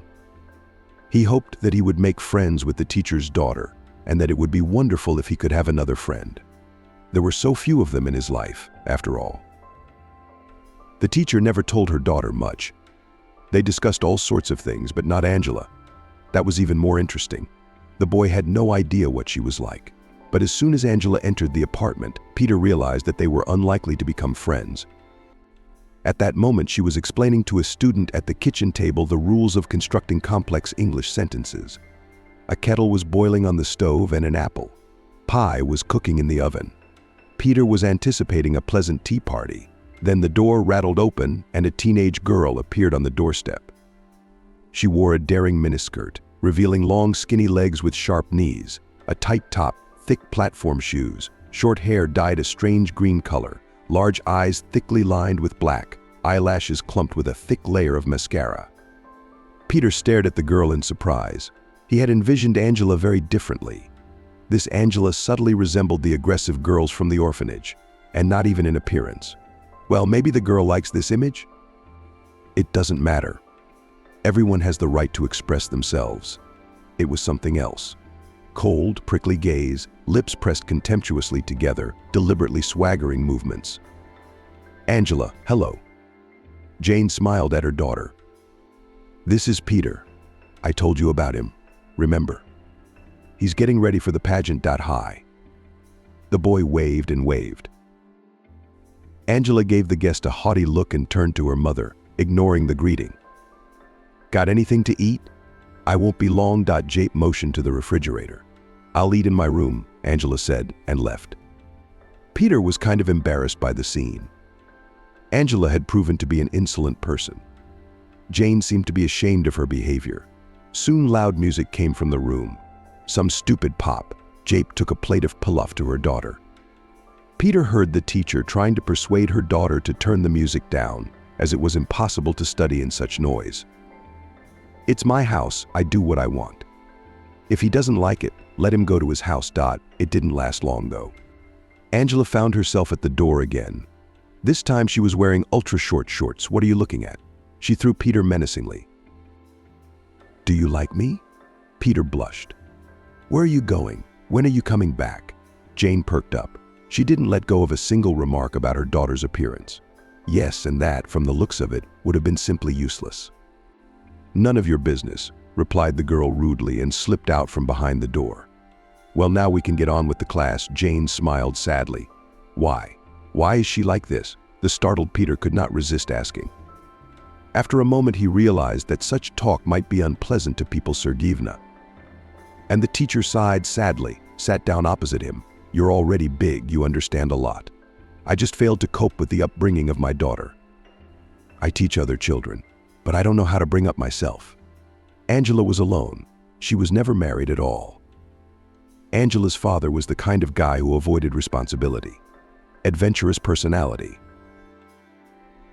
He hoped that he would make friends with the teacher's daughter, and that it would be wonderful if he could have another friend. There were so few of them in his life, after all. The teacher never told her daughter much. They discussed all sorts of things, but not Angela. That was even more interesting. The boy had no idea what she was like. But as soon as Angela entered the apartment, Peter realized that they were unlikely to become friends. At that moment, she was explaining to a student at the kitchen table the rules of constructing complex English sentences. A kettle was boiling on the stove and an apple. Pie was cooking in the oven. Peter was anticipating a pleasant tea party. Then the door rattled open and a teenage girl appeared on the doorstep. She wore a daring miniskirt, revealing long skinny legs with sharp knees, a tight top, thick platform shoes, short hair dyed a strange green color, large eyes thickly lined with black, eyelashes clumped with a thick layer of mascara. Peter stared at the girl in surprise. He had envisioned Angela very differently. This Angela subtly resembled the aggressive girls from the orphanage, and not even in appearance. Well, maybe the girl likes this image? It doesn't matter. Everyone has the right to express themselves. It was something else. Cold, prickly gaze, lips pressed contemptuously together, deliberately swaggering movements. Angela, hello. Jane smiled at her daughter. This is Peter. I told you about him. remember. He's getting ready for the pageant. Hi. The boy waved and waved. Angela gave the guest a haughty look and turned to her mother, ignoring the greeting. Got anything to eat? I won't be long. Jape motioned to the refrigerator. I'll eat in my room, Angela said, and left. Peter was kind of embarrassed by the scene. Angela had proven to be an insolent person. Jane seemed to be ashamed of her behavior. Soon loud music came from the room. Some stupid pop. Jape took a plate of pilaf to her daughter. Peter heard the teacher trying to persuade her daughter to turn the music down, as it was impossible to study in such noise. It's my house, I do what I want. If he doesn't like it, let him go to his house. It didn't last long though. Angela found herself at the door again. This time she was wearing ultra-short shorts. What are you looking at? She threw Peter menacingly. Do you like me? Peter blushed. Where are you going? When are you coming back? Jane perked up. She didn't let go of a single remark about her daughter's appearance. Yes, and that, from the looks of it, would have been simply useless. None of your business, replied the girl rudely and slipped out from behind the door. Well, now we can get on with the class. Jane smiled sadly. Why? Why is she like this? The startled Peter could not resist asking. After a moment he realized that such talk might be unpleasant to people Sergeyevna. And the teacher sighed sadly, sat down opposite him. You're already big, you understand a lot. I just failed to cope with the upbringing of my daughter. I teach other children, but I don't know how to bring up myself. Angela was alone. She was never married at all. Angela's father was the kind of guy who avoided responsibility. Adventurous personality.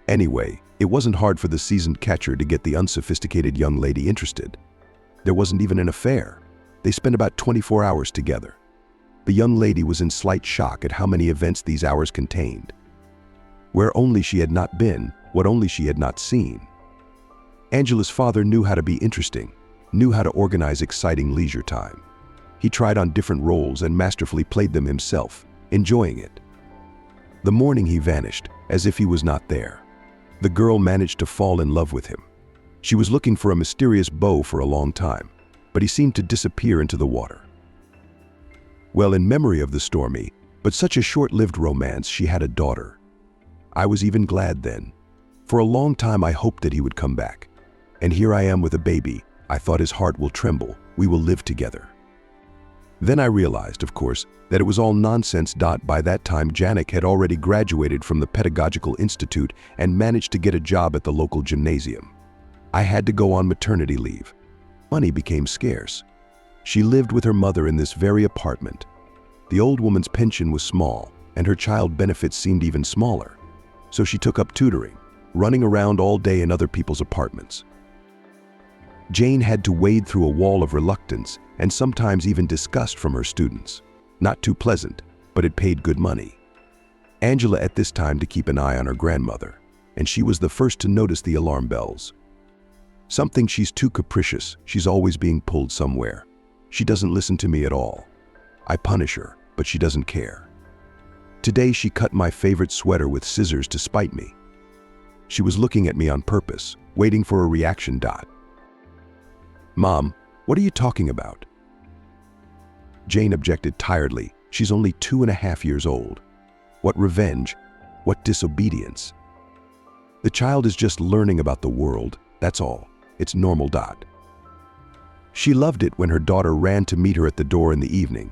Anyway, it wasn't hard for the seasoned catcher to get the unsophisticated young lady interested. There wasn't even an affair. They spent about 24 hours together. The young lady was in slight shock at how many events these hours contained. Where only she had not been, what only she had not seen. Angela's father knew how to be interesting, knew how to organize exciting leisure time. He tried on different roles and masterfully played them himself, enjoying it. The morning he vanished, as if he was not there. The girl managed to fall in love with him. She was looking for a mysterious beau for a long time, but he seemed to disappear into the water. Well, in memory of the stormy, but such a short-lived romance, she had a daughter. I was even glad then. For a long time I hoped that he would come back. And here I am with a baby. I thought his heart will tremble. We will live together. Then I realized, of course, that it was all nonsense. By that time Janek had already graduated from the Pedagogical Institute and managed to get a job at the local gymnasium. I had to go on maternity leave. Money became scarce. She lived with her mother in this very apartment. The old woman's pension was small, and her child benefits seemed even smaller. So she took up tutoring, running around all day in other people's apartments. Jane had to wade through a wall of reluctance and sometimes even disgust from her students. Not too pleasant, but it paid good money. Angela at this time to keep an eye on her grandmother, and she was the first to notice the alarm bells. Something, she's too capricious, she's always being pulled somewhere. She doesn't listen to me at all. I punish her, but she doesn't care. Today she cut my favorite sweater with scissors to spite me. She was looking at me on purpose, waiting for a reaction. Mom, what are you talking about? Jane objected tiredly. She's only 2.5 years old. What revenge? What disobedience? The child is just learning about the world, that's all. It's normal. She loved it when her daughter ran to meet her at the door in the evening.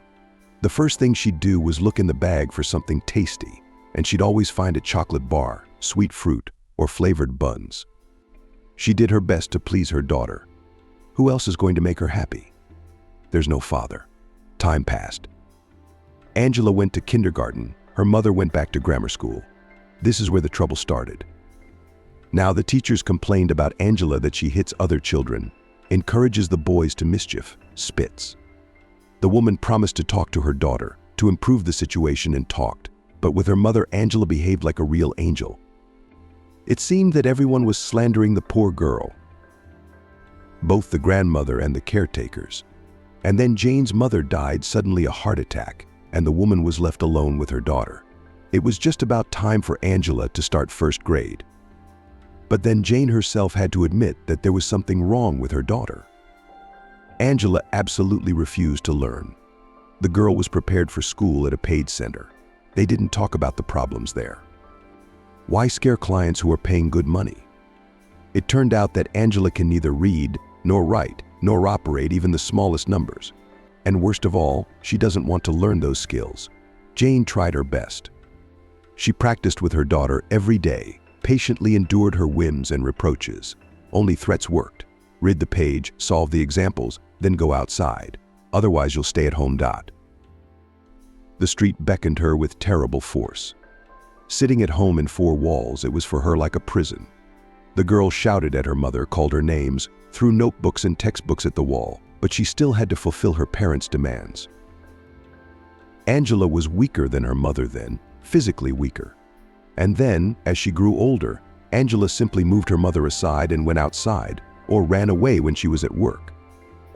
The first thing she'd do was look in the bag for something tasty, and she'd always find a chocolate bar, sweet fruit, or flavored buns. She did her best to please her daughter. Who else is going to make her happy? There's no father. Time passed. Angela went to kindergarten. Her mother went back to grammar school. This is where the trouble started. Now the teachers complained about Angela that she hits other children, encourages the boys to mischief, spits. The woman promised to talk to her daughter, to improve the situation, and talked, but with her mother Angela behaved like a real angel. It seemed that everyone was slandering the poor girl, both the grandmother and the caretakers. And then Jane's mother died suddenly, a heart attack, and the woman was left alone with her daughter. It was just about time for Angela to start first grade. But then Jane herself had to admit that there was something wrong with her daughter. Angela absolutely refused to learn. The girl was prepared for school at a paid center. They didn't talk about the problems there. Why scare clients who are paying good money? It turned out that Angela can neither read, nor write, nor operate even the smallest numbers. And worst of all, she doesn't want to learn those skills. Jane tried her best. She practiced with her daughter every day, patiently endured her whims and reproaches. Only threats worked. Read the page, solve the examples, then go outside. Otherwise you'll stay at home. The street beckoned her with terrible force. Sitting at home in four walls, it was for her like a prison. The girl shouted at her mother, called her names, threw notebooks and textbooks at the wall, but she still had to fulfill her parents' demands. Angela was weaker than her mother then, physically weaker. And then, as she grew older, Angela simply moved her mother aside and went outside, or ran away when she was at work.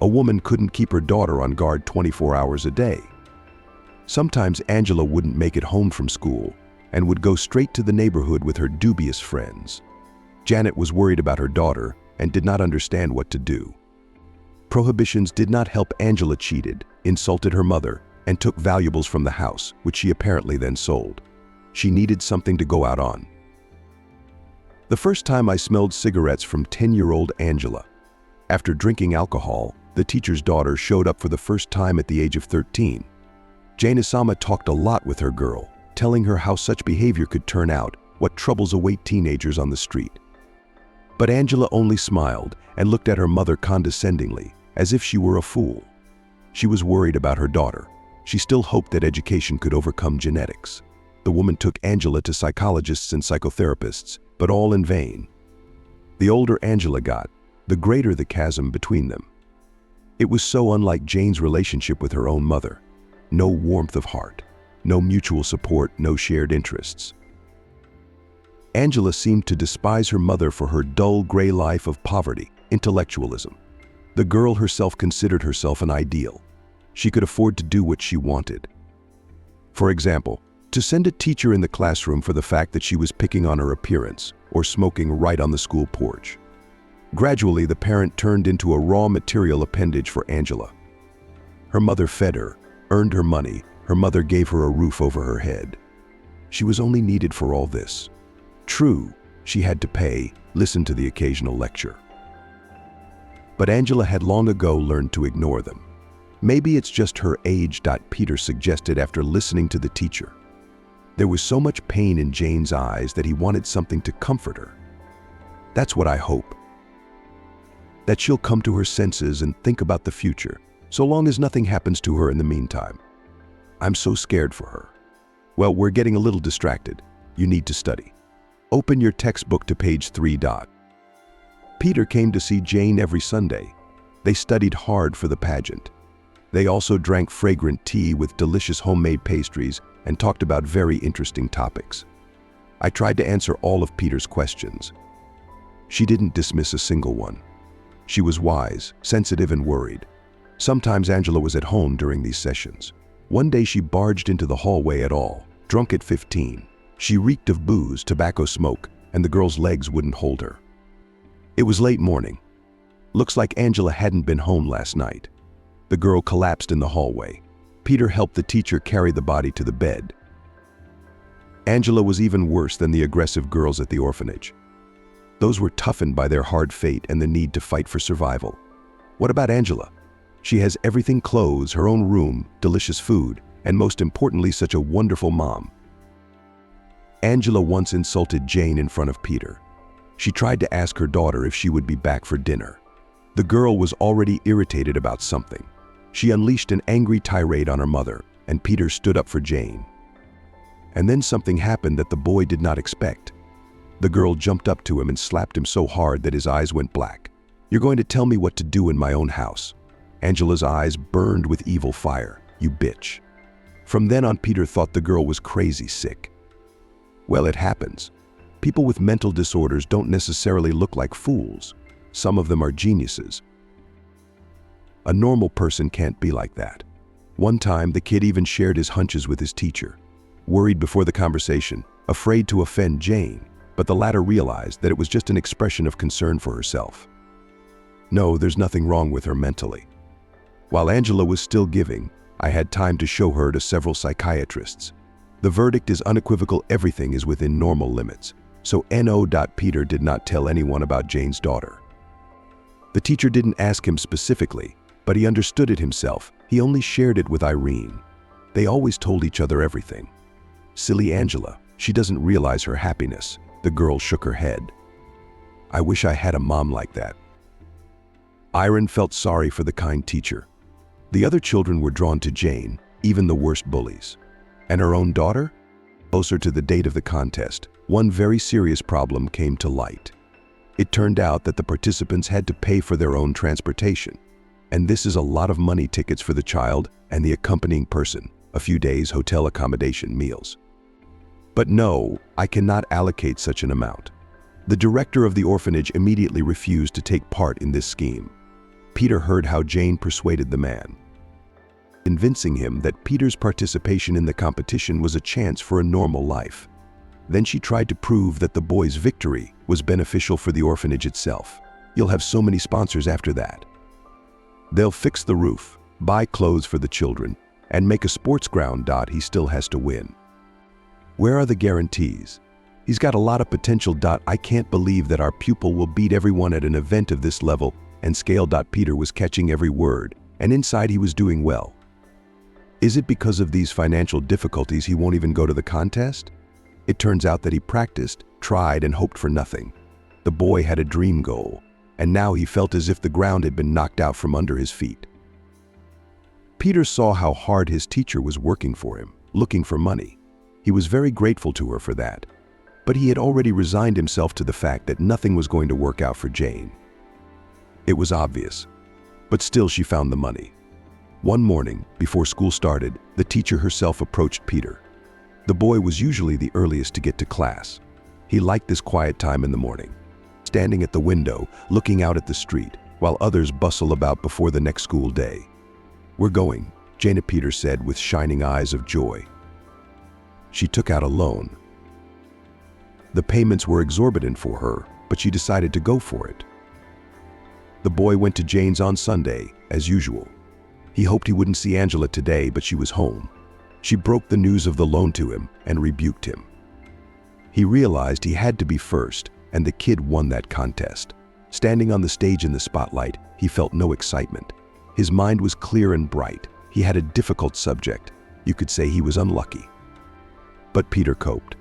A woman couldn't keep her daughter on guard 24 hours a day. Sometimes Angela wouldn't make it home from school and would go straight to the neighborhood with her dubious friends. Janet was worried about her daughter and did not understand what to do. Prohibitions did not help. Angela cheated, insulted her mother, and took valuables from the house, which she apparently then sold. She needed something to go out on. The first time I smelled cigarettes from 10-year-old Angela. After drinking alcohol, the teacher's daughter showed up for the first time at the age of 13. Jane-sama talked a lot with her girl, telling her how such behavior could turn out, what troubles await teenagers on the street. But Angela only smiled and looked at her mother condescendingly, as if she were a fool. She was worried about her daughter. She still hoped that education could overcome genetics. The woman took Angela to psychologists and psychotherapists, but all in vain. The older Angela got, the greater the chasm between them. It was so unlike Jane's relationship with her own mother. No warmth of heart, no mutual support, no shared interests. Angela seemed to despise her mother for her dull gray life of poverty, intellectualism. The girl herself considered herself an ideal. She could afford to do what she wanted. For example, to send a teacher in the classroom for the fact that she was picking on her appearance or smoking right on the school porch. Gradually, the parent turned into a raw material appendage for Angela. Her mother fed her, earned her money, her mother gave her a roof over her head. She was only needed for all this. True, she had to pay, listen to the occasional lecture. But Angela had long ago learned to ignore them. Maybe it's just her age. Peter suggested after listening to the teacher. There was so much pain in Jane's eyes that he wanted something to comfort her. That's what I hope. That she'll come to her senses and think about the future, so long as nothing happens to her in the meantime. I'm so scared for her. Well, we're getting a little distracted. You need to study. Open your textbook to page 3. Peter came to see Jane every Sunday. They studied hard for the pageant. They also drank fragrant tea with delicious homemade pastries and talked about very interesting topics. I tried to answer all of Peter's questions. She didn't dismiss a single one. She was wise, sensitive, and worried. Sometimes Angela was at home during these sessions. One day she barged into the hallway at all, drunk at 15. She reeked of booze, tobacco smoke, and the girl's legs wouldn't hold her. It was late morning. Looks like Angela hadn't been home last night. The girl collapsed in the hallway. Peter helped the teacher carry the body to the bed. Angela was even worse than the aggressive girls at the orphanage. Those were toughened by their hard fate and the need to fight for survival. What about Angela? She has everything: clothes, her own room, delicious food, and most importantly, such a wonderful mom. Angela once insulted Jane in front of Peter. She tried to ask her daughter if she would be back for dinner. The girl was already irritated about something. She unleashed an angry tirade on her mother, and Peter stood up for Jane. And then something happened that the boy did not expect. The girl jumped up to him and slapped him so hard that his eyes went black. "You're going to tell me what to do in my own house." Angela's eyes burned with evil fire. "You bitch." From then on, Peter thought the girl was crazy, sick. Well, it happens. People with mental disorders don't necessarily look like fools. Some of them are geniuses. A normal person can't be like that. One time, the kid even shared his hunches with his teacher. Worried before the conversation, afraid to offend Jane, but the latter realized that it was just an expression of concern for herself. No, there's nothing wrong with her mentally. While Angela was still giving, I had time to show her to several psychiatrists. The verdict is unequivocal: everything is within normal limits. So N.O. Peter did not tell anyone about Jane's daughter. The teacher didn't ask him specifically, but he understood it himself. He only shared it with Irene. They always told each other everything. Silly Angela, she doesn't realize her happiness. The girl shook her head. I wish I had a mom like that. Irene felt sorry for the kind teacher. The other children were drawn to Jane, even the worst bullies. And her own daughter? Closer to the date of the contest, one very serious problem came to light. It turned out that the participants had to pay for their own transportation. And this is a lot of money: tickets for the child and the accompanying person, a few days hotel accommodation, meals. But no, I cannot allocate such an amount. The director of the orphanage immediately refused to take part in this scheme. Peter heard how Jane persuaded the man, convincing him that Peter's participation in the competition was a chance for a normal life. Then she tried to prove that the boy's victory was beneficial for the orphanage itself. You'll have so many sponsors after that. They'll fix the roof, buy clothes for the children, and make a sports ground. He still has to win. Where are the guarantees? He's got a lot of potential. I can't believe that our pupil will beat everyone at an event of this level and scale. Peter was catching every word, and inside he was doing well. Is it because of these financial difficulties he won't even go to the contest? It turns out that he practiced, tried, and hoped for nothing. The boy had a dream goal, and now he felt as if the ground had been knocked out from under his feet. Peter saw how hard his teacher was working for him, looking for money. He was very grateful to her for that, but he had already resigned himself to the fact that nothing was going to work out for Jane. It was obvious, but still she found the money. One morning, before school started, the teacher herself approached Peter. The boy was usually the earliest to get to class. He liked this quiet time in the morning, standing at the window, looking out at the street, while others bustle about before the next school day. We're going, Jane, Peter said with shining eyes of joy. She took out a loan. The payments were exorbitant for her, but she decided to go for it. The boy went to Jane's on Sunday, as usual. He hoped he wouldn't see Angela today, but she was home. She broke the news of the loan to him and rebuked him. He realized he had to be first, and the kid won that contest. Standing on the stage in the spotlight, he felt no excitement. His mind was clear and bright. He had a difficult subject. You could say he was unlucky. But Peter coped.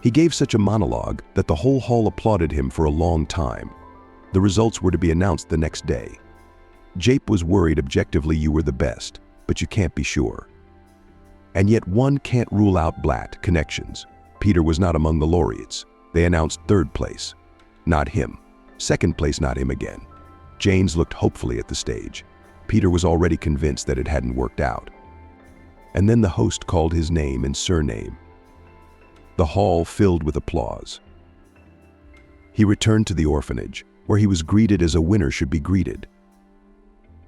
He gave such a monologue that the whole hall applauded him for a long time. The results were to be announced the next day. Jape was worried. Objectively, you were the best, but you can't be sure. And yet one can't rule out black connections. Peter was not among the laureates. They announced third place. Not him. Second place, not him again. James looked hopefully at the stage. Peter was already convinced that it hadn't worked out. And then the host called his name and surname. The hall filled with applause. He returned to the orphanage, where he was greeted as a winner should be greeted.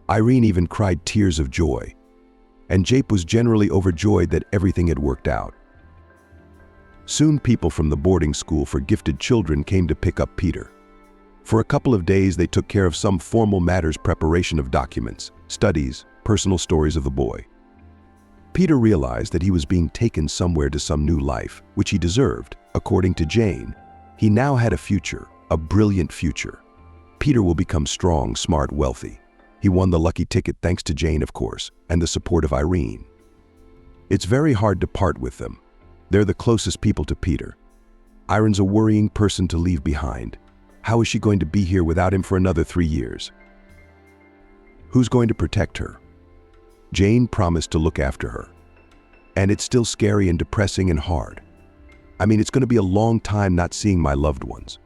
Irene even cried tears of joy, and Jape was generally overjoyed that everything had worked out. Soon people from the boarding school for gifted children came to pick up Peter. For a couple of days they took care of some formal matters: preparation of documents, studies, personal stories of the boy. Peter realized that he was being taken somewhere to some new life, which he deserved, according to Jane. He now had a future, a brilliant future. Peter will become strong, smart, wealthy. He won the lucky ticket thanks to Jane, of course, and the support of Irene. It's very hard to part with them. They're the closest people to Peter. Irene's a worrying person to leave behind. How is she going to be here without him for another 3 years? Who's going to protect her? Jane promised to look after her. And it's still scary and depressing and hard. I mean, it's going to be a long time not seeing my loved ones.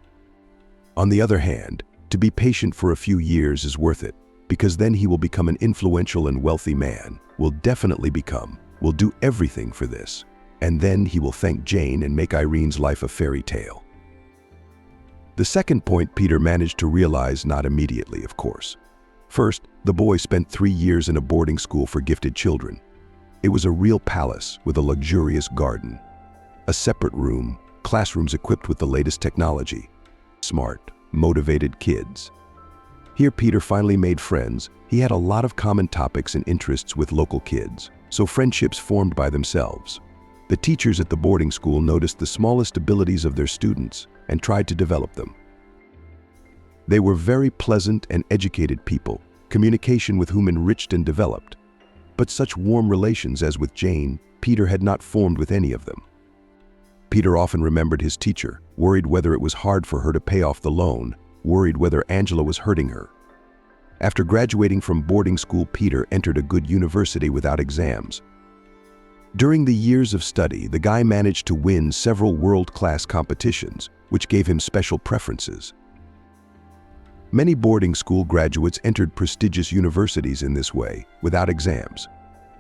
On the other hand, to be patient for a few years is worth it, because then he will become an influential and wealthy man, will do everything for this. And then he will thank Jane and make Irene's life a fairy tale. The second point Peter managed to realize, not immediately, of course. First, the boy spent 3 years in a boarding school for gifted children. It was a real palace with a luxurious garden, a separate room, classrooms equipped with the latest technology, smart, motivated kids. Here Peter finally made friends. He had a lot of common topics and interests with local kids, so friendships formed by themselves. The teachers at the boarding school noticed the smallest abilities of their students and tried to develop them. They were very pleasant and educated people, communication with whom enriched and developed. But such warm relations as with Jane, Peter had not formed with any of them. Peter often remembered his teacher, worried whether it was hard for her to pay off the loan, worried whether Angela was hurting her. After graduating from boarding school, Peter entered a good university without exams. During the years of study, the guy managed to win several world-class competitions, which gave him special preferences. Many boarding school graduates entered prestigious universities in this way, without exams.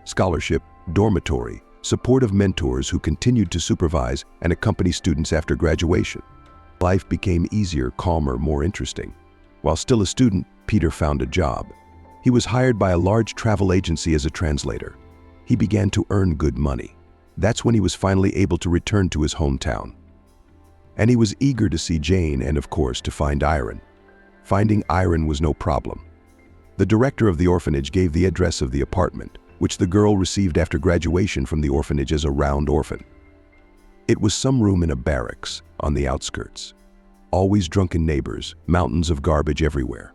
Scholarship, dormitory, supportive mentors who continued to supervise and accompany students after graduation. Life became easier, calmer, more interesting. While still a student, Peter found a job. He was hired by a large travel agency as a translator. He began to earn good money. That's when he was finally able to return to his hometown. And he was eager to see Jane and, of course, to find Irene. Finding Irene was no problem. The director of the orphanage gave the address of the apartment, which the girl received after graduation from the orphanage as a round orphan. It was some room in a barracks, on the outskirts. Always drunken neighbors, mountains of garbage everywhere.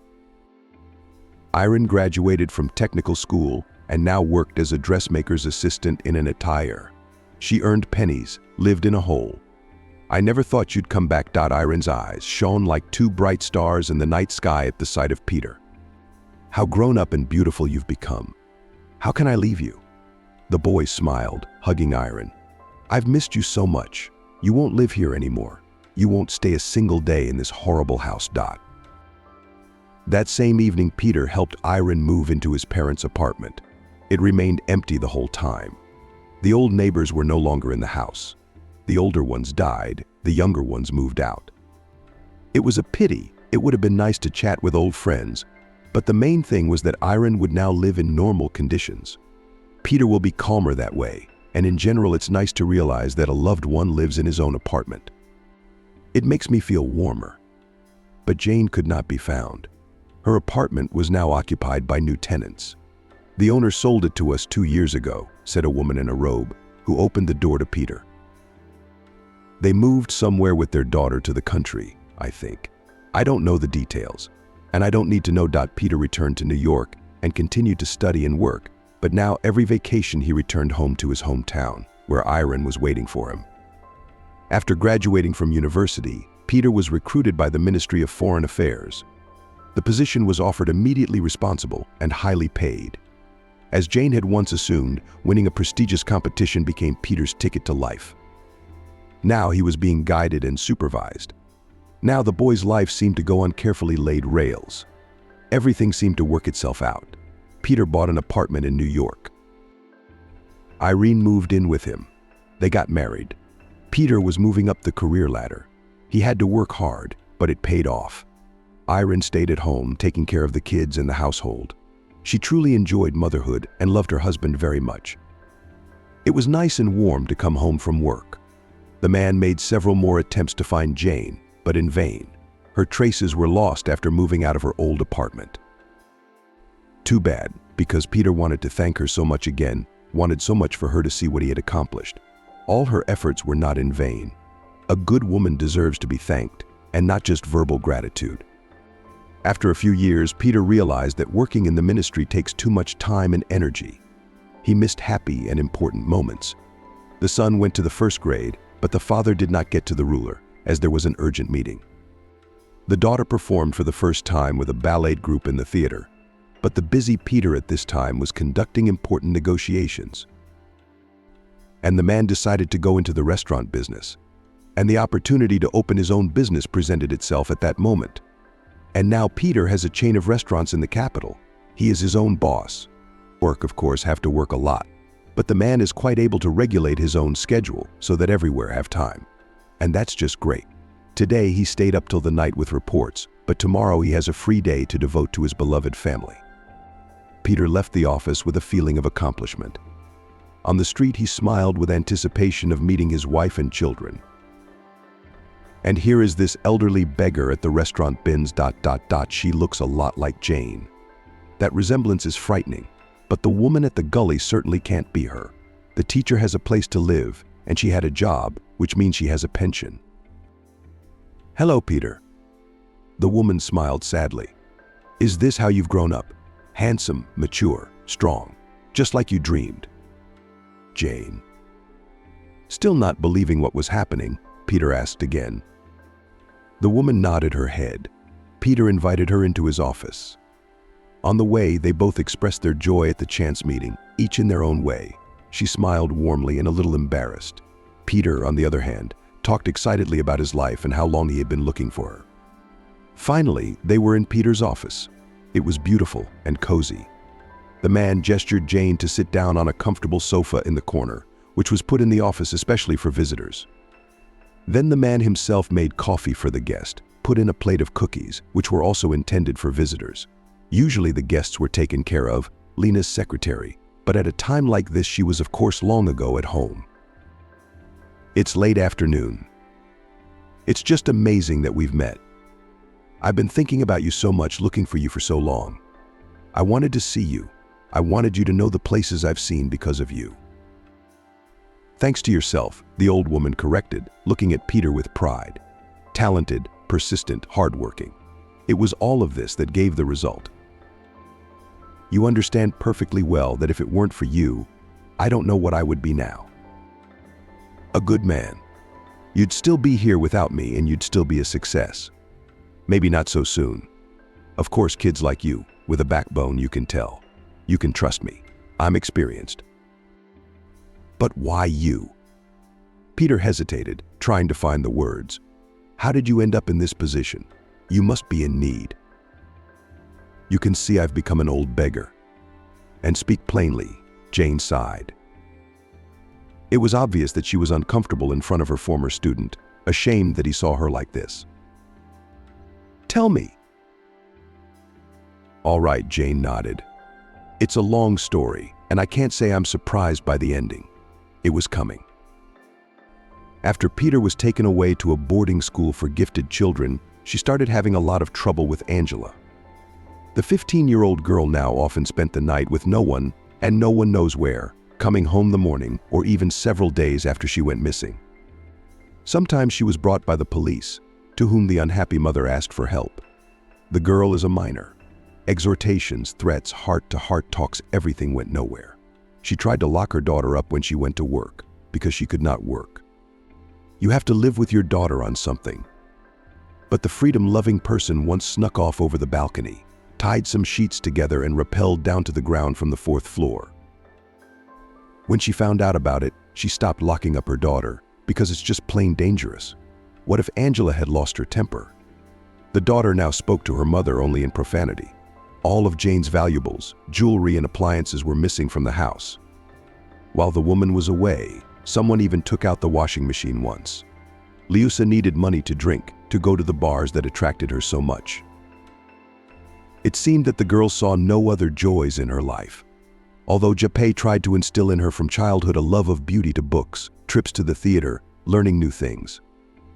Irene graduated from technical school and now worked as a dressmaker's assistant in an attire. She earned pennies, lived in a hole. "I never thought you'd come back." Irene's eyes shone like two bright stars in the night sky at the sight of Peter. "How grown up and beautiful you've become. How can I leave you?" The boy smiled, hugging Irene. "I've missed you so much. You won't live here anymore. You won't stay a single day in this horrible house." That same evening, Peter helped Irene move into his parents' apartment. It remained empty the whole time. The old neighbors were no longer in the house. The older ones died, the younger ones moved out. It was a pity. It would have been nice to chat with old friends, but the main thing was that Irene would now live in normal conditions. Peter will be calmer that way, and in general it's nice to realize that a loved one lives in his own apartment. It makes me feel warmer. But Jane could not be found. Her apartment was now occupied by new tenants. "The owner sold it to us 2 years ago," said a woman in a robe, who opened the door to Peter. "They moved somewhere with their daughter to the country, I think. I don't know the details, and I don't need to know." Peter returned to New York and continued to study and work, but now every vacation he returned home to his hometown, where Irene was waiting for him. After graduating from university, Peter was recruited by the Ministry of Foreign Affairs. The position was offered immediately responsible and highly paid. As Jane had once assumed, winning a prestigious competition became Peter's ticket to life. Now he was being guided and supervised. Now the boy's life seemed to go on carefully laid rails. Everything seemed to work itself out. Peter bought an apartment in New York. Irene moved in with him. They got married. Peter was moving up the career ladder. He had to work hard, but it paid off. Irene stayed at home, taking care of the kids and the household. She truly enjoyed motherhood and loved her husband very much. It was nice and warm to come home from work. The man made several more attempts to find Jane, but in vain. Her traces were lost after moving out of her old apartment. Too bad, because Peter wanted to thank her so much again, wanted so much for her to see what he had accomplished. All her efforts were not in vain. A good woman deserves to be thanked, and not just verbal gratitude. After a few years, Peter realized that working in the ministry takes too much time and energy. He missed happy and important moments. The son went to the first grade, but the father did not get to the ruler, as there was an urgent meeting. The daughter performed for the first time with a ballet group in the theater, but the busy Peter at this time was conducting important negotiations. And the man decided to go into the restaurant business, and the opportunity to open his own business presented itself at that moment. And now Peter has a chain of restaurants in the capital. He is his own boss. Work, of course, have to work a lot, but the man is quite able to regulate his own schedule so that everywhere have time. And that's just great. Today he stayed up till the night with reports, but tomorrow he has a free day to devote to his beloved family. Peter left the office with a feeling of accomplishment. On the street he smiled with anticipation of meeting his wife and children. And here is this elderly beggar at the restaurant bins. She looks a lot like Jane. That resemblance is frightening, but the woman at the gully certainly can't be her. The teacher has a place to live, and she had a job, which means she has a pension. Hello, Peter. The woman smiled sadly. Is this how you've grown up? Handsome, mature, strong, just like you dreamed. Jane. Still not believing what was happening, Peter asked again. The woman nodded her head. Peter invited her into his office. On the way, they both expressed their joy at the chance meeting, each in their own way. She smiled warmly and a little embarrassed. Peter, on the other hand, talked excitedly about his life and how long he had been looking for her. Finally, they were in Peter's office. It was beautiful and cozy. The man gestured Jane to sit down on a comfortable sofa in the corner, which was put in the office especially for visitors. Then the man himself made coffee for the guest, put in a plate of cookies, which were also intended for visitors. Usually the guests were taken care of, Lena's secretary, but at a time like this she was of course long ago at home. It's late afternoon. It's just amazing that we've met. I've been thinking about you so much, looking for you for so long. I wanted to see you. I wanted you to know the places I've seen because of you. Thanks to yourself, the old woman corrected, looking at Peter with pride. Talented, persistent, hardworking. It was all of this that gave the result. You understand perfectly well that if it weren't for you, I don't know what I would be now. A good man. You'd still be here without me and you'd still be a success. Maybe not so soon. Of course, kids like you, with a backbone, you can tell. You can trust me. I'm experienced. But why you? Peter hesitated, trying to find the words. How did you end up in this position? You must be in need. You can see I've become an old beggar. And speak plainly, Jane sighed. It was obvious that she was uncomfortable in front of her former student, ashamed that he saw her like this. Tell me. All right, Jane nodded. It's a long story, and I can't say I'm surprised by the ending. It was coming. After Peter was taken away to a boarding school for gifted children, she started having a lot of trouble with Angela. The 15-year-old girl now often spent the night with no one, and no one knows where, coming home the morning or even several days after she went missing. Sometimes she was brought by the police, to whom the unhappy mother asked for help. The girl is a minor. Exhortations, threats, heart-to-heart talks, everything went nowhere. She tried to lock her daughter up when she went to work, because she could not work. You have to live with your daughter on something. But the freedom-loving person once snuck off over the balcony, tied some sheets together and rappelled down to the ground from the 4th floor. When she found out about it, she stopped locking up her daughter, because it's just plain dangerous. What if Angela had lost her temper? The daughter now spoke to her mother only in profanity. All of Jane's valuables, jewelry and appliances were missing from the house. While the woman was away, someone even took out the washing machine once. Liusa needed money to drink, to go to the bars that attracted her so much. It seemed that the girl saw no other joys in her life. Although Japé tried to instill in her from childhood a love of beauty, to books, trips to the theater, learning new things.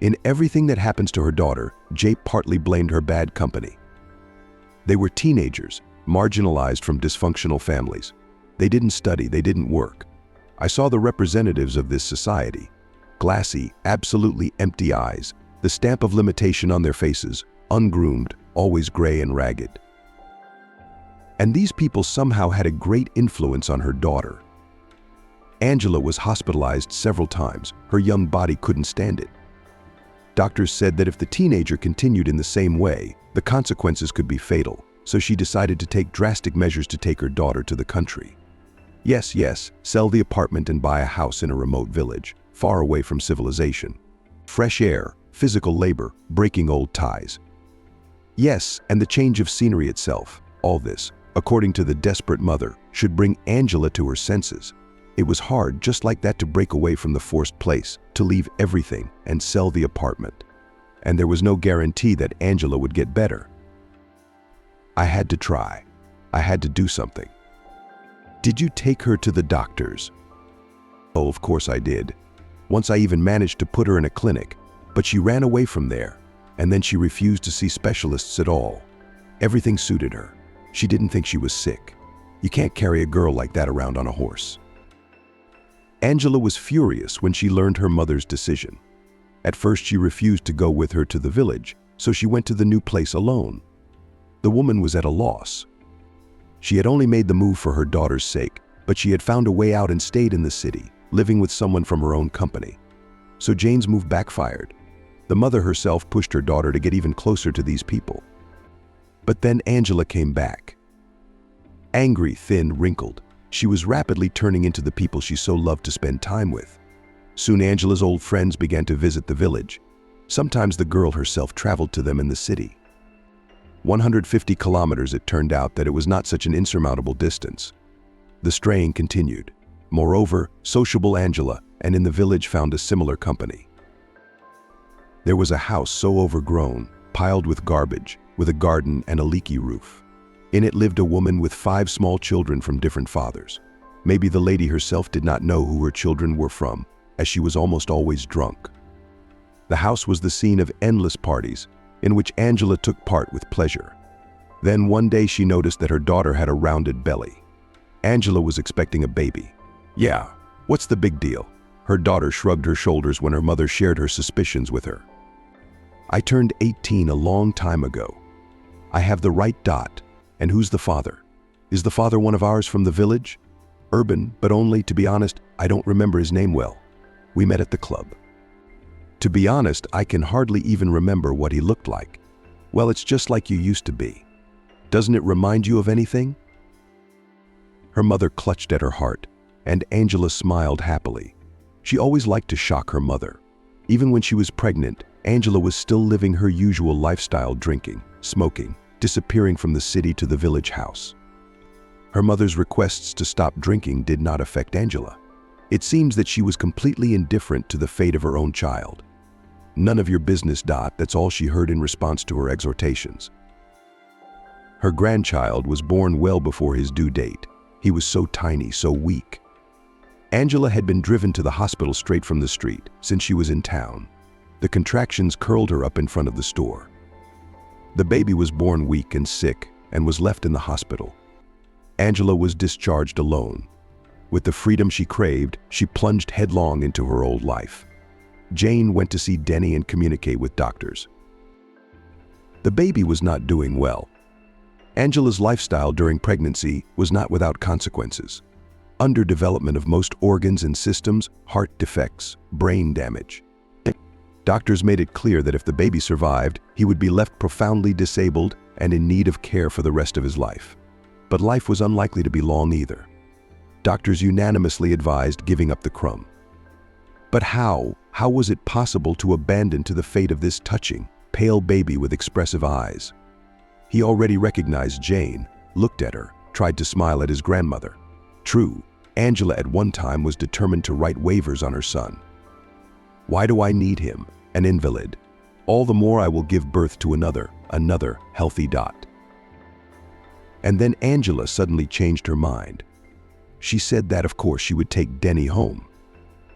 In everything that happens to her daughter, Jay partly blamed her bad company. They were teenagers, marginalized from dysfunctional families. They didn't study, they didn't work. I saw the representatives of this society. Glassy, absolutely empty eyes, the stamp of limitation on their faces, ungroomed, always gray and ragged. And these people somehow had a great influence on her daughter. Angela was hospitalized several times. Her young body couldn't stand it. Doctors said that if the teenager continued in the same way, the consequences could be fatal, so she decided to take drastic measures to take her daughter to the country. Yes, sell the apartment and buy a house in a remote village, far away from civilization. Fresh air, physical labor, breaking old ties. Yes, and the change of scenery itself, all this, according to the desperate mother, should bring Angela to her senses. It was hard, just like that, to break away from the forced place, to leave everything and sell the apartment. And there was no guarantee that Angela would get better. I had to try. I had to do something. Did you take her to the doctors? Oh, of course I did. Once I even managed to put her in a clinic, but she ran away from there, and then she refused to see specialists at all. Everything suited her. She didn't think she was sick. You can't carry a girl like that around on a horse. Angela was furious when she learned her mother's decision. At first, she refused to go with her to the village, so she went to the new place alone. The woman was at a loss. She had only made the move for her daughter's sake, but she had found a way out and stayed in the city, living with someone from her own company. So Jane's move backfired. The mother herself pushed her daughter to get even closer to these people. But then Angela came back. Angry, thin, wrinkled, she was rapidly turning into the people she so loved to spend time with. Soon Angela's old friends began to visit the village. Sometimes the girl herself traveled to them in the city. 150 kilometers, it turned out that it was not such an insurmountable distance. The straying continued. Moreover, sociable Angela and in the village found a similar company. There was a house so overgrown, piled with garbage, with a garden and a leaky roof. In it lived a woman with 5 small children from different fathers. Maybe the lady herself did not know who her children were from, as she was almost always drunk. The house was the scene of endless parties, in which Angela took part with pleasure. Then one day she noticed that her daughter had a rounded belly. Angela was expecting a baby. Yeah, what's the big deal? Her daughter shrugged her shoulders when her mother shared her suspicions with her. I turned 18 a long time ago. I have the right dot. And who's the father? Is the father one of ours from the village? Urban, but only, to be honest, I don't remember his name well. We met at the club. To be honest, I can hardly even remember what he looked like. Well, it's just like you used to be. Doesn't it remind you of anything? Her mother clutched at her heart, and Angela smiled happily. She always liked to shock her mother. Even when she was pregnant, Angela was still living her usual lifestyle, drinking, smoking, disappearing from the city to the village house. Her mother's requests to stop drinking did not affect Angela. It seems that she was completely indifferent to the fate of her own child. None of your business, Dot, that's all she heard in response to her exhortations. Her grandchild was born well before his due date. He was so tiny, so weak. Angela had been driven to the hospital straight from the street since she was in town. The contractions curled her up in front of the store. The baby was born weak and sick and was left in the hospital. Angela was discharged alone. With the freedom she craved, she plunged headlong into her old life. Jane went to see Denny and communicate with doctors. The baby was not doing well. Angela's lifestyle during pregnancy was not without consequences. Underdevelopment of most organs and systems, heart defects, brain damage. Doctors made it clear that if the baby survived, he would be left profoundly disabled and in need of care for the rest of his life. But life was unlikely to be long either. Doctors unanimously advised giving up the crumb. But how was it possible to abandon to the fate of this touching, pale baby with expressive eyes? He already recognized Jane, looked at her, tried to smile at his grandmother. True, Angela at one time was determined to write waivers on her son. Why do I need him, an invalid? All the more I will give birth to another healthy Dot. And then Angela suddenly changed her mind. She said that, of course, she would take Denny home.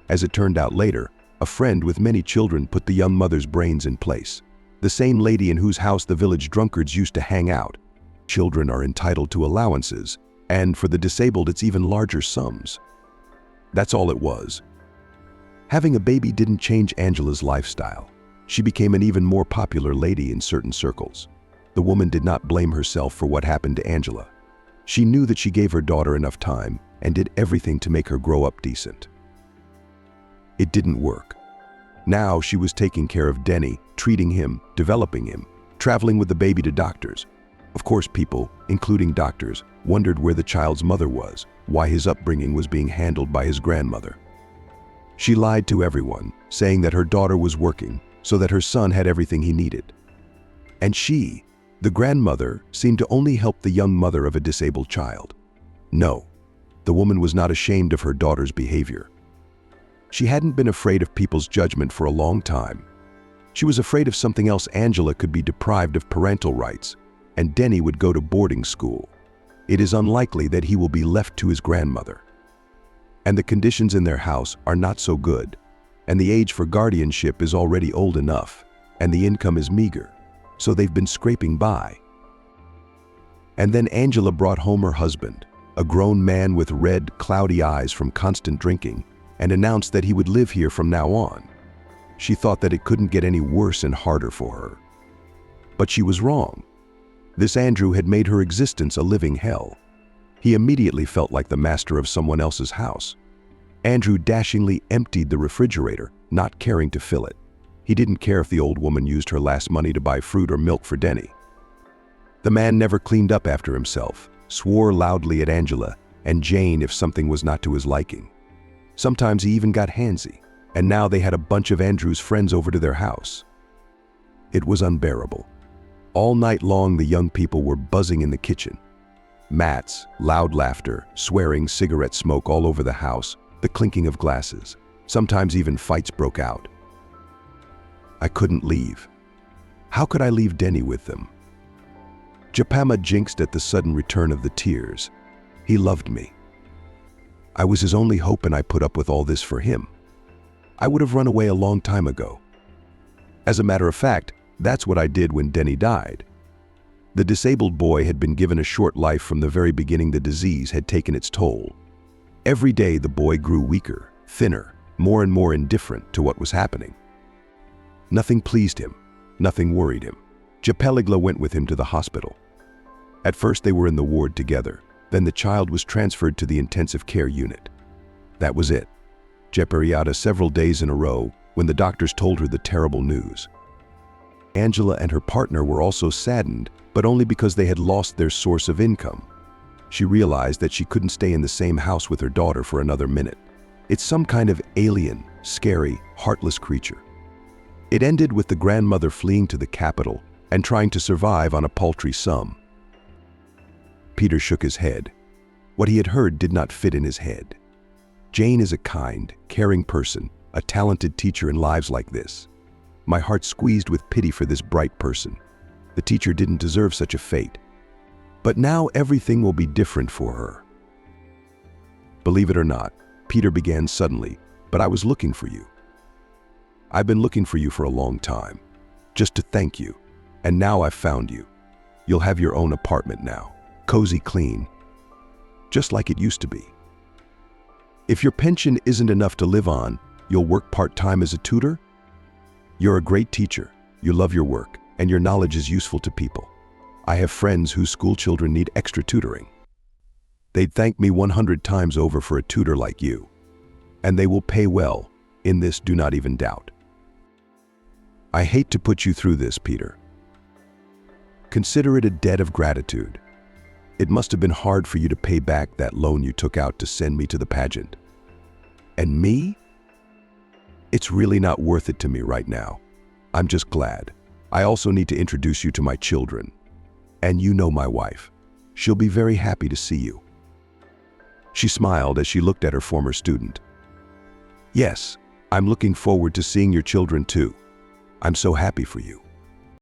As it turned out later, a friend with many children put the young mother's brains in place. The same lady in whose house the village drunkards used to hang out. Children are entitled to allowances, and for the disabled it's even larger sums. That's all it was. Having a baby didn't change Angela's lifestyle. She became an even more popular lady in certain circles. The woman did not blame herself for what happened to Angela. She knew that she gave her daughter enough time and did everything to make her grow up decent. It didn't work. Now she was taking care of Denny, treating him, developing him, traveling with the baby to doctors. Of course, people, including doctors, wondered where the child's mother was, why his upbringing was being handled by his grandmother. She lied to everyone, saying that her daughter was working so that her son had everything he needed. And she, the grandmother, seemed to only help the young mother of a disabled child. No, the woman was not ashamed of her daughter's behavior. She hadn't been afraid of people's judgment for a long time. She was afraid of something else. Angela could be deprived of parental rights, and Denny would go to boarding school. It is unlikely that he will be left to his grandmother. And the conditions in their house are not so good, and the age for guardianship is already old enough, and the income is meager, so they've been scraping by. And then Angela brought home her husband, a grown man with red, cloudy eyes from constant drinking, and announced that he would live here from now on. She thought that it couldn't get any worse and harder for her. But she was wrong. This Andrew had made her existence a living hell. He immediately felt like the master of someone else's house. Andrew dashingly emptied the refrigerator, not caring to fill it. He didn't care if the old woman used her last money to buy fruit or milk for Denny. The man never cleaned up after himself, swore loudly at Angela and Jane if something was not to his liking. Sometimes he even got handsy, and now they had a bunch of Andrew's friends over to their house. It was unbearable. All night long the young people were buzzing in the kitchen. Mats, loud laughter, swearing, cigarette smoke all over the house, the clinking of glasses. Sometimes even fights broke out. I couldn't leave. How could I leave Denny with them? Japama jinxed at the sudden return of the tears. He loved me. I was his only hope, and I put up with all this for him. I would have run away a long time ago. As a matter of fact, that's what I did when Denny died. The disabled boy had been given a short life. From the very beginning, the disease had taken its toll. Every day the boy grew weaker, thinner, more and more indifferent to what was happening. Nothing pleased him, nothing worried him. Japeligla went with him to the hospital. At first they were in the ward together, then the child was transferred to the intensive care unit. That was it. Jeperiata several days in a row when the doctors told her the terrible news. Angela and her partner were also saddened, but only because they had lost their source of income. She realized that she couldn't stay in the same house with her daughter for another minute. It's some kind of alien, scary, heartless creature. It ended with the grandmother fleeing to the capital and trying to survive on a paltry sum. Peter shook his head. What he had heard did not fit in his head. Jane is a kind, caring person, a talented teacher in lives like this. My heart squeezed with pity for this bright person. The teacher didn't deserve such a fate. But now everything will be different for her. Believe it or not, Peter began suddenly, but I was looking for you. I've been looking for you for a long time, just to thank you, and now I've found you. You'll have your own apartment now, cozy, clean, just like it used to be. If your pension isn't enough to live on, you'll work part-time as a tutor? You're a great teacher, you love your work, and your knowledge is useful to people. I have friends whose school children need extra tutoring. They'd thank me 100 times over for a tutor like you. And they will pay well. In this, do not even doubt. I hate to put you through this, Peter. Consider it a debt of gratitude. It must have been hard for you to pay back that loan you took out to send me to the pageant. And me? It's really not worth it to me right now. I'm just glad. I also need to introduce you to my children. And you know my wife. She'll be very happy to see you. She smiled as she looked at her former student. Yes, I'm looking forward to seeing your children too. I'm so happy for you.